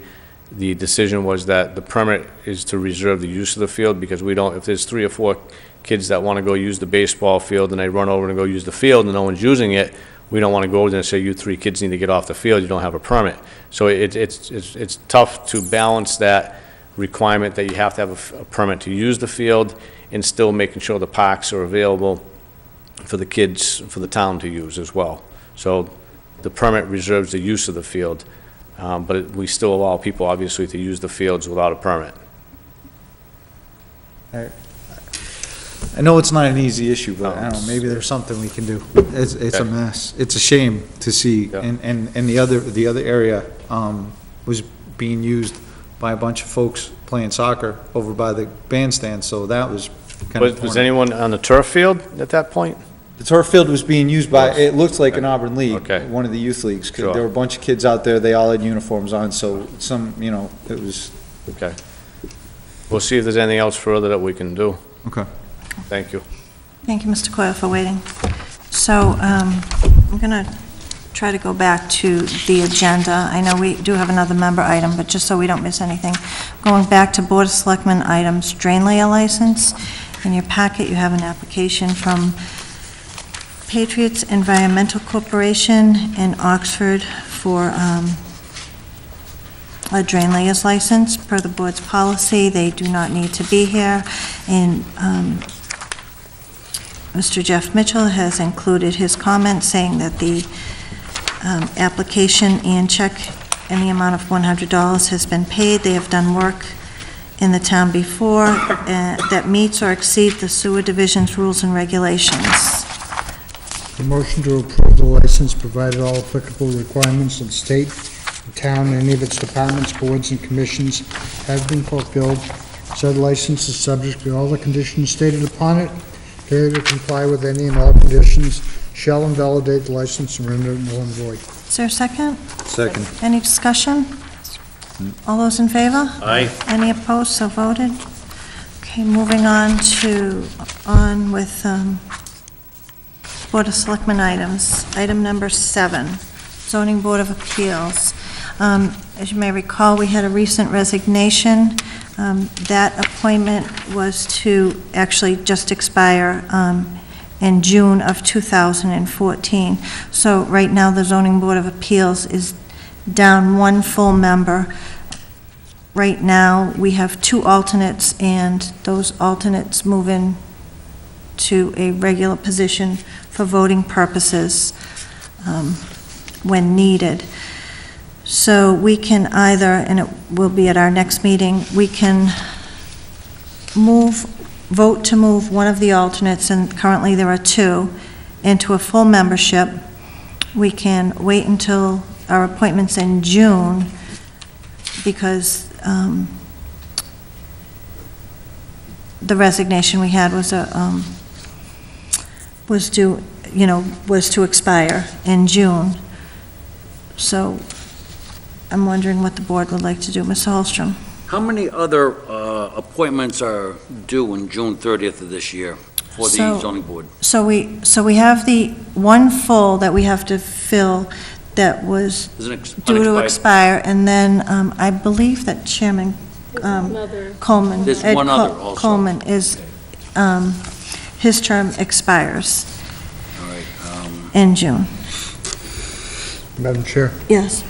the decision was that the permit is to reserve the use of the field, because we don't, if there's 3 or 4 kids that want to go use the baseball field and they run over and go use the field and no one's using it, we don't want to go over there and say, you 3 kids need to get off the field, you don't have a permit. So it's tough to balance that requirement that you have to have a permit to use the field and still making sure the parks are available for the kids, for the town to use as well. So the permit reserves the use of the field, but we still allow people, obviously, to use the fields without a permit. I know it's not an easy issue, but I don't know, maybe there's something we can do. It's a mess. It's a shame to see. Yeah. And the other area, was being used by a bunch of folks playing soccer over by the bandstand, so that was kind of. Was anyone on the turf field at that point? The turf field was being used by, it looked like an Auburn league. Okay. One of the youth leagues. 'Cause Sure. there were a bunch of kids out there, they all had uniforms on, so some, it was, Okay. we'll see if there's anything else further that we can do. Okay. Thank you. Thank you, Mr. Coyle, for waiting. So I'm going to try to go back to the agenda. I know we do have another member item, but just so we don't miss anything, going back to Board of Selectmen items, drain layer license. In your packet, you have an application from Patriots Environmental Corporation in Oxford for a drain layers license. Per the board's policy, they do not need to be here, and Mr. Jeff Mitchell has included his comment saying that the application and check in the amount of $100 has been paid. They have done work in the town before that meets or exceeds the sewer division's rules and regulations. The motion to approve the license, provided all applicable requirements of the state, the town, and any of its departments, boards, and commissions have been fulfilled. Said license is subject to all the conditions stated upon it. Failure to comply with any and all conditions shall invalidate the license and render it null and void. Is there a second? Second. Any discussion? All those in favor? Aye. Any opposed, so voted. Okay, moving on with Board of Selectmen items. Item number 7, Zoning Board of Appeals. As you may recall, we had a recent resignation. That appointment was to actually just expire in June of 2014. So right now, the Zoning Board of Appeals is down one full member. Right now, we have 2 alternates, and those alternates move in to a regular position for voting purposes when needed. So we can either, and it will be at our next meeting, we can vote to move one of the alternates, and currently there are 2, into a full membership. We can wait until our appointments in June, because the resignation we had was to expire in June. So I'm wondering what the board would like to do. Mr. Holstrom? How many other appointments are due on June 30th of this year for the zoning board? So we have the one full that we have to fill that was due to expire, and then I believe that Chairman Coleman, There's Ed one other also. Coleman is, his term expires All right. in June. Madam Chair, Yes.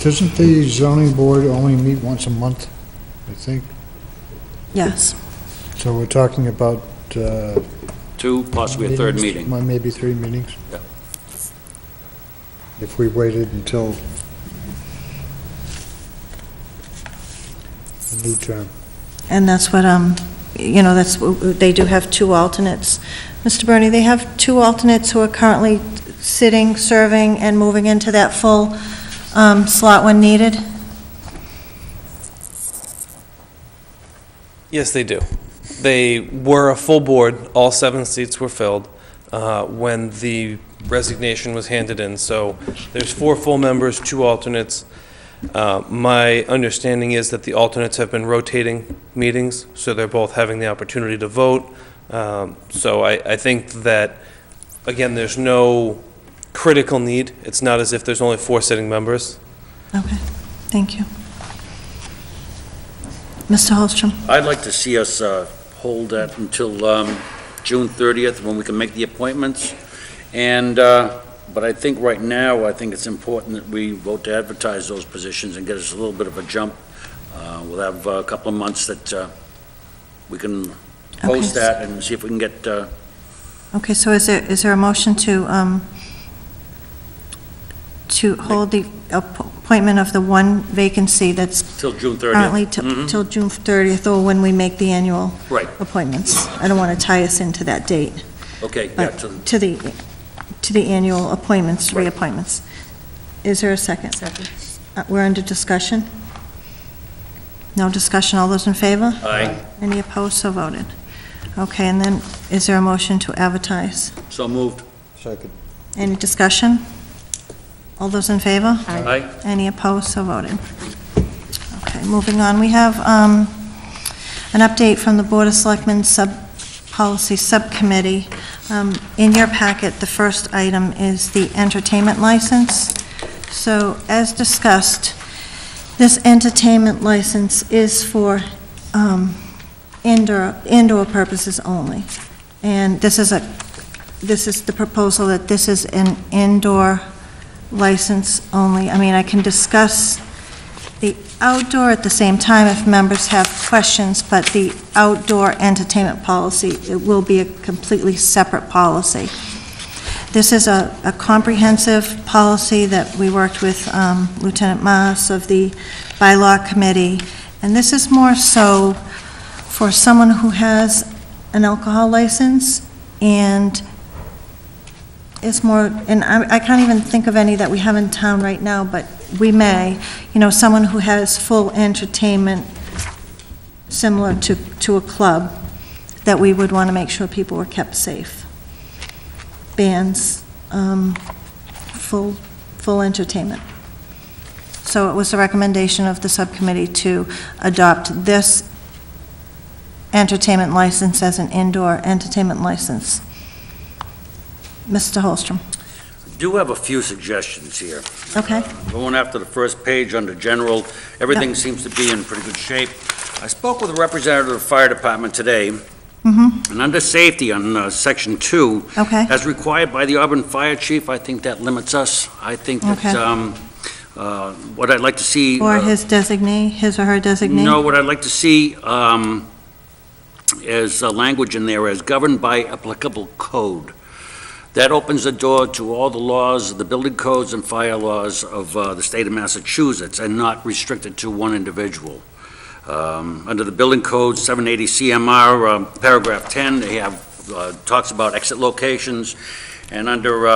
doesn't the zoning board only meet once a month, I think? Yes. So we're talking about 2, possibly a third meetings, meeting. Maybe 3 meetings? Yeah. If we waited until the new term. And that's what, they do have 2 alternates. Mr. Bernie, they have 2 alternates who are currently sitting, serving, and moving into that full slot when needed? Yes, they do. They were a full board. All 7 seats were filled when the resignation was handed in. So there's 4 full members, 2 alternates. My understanding is that the alternates have been rotating meetings, so they're both having the opportunity to vote. So I think that, again, there's no critical need. It's not as if there's only 4 sitting members. Okay, thank you. Mr. Holstrom? I'd like to see us hold that until June 30th, when we can make the appointments. And, but I think right now, I think it's important that we vote to advertise those positions and get us a little bit of a jump. We'll have a couple of months that we can post that and see if we can get... Okay, so is there a motion to hold the appointment of the one vacancy that's Till June 30th? currently till June 30th, or when we make the annual Right. appointments? I don't want to tie us into that date, Okay, yeah, but to the annual appointments, Right. reappointments. Is there a second? Second. We're under discussion? No discussion, all those in favor? Aye. Any opposed, so voted. Okay, and then is there a motion to advertise? So moved. Second. Any discussion? All those in favor? Aye. Any opposed, so voted. Okay, moving on, we have an update from the Board of Selectmen Policy Subcommittee. In your packet, the first item is the entertainment license. So, as discussed, this entertainment license is for indoor purposes only. And this is the proposal that this is an indoor license only. I mean, I can discuss the outdoor at the same time if members have questions, but the outdoor entertainment policy, it will be a completely separate policy. This is a comprehensive policy that we worked with Lieutenant Maas of the Bylaw Committee, and this is more so for someone who has an alcohol license, and it's more, and I can't even think of any that we have in town right now, but we may, someone who has full entertainment similar to a club, that we would want to make sure people were kept safe. Bands, full entertainment. So it was a recommendation of the subcommittee to adopt this entertainment license as an indoor entertainment license. Mr. Holstrom. Do have a few suggestions here. Okay. Going after the first page under general, everything seems to be in pretty good shape. I spoke with a representative of the fire department today, and under safety on section 2, Okay. as required by the Auburn Fire Chief, I think that limits us. I think that what I'd like to see... Or his designee, his or her designee? No, what I'd like to see is language in there as governed by applicable code. That opens the door to all the laws, the building codes and fire laws of the state of Massachusetts, and not restricted to one individual. Under the building code, 780 CMR, paragraph 10, they have, talks about exit locations, and under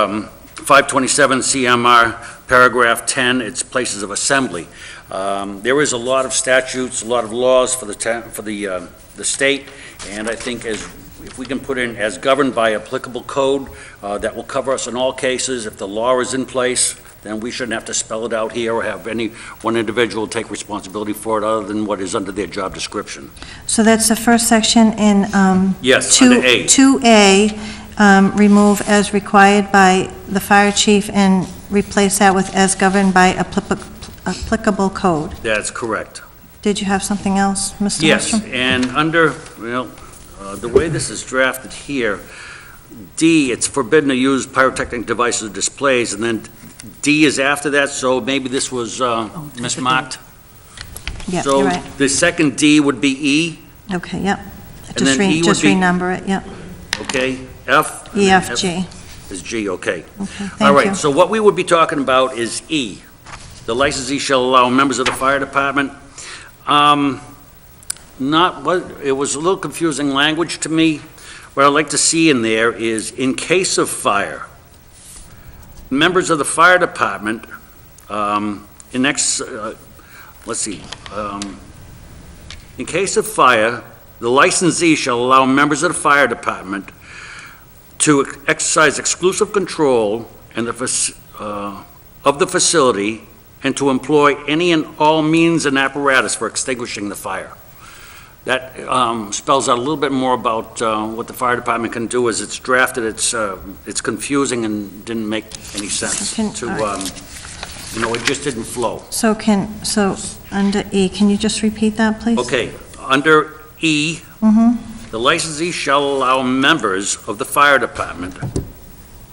527 CMR, paragraph 10, it's places of assembly. There is a lot of statutes, a lot of laws for the state, and I think if we can put in as governed by applicable code, that will cover us in all cases. If the law is in place, then we shouldn't have to spell it out here or have any one individual take responsibility for it other than what is under their job description. So that's the first section in Yes, under A. 2A, remove as required by the fire chief and replace that with as governed by applicable code. That's correct. Did you have something else, Mr. Yes, Holstrom? and under, the way this is drafted here, D, it's forbidden to use pyrotechnic devices or displays, and then D is after that, so maybe this was mismarked. Yeah, you're right. So the second D would be E, Okay, yep. And then E would Just be- renumber it, yep. okay? F. and E, then F, G. Is G, okay. Okay, All thank right, you. so what we would be talking about is E. The licensee shall allow members of the fire department, it was a little confusing language to me. What I'd like to see in there is, in case of fire, members of the fire department, in case of fire, the licensee shall allow members of the fire department to exercise exclusive control of the facility and to employ any and all means and apparatus for extinguishing the fire. That spells out a little bit more about what the fire department can do. As it's drafted, it's confusing and didn't make any sense it just didn't flow. So under E, can you just repeat that, please? Okay, under E, the licensee shall allow members of the fire department,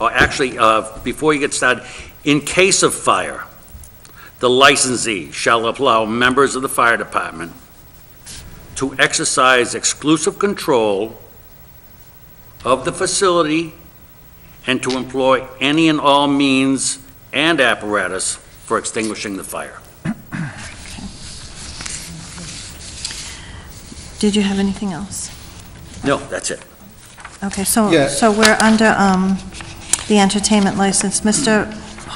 or actually, before you get started, in case of fire, the licensee shall allow members of the fire department to exercise exclusive control of the facility and to employ any and all means and apparatus for extinguishing the fire. Did you have anything else? No, that's it. Okay, so Yeah. we're under the entertainment license. Mr.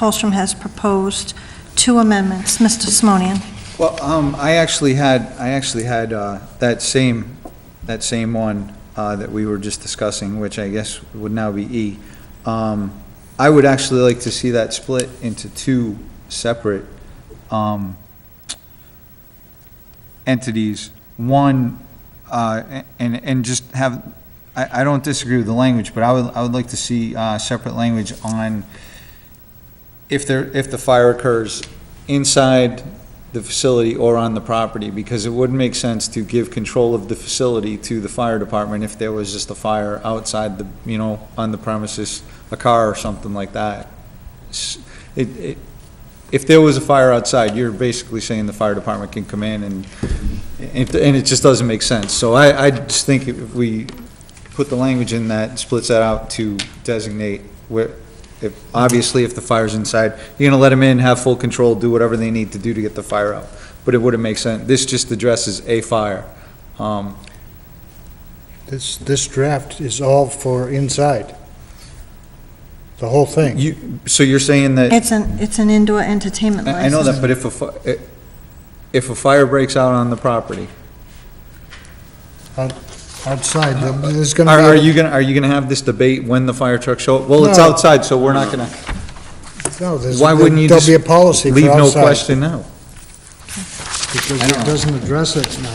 Holstrom has proposed 2 amendments. Mr. Simonian. Well, I actually had that same one that we were just discussing, which I guess would now be E. I would actually like to see that split into 2 separate entities. One and just have, I don't disagree with the language, but I would like to see separate language on if the fire occurs inside the facility or on the property, because it wouldn't make sense to give control of the facility to the fire department if there was just a fire outside the, on the premises, a car or something like that. If there was a fire outside, you're basically saying the fire department can come in, and it just doesn't make sense. So I just think if we put the language in that splits that out to designate where, obviously if the fire's inside, you're gonna let them in, have full control, do whatever they need to do to get the fire out. But it wouldn't make sense. This just addresses a fire. This draft is all for inside. The whole thing. So you're saying that? It's an indoor entertainment license. I know that, but if a fire breaks out on the property, Outside, there's gonna be... Are you gonna have this debate when the fire trucks show up? Well, it's No. outside, so we're not gonna, No, why wouldn't you there'll just be a policy for leave no outside, question now? because I don't it know. doesn't address it now.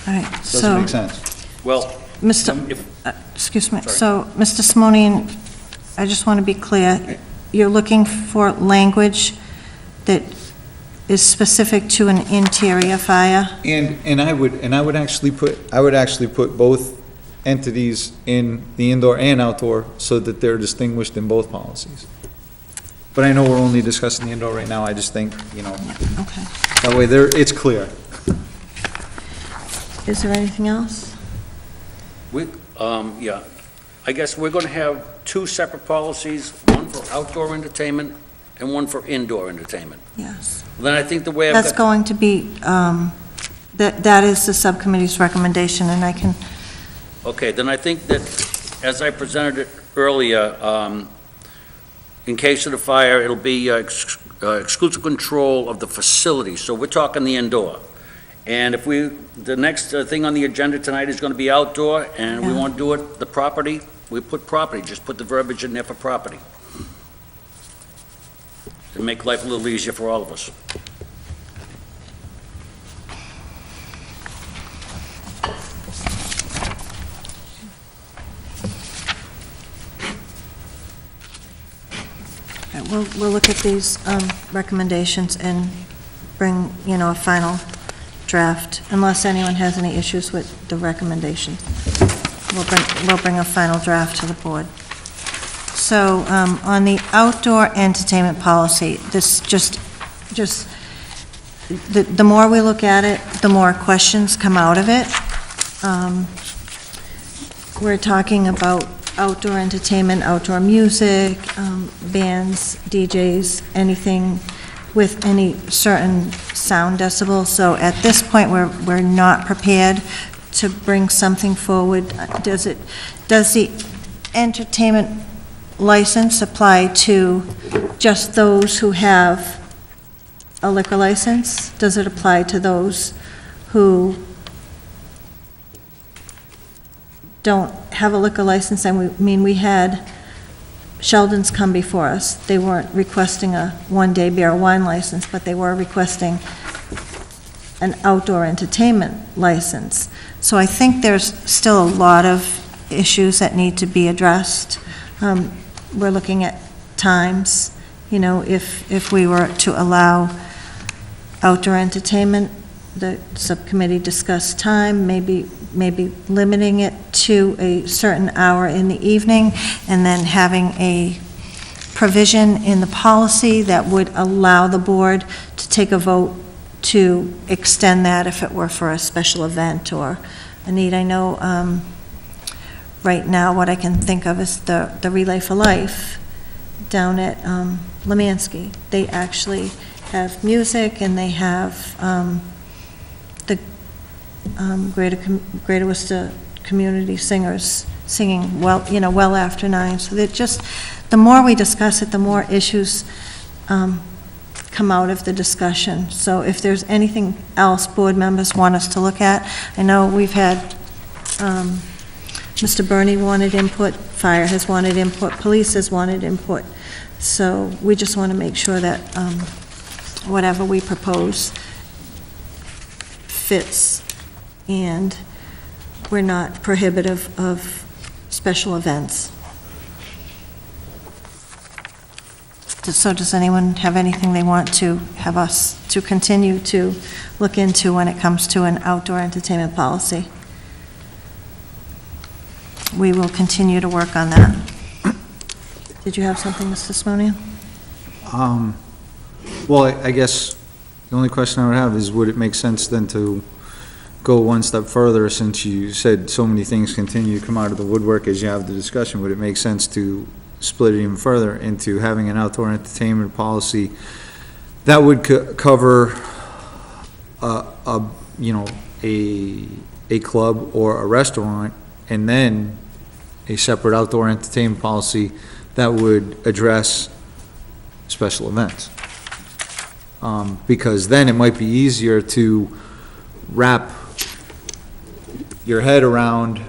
All right, Doesn't so, make sense. Well, excuse me, so, Mr. Simonian, I just want to be clear, you're looking for language that is specific to an interior fire? And I would actually put both entities in the indoor and outdoor so that they're distinguished in both policies. But I know we're only discussing the indoor right now, I just think, Okay. that way it's clear. Is there anything else? yeah, I guess we're gonna have two separate policies, one for outdoor entertainment and one for indoor entertainment. Yes. Then I think the way I've That's got, going to be, that is the subcommittee's recommendation, and I can, okay, then I think that, as I presented it earlier, in case of the fire, it'll be exclusive control of the facility, so we're talking the indoor. And if the next thing on the agenda tonight is gonna be outdoor, and we Yeah. want to do it, the property, we put property, just put the verbiage in there for property. To make life a little easier for all of us. all right, we'll look at these recommendations and bring, a final draft, unless anyone has any issues with the recommendations. We'll bring a final draft to the board. So, on the outdoor entertainment policy, this the more we look at it, the more questions come out of it. We're talking about outdoor entertainment, outdoor music, bands, DJs, anything with any certain sound decibel. So at this point, we're not prepared to bring something forward. Does the entertainment license apply to just those who have a liquor license? Does it apply to those who don't have a liquor license? And we had Sheldon's come before us. They weren't requesting a one-day beer or wine license, but they were requesting an outdoor entertainment license. So I think there's still a lot of issues that need to be addressed. We're looking at times, if we were to allow outdoor entertainment, the subcommittee discussed time, maybe limiting it to a certain hour in the evening, and then having a provision in the policy that would allow the board to take a vote to extend that if it were for a special event or a need. I know right now what I can think of is the Relay for Life down at Lemansky. They actually have music, and they have the Greater Worcester Community Singers singing well after 9. So that just, the more we discuss it, the more issues come out of the discussion. So if there's anything else board members want us to look at, I know we've had, Mr. Burney wanted input, fire has wanted input, police has wanted input. So we just want to make sure that whatever we propose fits. And we're not prohibitive of special events. So does anyone have anything they want to have us to continue to look into when it comes to an outdoor entertainment policy? We will continue to work on that. Did you have something, Mr. Simonian? Well, I guess the only question I would have is, would it make sense then to go one step further, since you said so many things continue to come out of the woodwork as you have the discussion? Would it make sense to split it even further into having an outdoor entertainment policy that would cover a club or a restaurant, and then a separate outdoor entertainment policy that would address special events? Because then it might be easier to wrap your head around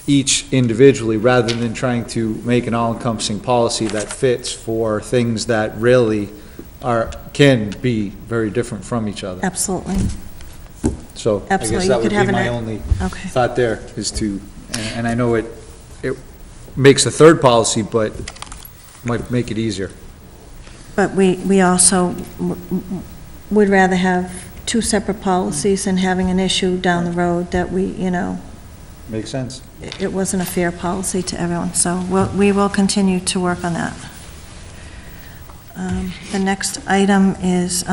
each individually, rather than trying to make an all-encompassing policy that fits for things that really can be very different from each other. Absolutely. So I Absolutely. guess You that could would have be an my a- only Okay. thought there, is to, and I know it makes a third policy, but might make it easier. But we also would rather have two separate policies than having an issue down the road that Makes sense. it wasn't a fair policy to everyone. So we will continue to work on that. The next item is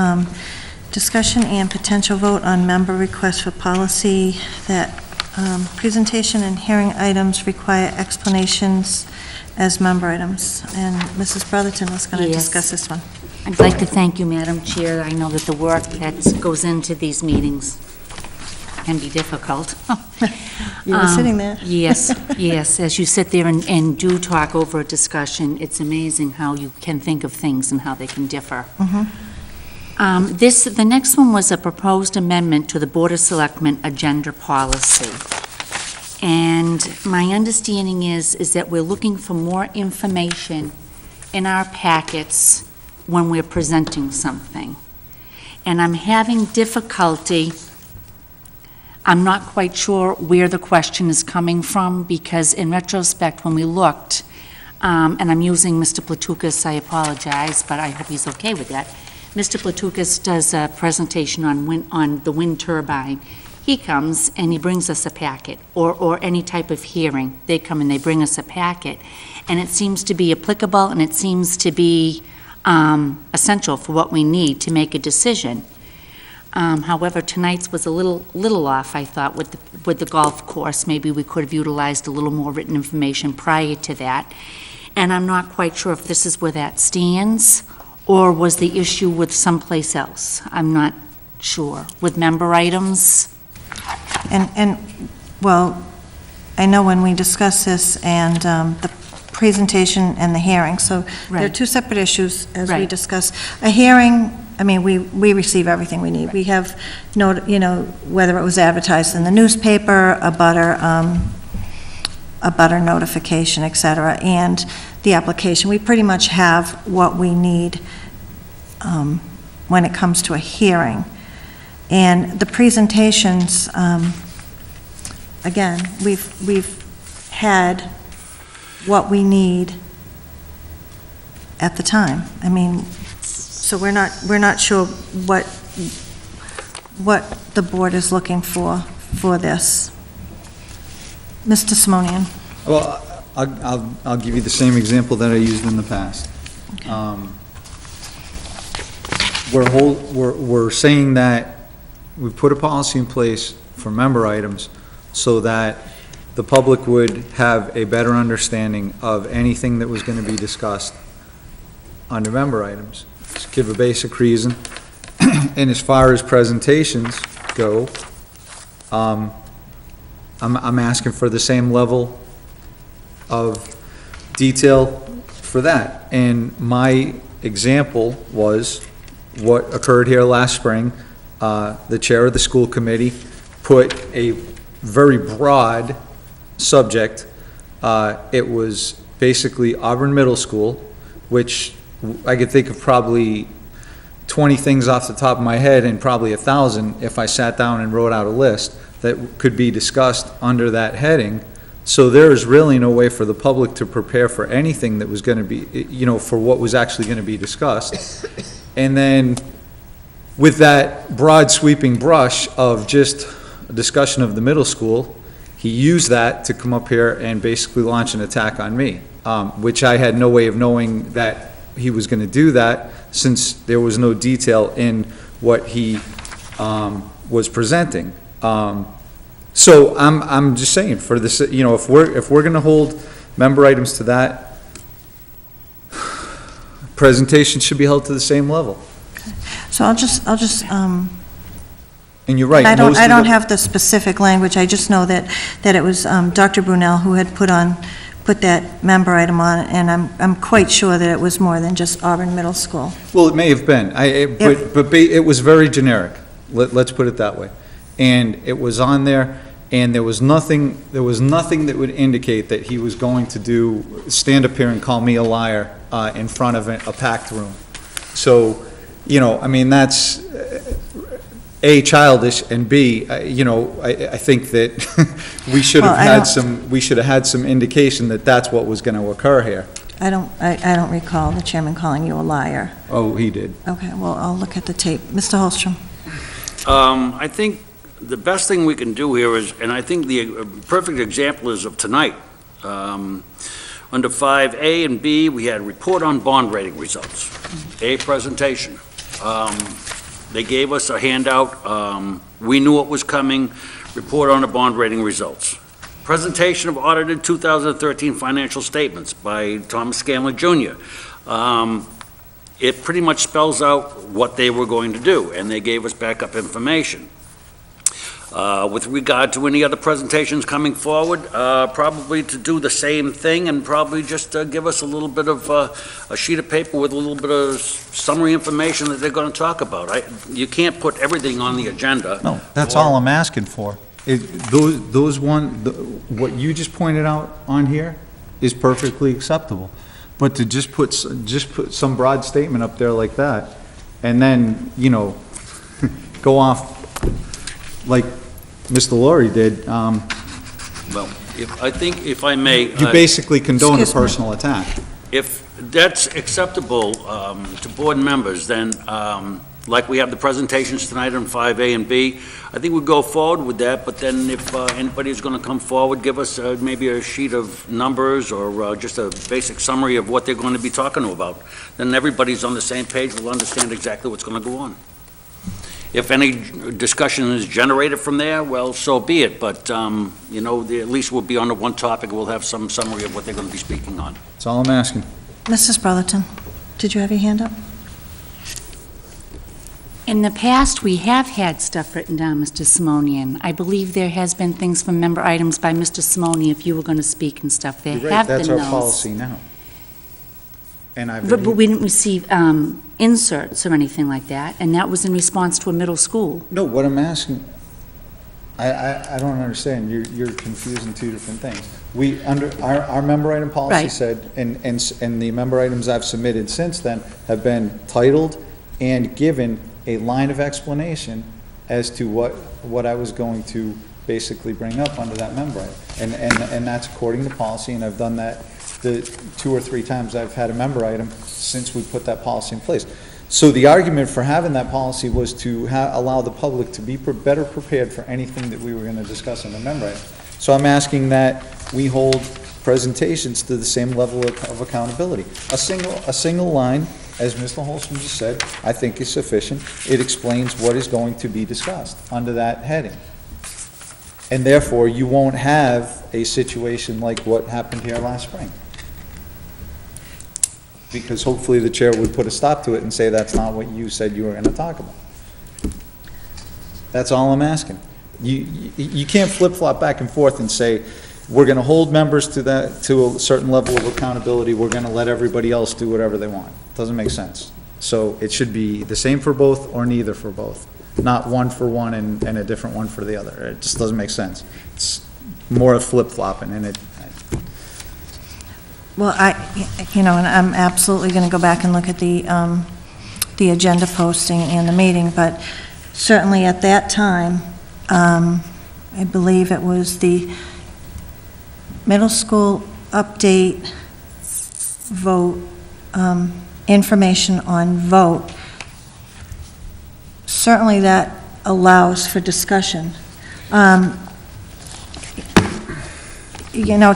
discussion and potential vote on member requests for policy that presentation and hearing items require explanations as member items. And Mrs. Brotherton was going to Yes. discuss this one. I'd like to thank you, Madam Chair. I know that the work that goes into these meetings can be difficult. You were sitting there. Yes, yes. As you sit there and do talk over a discussion, it's amazing how you can think of things and how they can differ. The next one was a proposed amendment to the Board of Selectmen agenda policy. And my understanding is that we're looking for more information in our packets when we're presenting something. And I'm having difficulty, I'm not quite sure where the question is coming from, because in retrospect, when we looked, and I'm using Mr. Platukas, I apologize, but I hope he's okay with that. Mr. Platukas does a presentation on the wind turbine. He comes and he brings us a packet, or any type of hearing. They come and they bring us a packet, and it seems to be applicable, and it seems to be essential for what we need to make a decision. However, tonight's was a little off, I thought, with the golf course. Maybe we could have utilized a little more written information prior to that. And I'm not quite sure if this is where that stands, or was the issue with someplace else. I'm not sure. With member items? And well, I know when we discussed this and the presentation and the hearing, so there are Right. two separate issues as we Right. discussed. A hearing, I mean, we receive everything we need. We have, whether it was advertised in the newspaper, a butter notification, et cetera, and the application. We pretty much have what we need when it comes to a hearing. And the presentations, again, we've had what we need at the time. I mean, so we're not sure what the board is looking for this. Mr. Simonian? Well, I'll give you the same example that I used in the past. We're saying that we put a policy in place for member items so that the public would have a better understanding of anything that was going to be discussed under member items. Just give a basic reason. And as far as presentations go, I'm asking for the same level of detail for that. And my example was what occurred here last spring. The chair of the school committee put a very broad subject. It was basically Auburn Middle School, which I could think of probably 20 things off the top of my head and probably 1,000 if I sat down and wrote out a list. that could be discussed under that heading. So there is really no way for the public to prepare for anything that was going to be, for what was actually going to be discussed. And then with that broad sweeping brush of just a discussion of the middle school, he used that to come up here and basically launch an attack on me, which I had no way of knowing that he was going to do that, since there was no detail in what he was presenting. So I'm just saying, for this, if we're going to hold member items to that, presentation should be held to the same level. So I'll just, And you're right. I most of don't the- have the specific language, I just know that it was Dr. Brunel who had put that member item on, and I'm quite sure that it was more than just Auburn Middle School. Well, it may have been, but it was very generic, let's put it that way. And it was on there, and there was nothing that would indicate that he was going to stand up here and call me a liar in front of a packed room. So, that's A, childish, and B, I think that we should have had some indication that that's what was going to occur here. I don't recall the chairman calling you a liar. Oh, he did. Okay, well, I'll look at the tape. Mr. Holstrom? I think the best thing we can do here is, and I think the perfect example is of tonight. Under 5A and B, we had report on bond rating results, A, presentation. They gave us a handout. We knew what was coming. Report on the bond rating results. Presentation of audited 2013 financial statements by Thomas Scanlon Jr. It pretty much spells out what they were going to do, and they gave us backup information. With regard to any other presentations coming forward, probably to do the same thing, and probably just give us a little bit of a sheet of paper with a little bit of summary information that they're going to talk about. You can't put everything on the agenda. No, that's all I'm asking for. What you just pointed out on here is perfectly acceptable. But to just put some broad statement up there like that, and then, go off like Mr. Laurie did, Well, if I may. you basically condone a Excuse me. personal attack. If that's acceptable to board members, then, like we have the presentations tonight on 5A and B, I think we'd go forward with that, but then if anybody's going to come forward, give us maybe a sheet of numbers or just a basic summary of what they're going to be talking about. Then everybody's on the same page, we'll understand exactly what's going to go on. If any discussion is generated from there, well, so be it, but, at least we'll be on the one topic, we'll have some summary of what they're going to be speaking on. That's all I'm asking. Mrs. Brotherton, did you have your hand up? In the past, we have had stuff written down, Mr. Simonian. I believe there has been things from member items by Mr. Simonian, if you were going to speak and stuff. There You're have right, been that's those. our policy now. And But we didn't receive inserts or anything like that, and that was in response to a middle school. No, what I'm asking, I don't understand, you're confusing two different things. We, under, our member item policy Right. said, and the member items I've submitted since then have been titled and given a line of explanation as to what I was going to basically bring up under that member item. And that's according to policy, and I've done that the 2 or 3 times I've had a member item since we put that policy in place. So the argument for having that policy was to allow the public to be better prepared for anything that we were going to discuss in the member item. So I'm asking that we hold presentations to the same level of accountability. A single line, as Mr. Holstrom just said, I think is sufficient. It explains what is going to be discussed under that heading. And therefore, you won't have a situation like what happened here last spring. Because hopefully the chair would put a stop to it and say that's not what you said you were going to talk about. That's all I'm asking. You can't flip-flop back and forth and say, we're going to hold members to a certain level of accountability, we're going to let everybody else do whatever they want. Doesn't make sense. So it should be the same for both or neither for both, not one for one and a different one for the other. It just doesn't make sense. It's more of flip-flopping, and it... Well, and I'm absolutely going to go back and look at the agenda posting and the meeting, but certainly at that time, I believe it was the middle school update vote, information on vote. Certainly that allows for discussion. You know,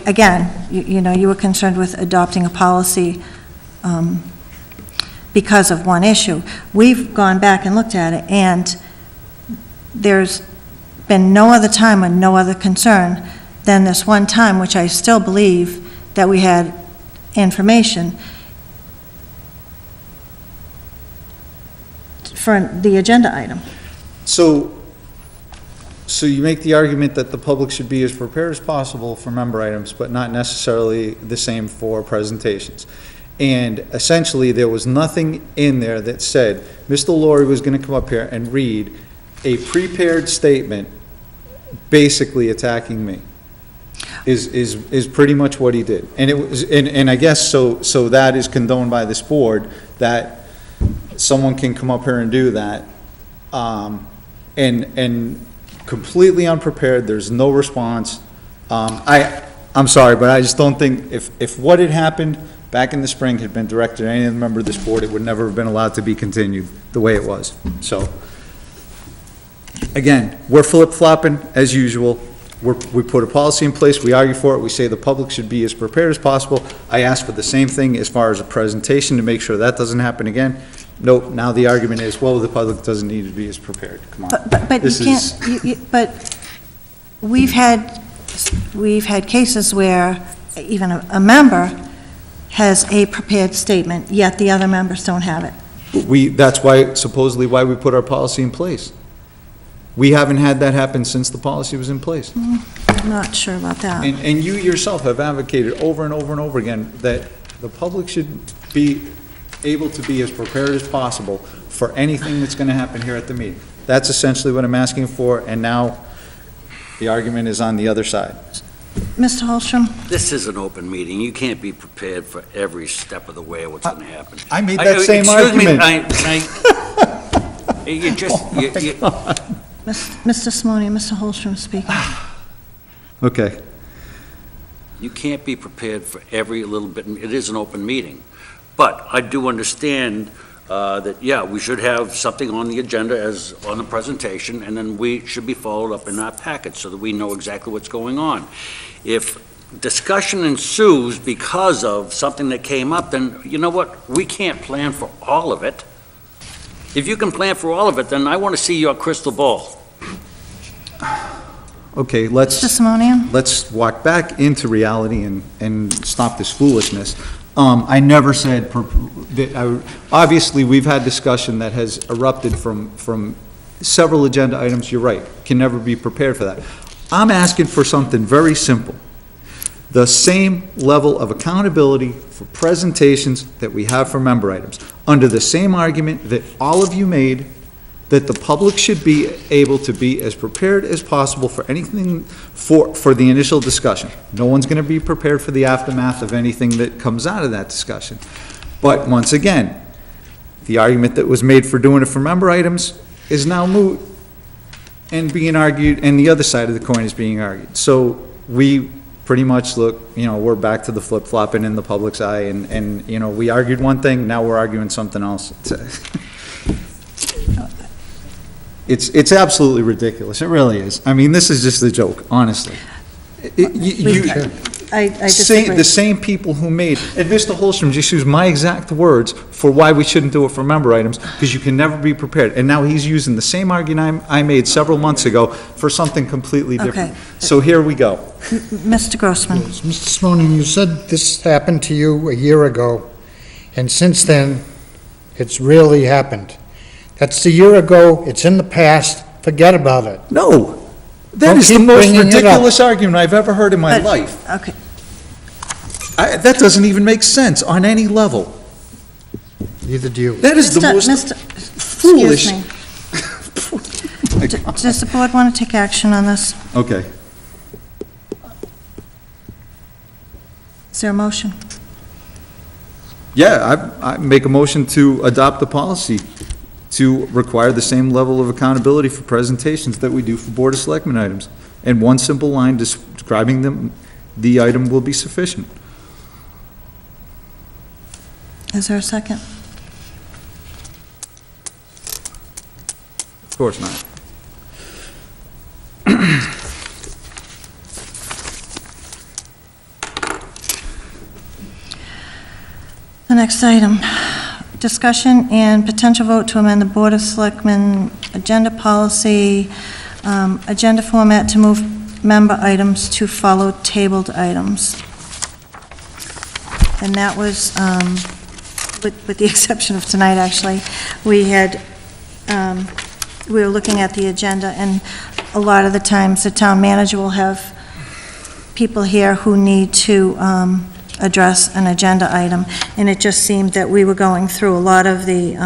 again, you were concerned with adopting a policy because of one issue. We've gone back and looked at it, and there's been no other time and no other concern than this one time, which I still believe that we had information for the agenda item. So you make the argument that the public should be as prepared as possible for member items, but not necessarily the same for presentations. And essentially, there was nothing in there that said Mr. Laurie was going to come up here and read a prepared statement basically attacking me, is pretty much what he did. And it was, and I guess so that is condoned by this board, that someone can come up here and do that, and completely unprepared, there's no response. I'm sorry, but I just don't think, if what had happened back in the spring had been directed at any other member of this board, it would never have been allowed to be continued the way it was. So, again, we're flip-flopping as usual. We put a policy in place, we argue for it, we say the public should be as prepared as possible. I ask for the same thing as far as a presentation to make sure that doesn't happen again. Nope, now the argument is, well, the public doesn't need to be as prepared. Come on. But you can't, but we've had cases where even a member has a prepared statement, yet the other members don't have it. That's why, supposedly why we put our policy in place. We haven't had that happen since the policy was in place. I'm not sure about that. And you yourself have advocated over and over and over again that the public should be able to be as prepared as possible for anything that's going to happen here at the meeting. That's essentially what I'm asking for, and now the argument is on the other side. Mr. Holstrom? This is an open meeting. You can't be prepared for every step of the way of what's going to happen. I made that same argument. You just, Mr. Simone, Mr. Holstrom speaking. Okay. You can't be prepared for every little bit. It is an open meeting. But I do understand that, yeah, we should have something on the agenda as on the presentation, and then we should be followed up in our package so that we know exactly what's going on. If discussion ensues because of something that came up, then you know what? We can't plan for all of it. If you can plan for all of it, then I want to see your crystal ball. Okay, Mr. Simonian? let's walk back into reality and stop this foolishness. I never said, obviously, we've had discussion that has erupted from several agenda items, you're right, can never be prepared for that. I'm asking for something very simple. The same level of accountability for presentations that we have for member items, under the same argument that all of you made, that the public should be able to be as prepared as possible for anything, for the initial discussion. No one's going to be prepared for the aftermath of anything that comes out of that discussion. But once again, the argument that was made for doing it for member items is now moot and being argued, and the other side of the coin is being argued. So we pretty much look, we're back to the flip-flopping in the public's eye, and we argued one thing, now we're arguing something else. It's absolutely ridiculous. It really is. I mean, this is just a joke, honestly. I disagree. The same people who made, and Mr. Holstrom just used my exact words for why we shouldn't do it for member items, because you can never be prepared. And now he's using the same argument I made several months ago for something completely different. Okay. So here we go. Mr. Grossman? Mr. Simonian, you said this happened to you a year ago, and since then, it's really happened. That's a year ago, it's in the past, forget about it. No, that Don't is the keep most bringing it up. ridiculous argument I've ever heard in my life. Okay. That doesn't even make sense on any level. Neither do you. That is the most foolish. Excuse me. Does the board want to take action on this? Okay. Is there a motion? Yeah, I make a motion to adopt the policy to require the same level of accountability for presentations that we do for Board of Selectmen items. And one simple line describing them, the item will be sufficient. Is there a second? Of course not. The next item, discussion and potential vote to amend the Board of Selectmen agenda policy, agenda format to move member items to follow tabled items. And that was, with the exception of tonight, actually, we were looking at the agenda, and a lot of the times the town manager will have people here who need to address an agenda item, and it just seemed that we were going through a lot of the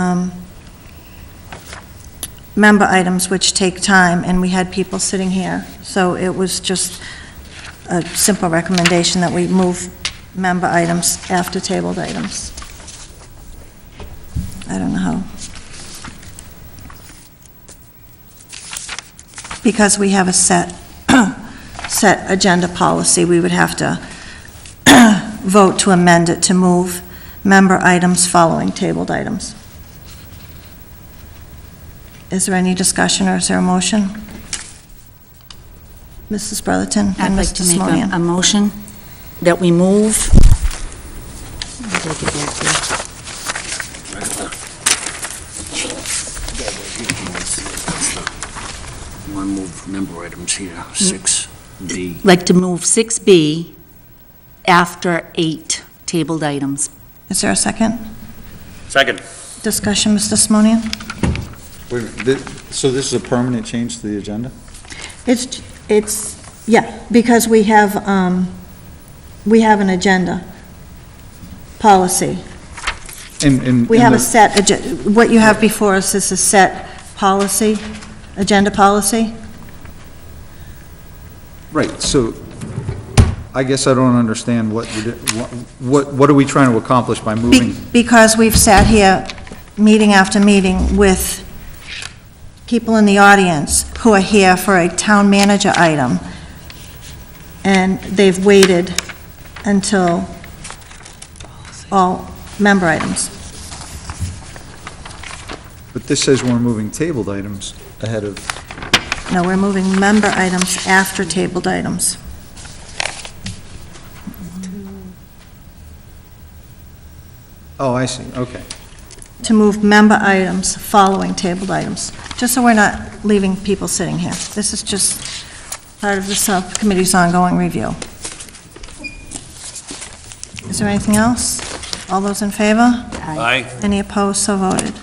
member items which take time, and we had people sitting here, so it was just a simple recommendation that we move member items after tabled items. I don't know how. Because we have a set agenda policy, we would have to vote to amend it to move member items following tabled items. Is there any discussion, or is there a motion? Mrs. Brotherton I'd and like Mr. to make Simonian. a motion that we move. I'll take it back here. Want to move member items here, 6B. Like to move 6B after 8 tabled items. Is there a second? Second. Discussion, Mr. Simonian? Wait a minute, so this is a permanent change to the agenda? It's, yeah, because we have an agenda policy. And We have a set, what you have before us is a set policy, agenda policy. Right, so I guess I don't understand what are we trying to accomplish by moving? Because we've sat here, meeting after meeting, with people in the audience who are here for a town manager item, and they've waited until all member items. But this says we're moving tabled items ahead of, No, we're moving member items after tabled items. oh, I see, okay. To move member items following tabled items, just so we're not leaving people sitting here. This is just part of the subcommittee's ongoing review. Is there anything else? All those in favor? Aye. Any opposed, so voted.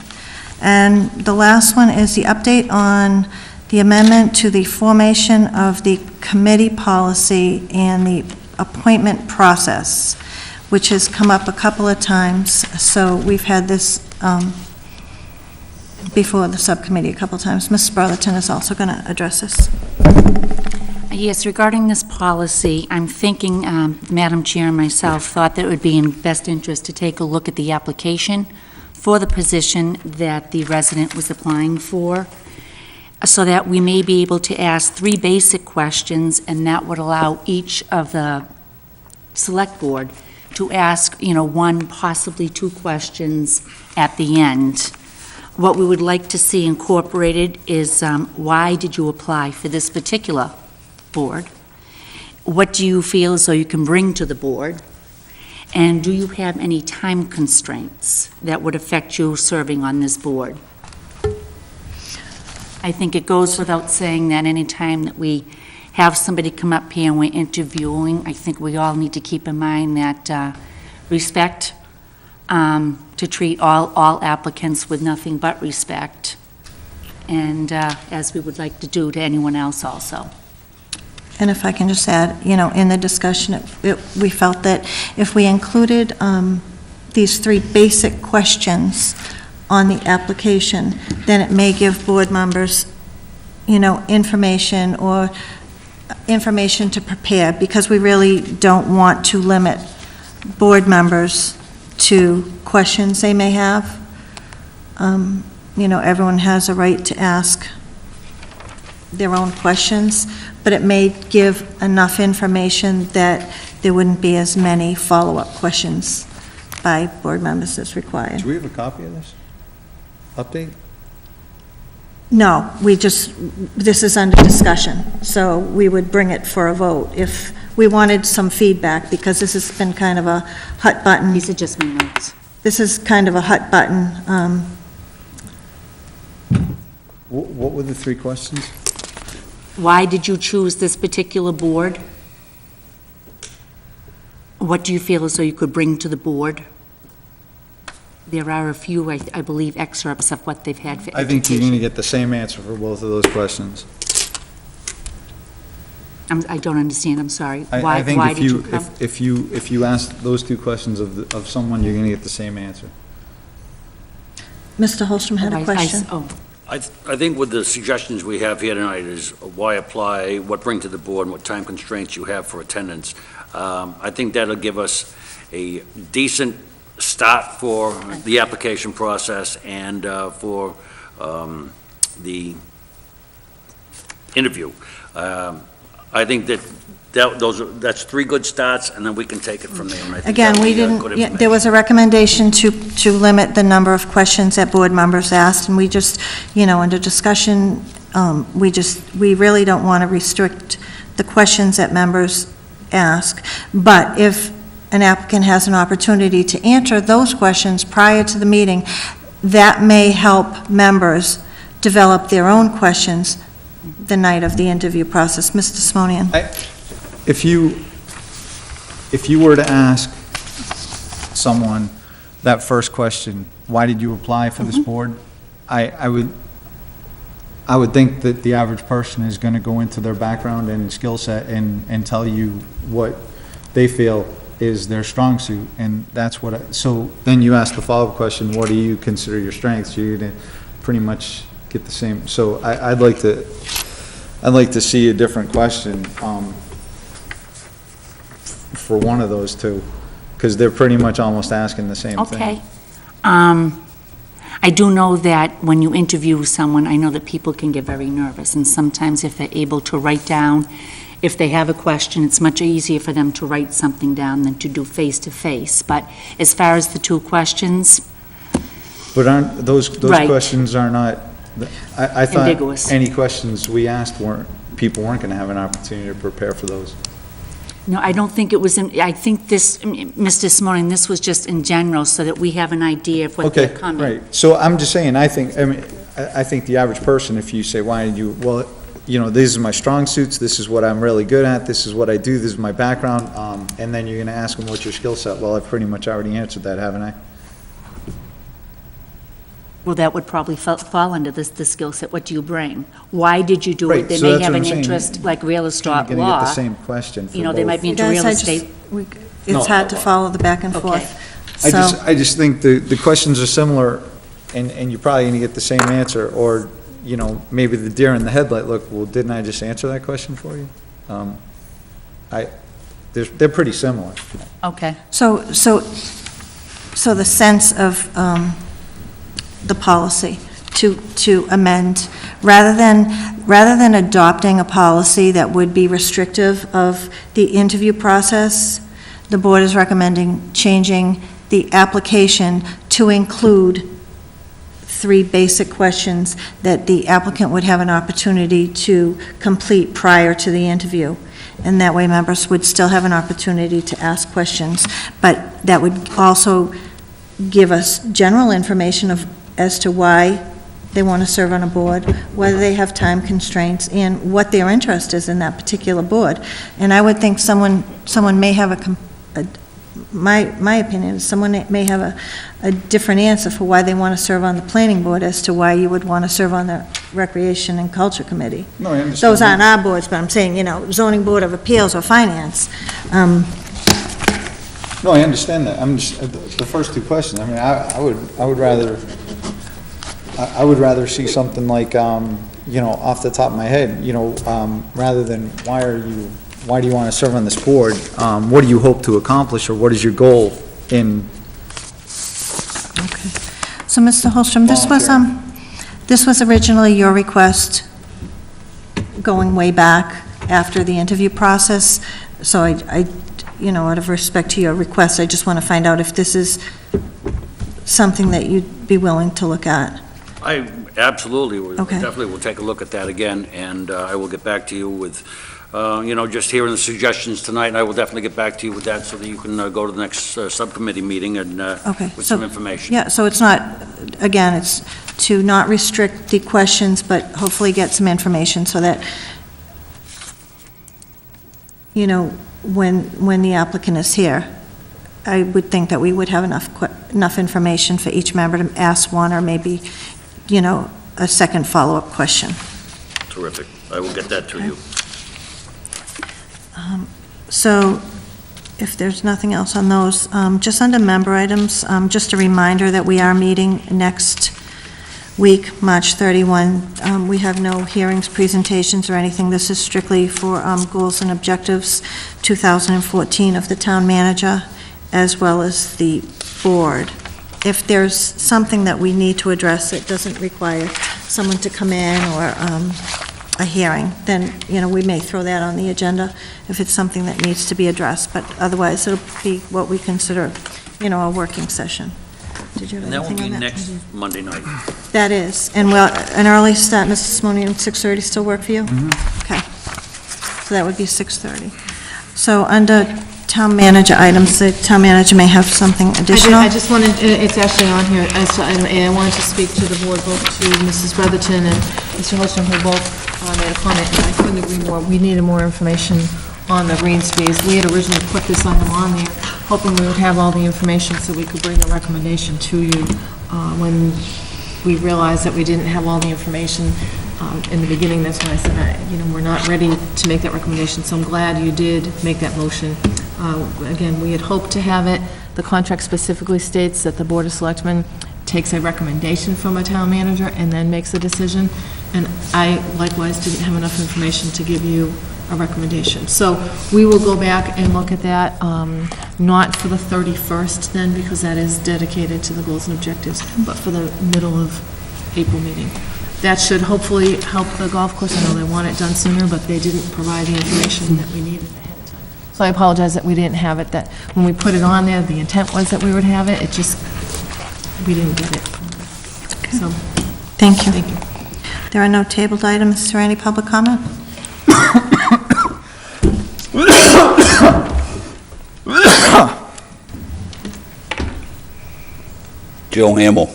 And the last one is the update on the amendment to the formation of the committee policy and the appointment process, which has come up a couple of times. So we've had this before the subcommittee a couple of times. Mrs. Brotherton is also going to address this. Yes, regarding this policy, I'm thinking, Madam Chair and myself thought that it would be in best interest to take a look at the application for the position that the resident was applying for, so that we may be able to ask 3 basic questions, and that would allow each of the select board to ask, 1, possibly 2 questions at the end. What we would like to see incorporated is, why did you apply for this particular board? What do you feel as though you can bring to the board? And do you have any time constraints that would affect you serving on this board? I think it goes without saying that any time that we have somebody come up here and we're interviewing, I think we all need to keep in mind that respect, to treat all applicants with nothing but respect, and as we would like to do to anyone else also. And if I can just add, in the discussion, we felt that if we included these 3 basic questions on the application, then it may give board members, information to prepare, because we really don't want to limit board members to questions they may have. everyone has a right to ask their own questions, but it may give enough information that there wouldn't be as many follow-up questions by board members as required. Do we have a copy of this? Update? No, this is under discussion, so we would bring it for a vote if we wanted some feedback, because this has been kind of a hot button. These are just my notes. This is kind of a hot button. What were the 3 questions? Why did you choose this particular board? What do you feel as though you could bring to the board? There are a few, I believe, excerpts of what they've had for I education. think you're going to get the same answer for both of those questions. I don't understand, I'm sorry. I Why think did you come? if you ask those 2 questions of someone, you're going to get the same answer. Mr. Holstrom had a question. I think with the suggestions we have here tonight is why apply, what bring to the board, and what time constraints you have for attendance. I think that'll give us a decent start for the application process and for the interview. I think that's 3 good starts, and then we can take it from there. And I think Again, that'll we be, good didn't, information. there was a recommendation to limit the number of questions that board members asked, and we just, under discussion, we really don't want to restrict the questions that members ask, but if an applicant has an opportunity to answer those questions prior to the meeting, that may help members develop their own questions the night of the interview process. Mr. Simonian? If you were to ask someone that first question, why did you apply for this board? I would think that the average person is going to go into their background and skill set and tell you what they feel is their strong suit, and that's what so then you ask the follow-up question, what do you consider your strengths? You're going to pretty much get the same. So I'd like to see a different question for one of those 2, because they're pretty much almost asking the same thing. Okay. I do know that when you interview someone, I know that people can get very nervous, and sometimes if they're able to write down, if they have a question, it's much easier for them to write something down than to do face-to-face. But as far as the 2 questions, But aren't those Right. questions are not, I thought Ambiguous. any questions we asked people weren't going to have an opportunity to prepare for those. no, I don't think it was, I think this, Mr. Simonian, this was just in general, so that we have an idea of what they're Okay, coming. right. So I'm just saying, I think the average person, if you say, why did you, well, these are my strong suits, this is what I'm really good at, this is what I do, this is my background, and then you're going to ask them what's your skill set. Well, I've pretty much already answered that, haven't I? Well, that would probably fall under the skill set. What do you bring? Why did you do Right, it? They so may that's have what an I'm saying. interest, like real You're estate going to get law. the same question for They might both. be into Guys, real I just- estate. It's hard to follow the back and Okay. forth. I So, just think the questions are similar, and you're probably going to get the same answer, or, maybe the deer in the headlight look, well, didn't I just answer that question for you? They're pretty similar. Okay. so the sense of the policy to amend, rather than adopting a policy that would be restrictive of the interview process, the board is recommending changing the application to include 3 basic questions that the applicant would have an opportunity to complete prior to the interview. And that way, members would still have an opportunity to ask questions, but that would also give us general information as to why they want to serve on a board, whether they have time constraints, and what their interest is in that particular board. And I would think someone may have my opinion is someone may have a different answer for why they want to serve on the planning board as to why you would want to serve on the Recreation and Culture Committee. No, I understand. Those aren't our boards, but I'm saying, zoning board of appeals or finance. No, I understand that. I'm just, the first 2 questions, I would rather see something like, off the top of my head, rather than why do you want to serve on this board? What do you hope to accomplish, or what is your goal in? So, Mr. Holstrom, this was, This was originally your request going way back after the interview process, so I, out of respect to your request, I just want to find out if this is something that you'd be willing to look at. I absolutely, Okay. definitely will take a look at that again, and I will get back to you with, just hearing the suggestions tonight, I will definitely get back to you with that so that you can go to the next subcommittee meeting and Okay. with so- some information. Yeah, so it's not, again, it's to not restrict the questions, but hopefully get some information so that, when the applicant is here, I would think that we would have enough information for each member to ask one or maybe, a second follow-up question. Terrific. I will get that to you. So if there's nothing else on those, just under member items, just a reminder that we are meeting next week, March 31. We have no hearings, presentations, or anything. This is strictly for goals and objectives 2014 of the town manager, as well as the board. If there's something that we need to address that doesn't require someone to come in or a hearing, then, we may throw that on the agenda if it's something that needs to be addressed, but otherwise, it'll be what we consider, a working session. Did you have And that will anything be on that? next Monday night. That is, and an early start, Mr. Simonian, 6:30 still work for you? Okay. So that would be 6:30. So under town manager items, the town manager may have something additional? I just wanted, it's actually on here, as to item A, I wanted to speak to the board, both to Mrs. Brotherton and Mr. Holstrom, who both made a comment, and I couldn't agree more. We needed more information on the green space. We had originally put this item on there, hoping we would have all the information so we could bring a recommendation to you. When we realized that we didn't have all the information in the beginning, that's when I said, we're not ready to make that recommendation, so I'm glad you did make that motion. Again, we had hoped to have it. The contract specifically states that the Board of Selectmen takes a recommendation from a town manager and then makes a decision, and I likewise didn't have enough information to give you a recommendation. So we will go back and look at that, not for the 31st then, because that is dedicated to the goals and objectives, but for the middle of April meeting. That should hopefully help the golf course. I know they want it done sooner, but they didn't provide the information that we needed ahead of time. So I apologize that we didn't have it, that when we put it on there, the intent was that we would have it, we didn't get it. So, Thank you. thank you. There are no tabled items. Is there any public comment? Joe Hamill.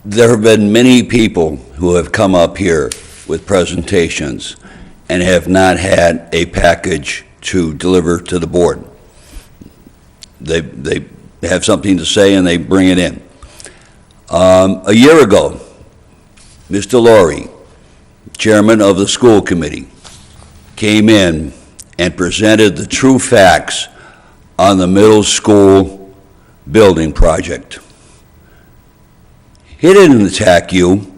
There have been many people who have come up here with presentations and have not had a package to deliver to the board. They have something to say and they bring it in. A year ago, Mr. Laurie, chairman of the school committee, came in and presented the true facts on the middle school building project. He didn't attack you.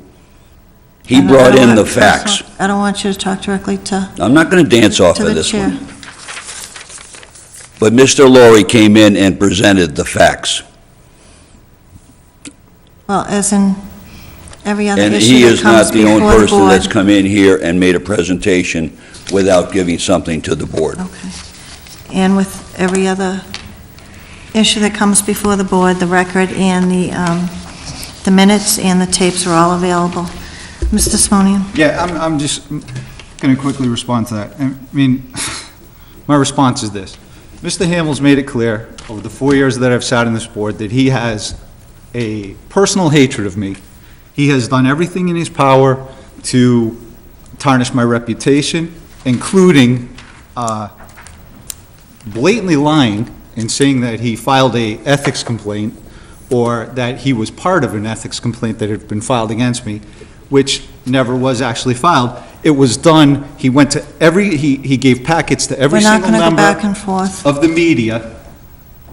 He brought in the facts. I don't want you to talk directly to I'm not going to dance off of the this chair. one. But Mr. Laurie came in and presented the facts. Well, as in every other And issue he that is comes not the only before the person that's board. come in here and made a presentation without giving something to the board. Okay. And with every other issue that comes before the board, the record and the minutes and the tapes are all available. Mr. Simonian? Yeah, I'm just going to quickly respond to that. I mean, my response is this. Mr. Hamill's made it clear over the 4 years that I've sat on this board that he has a personal hatred of me. He has done everything in his power to tarnish my reputation, including blatantly lying and saying that he filed a ethics complaint or that he was part of an ethics complaint that had been filed against me, which never was actually filed. It was done, he went to he gave packets to every single We're not going to go member back and forth. of the media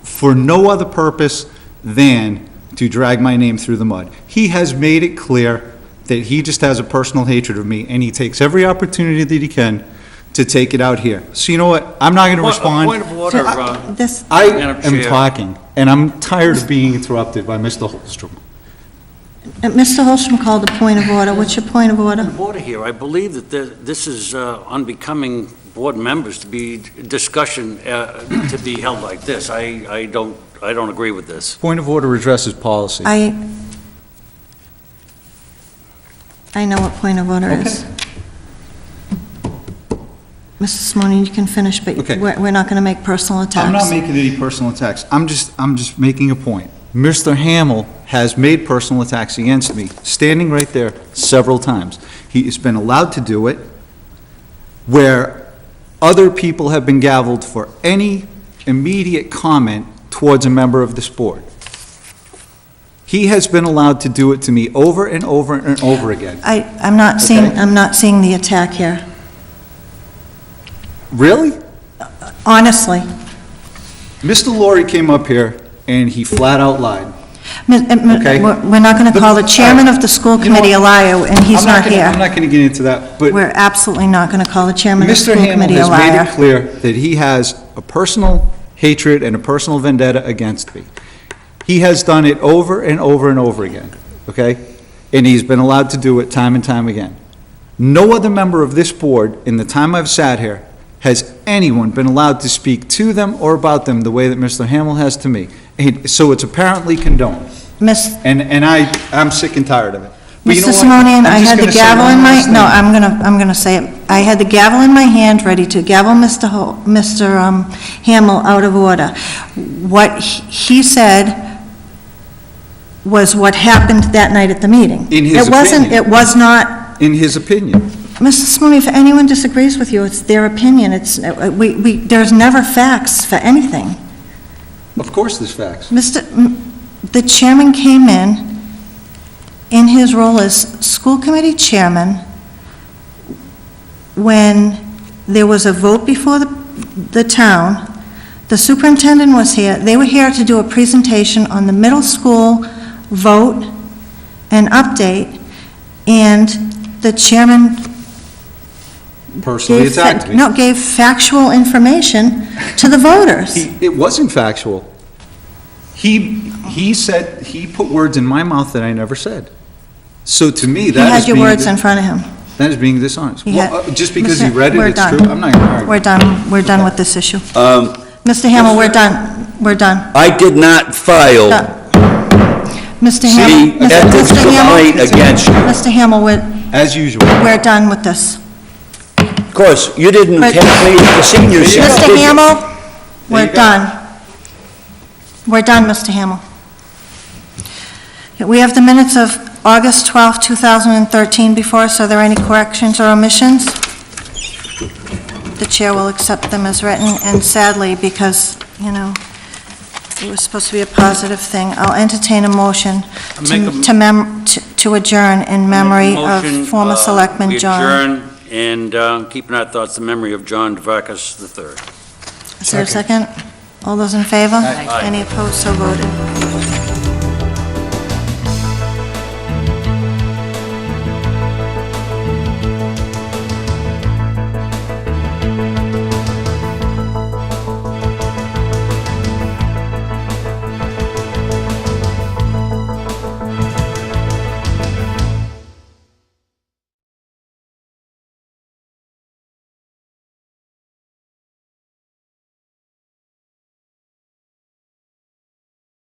for no other purpose than to drag my name through the mud. He has made it clear that he just has a personal hatred of me, and he takes every opportunity that he can to take it out here. So you know what? I'm not going to respond. Point of order, This, I Madam am Chair. talking, and I'm tired of being interrupted by Mr. Holstrom. Mr. Holstrom called a point of order. What's your point of order? Order here, I believe that this is unbecoming board members to be discussion, to be held like this. I don't agree with this. Point of order addresses policy. I know what point of order is. Mr. Simone, you can finish, but Okay. we're not going to make personal attacks. I'm not making any personal attacks. I'm just making a point. Mr. Hamel has made personal attacks against me, standing right there several times. He has been allowed to do it where other people have been gavelled for any immediate comment towards a member of this board. He has been allowed to do it to me over and over and over again. I'm not seeing the attack here. Really? Honestly. Mr. Laurie came up here and he flat out lied. Okay. We're not going to call the chairman of the school committee a liar, and he's not here. I'm not going to get into that, but We're absolutely not going to call the chairman of the Mr. school Hamel committee a has made it liar. clear that he has a personal hatred and a personal vendetta against me. He has done it over and over and over again, okay? And he's been allowed to do it time and time again. No other member of this board, in the time I've sat here, has anyone been allowed to speak to them or about them the way that Mr. Hamel has to me. So it's apparently condoned. And I'm sick and tired of it. But you know Mr. what? Simonian, I'm I just had the gonna say gavel one in my, last no, thing. I'm gonna say it. I had the gavel in my hand, ready to gavel Mr. Hamel out of order. What he said was what happened that night at the meeting. In his opinion. It was not, In his opinion. Mr. Simonian, if anyone disagrees with you, it's their opinion. There's never facts for anything. Of course there's facts. The chairman came in his role as school committee chairman, when there was a vote before the town. The superintendent was here. They were here to do a presentation on the middle school vote and update, and the chairman Personally attacked me. No, gave factual information to the voters. It wasn't factual. He said, he put words in my mouth that I never said. So to me, He that had is your being... words in front of him. That is being dishonest. He Well, had- just because he Mr. read it, we're it's done. true? I'm not gonna argue. We're done with this issue. Mr. Hamel, we're done. I did not file Mr. Hamel. the ethics complaint against you. Mr. Hamel, As usual. we're done with this. Of course, you didn't But- take me to the senior center, Mr. did you? Hamel, we're you go. done. We're done, Mr. Hamel. We have the minutes of August 12, 2013 before us. Are there any corrections or omissions? The chair will accept them as written, and sadly, because, it was supposed to be a positive thing, I'll entertain a motion to adjourn in memory of former Selectman John. We adjourn and keep in our thoughts the memory of John Dvarkas III. Is there a second? All those in favor? Aye. Any opposed, so voted.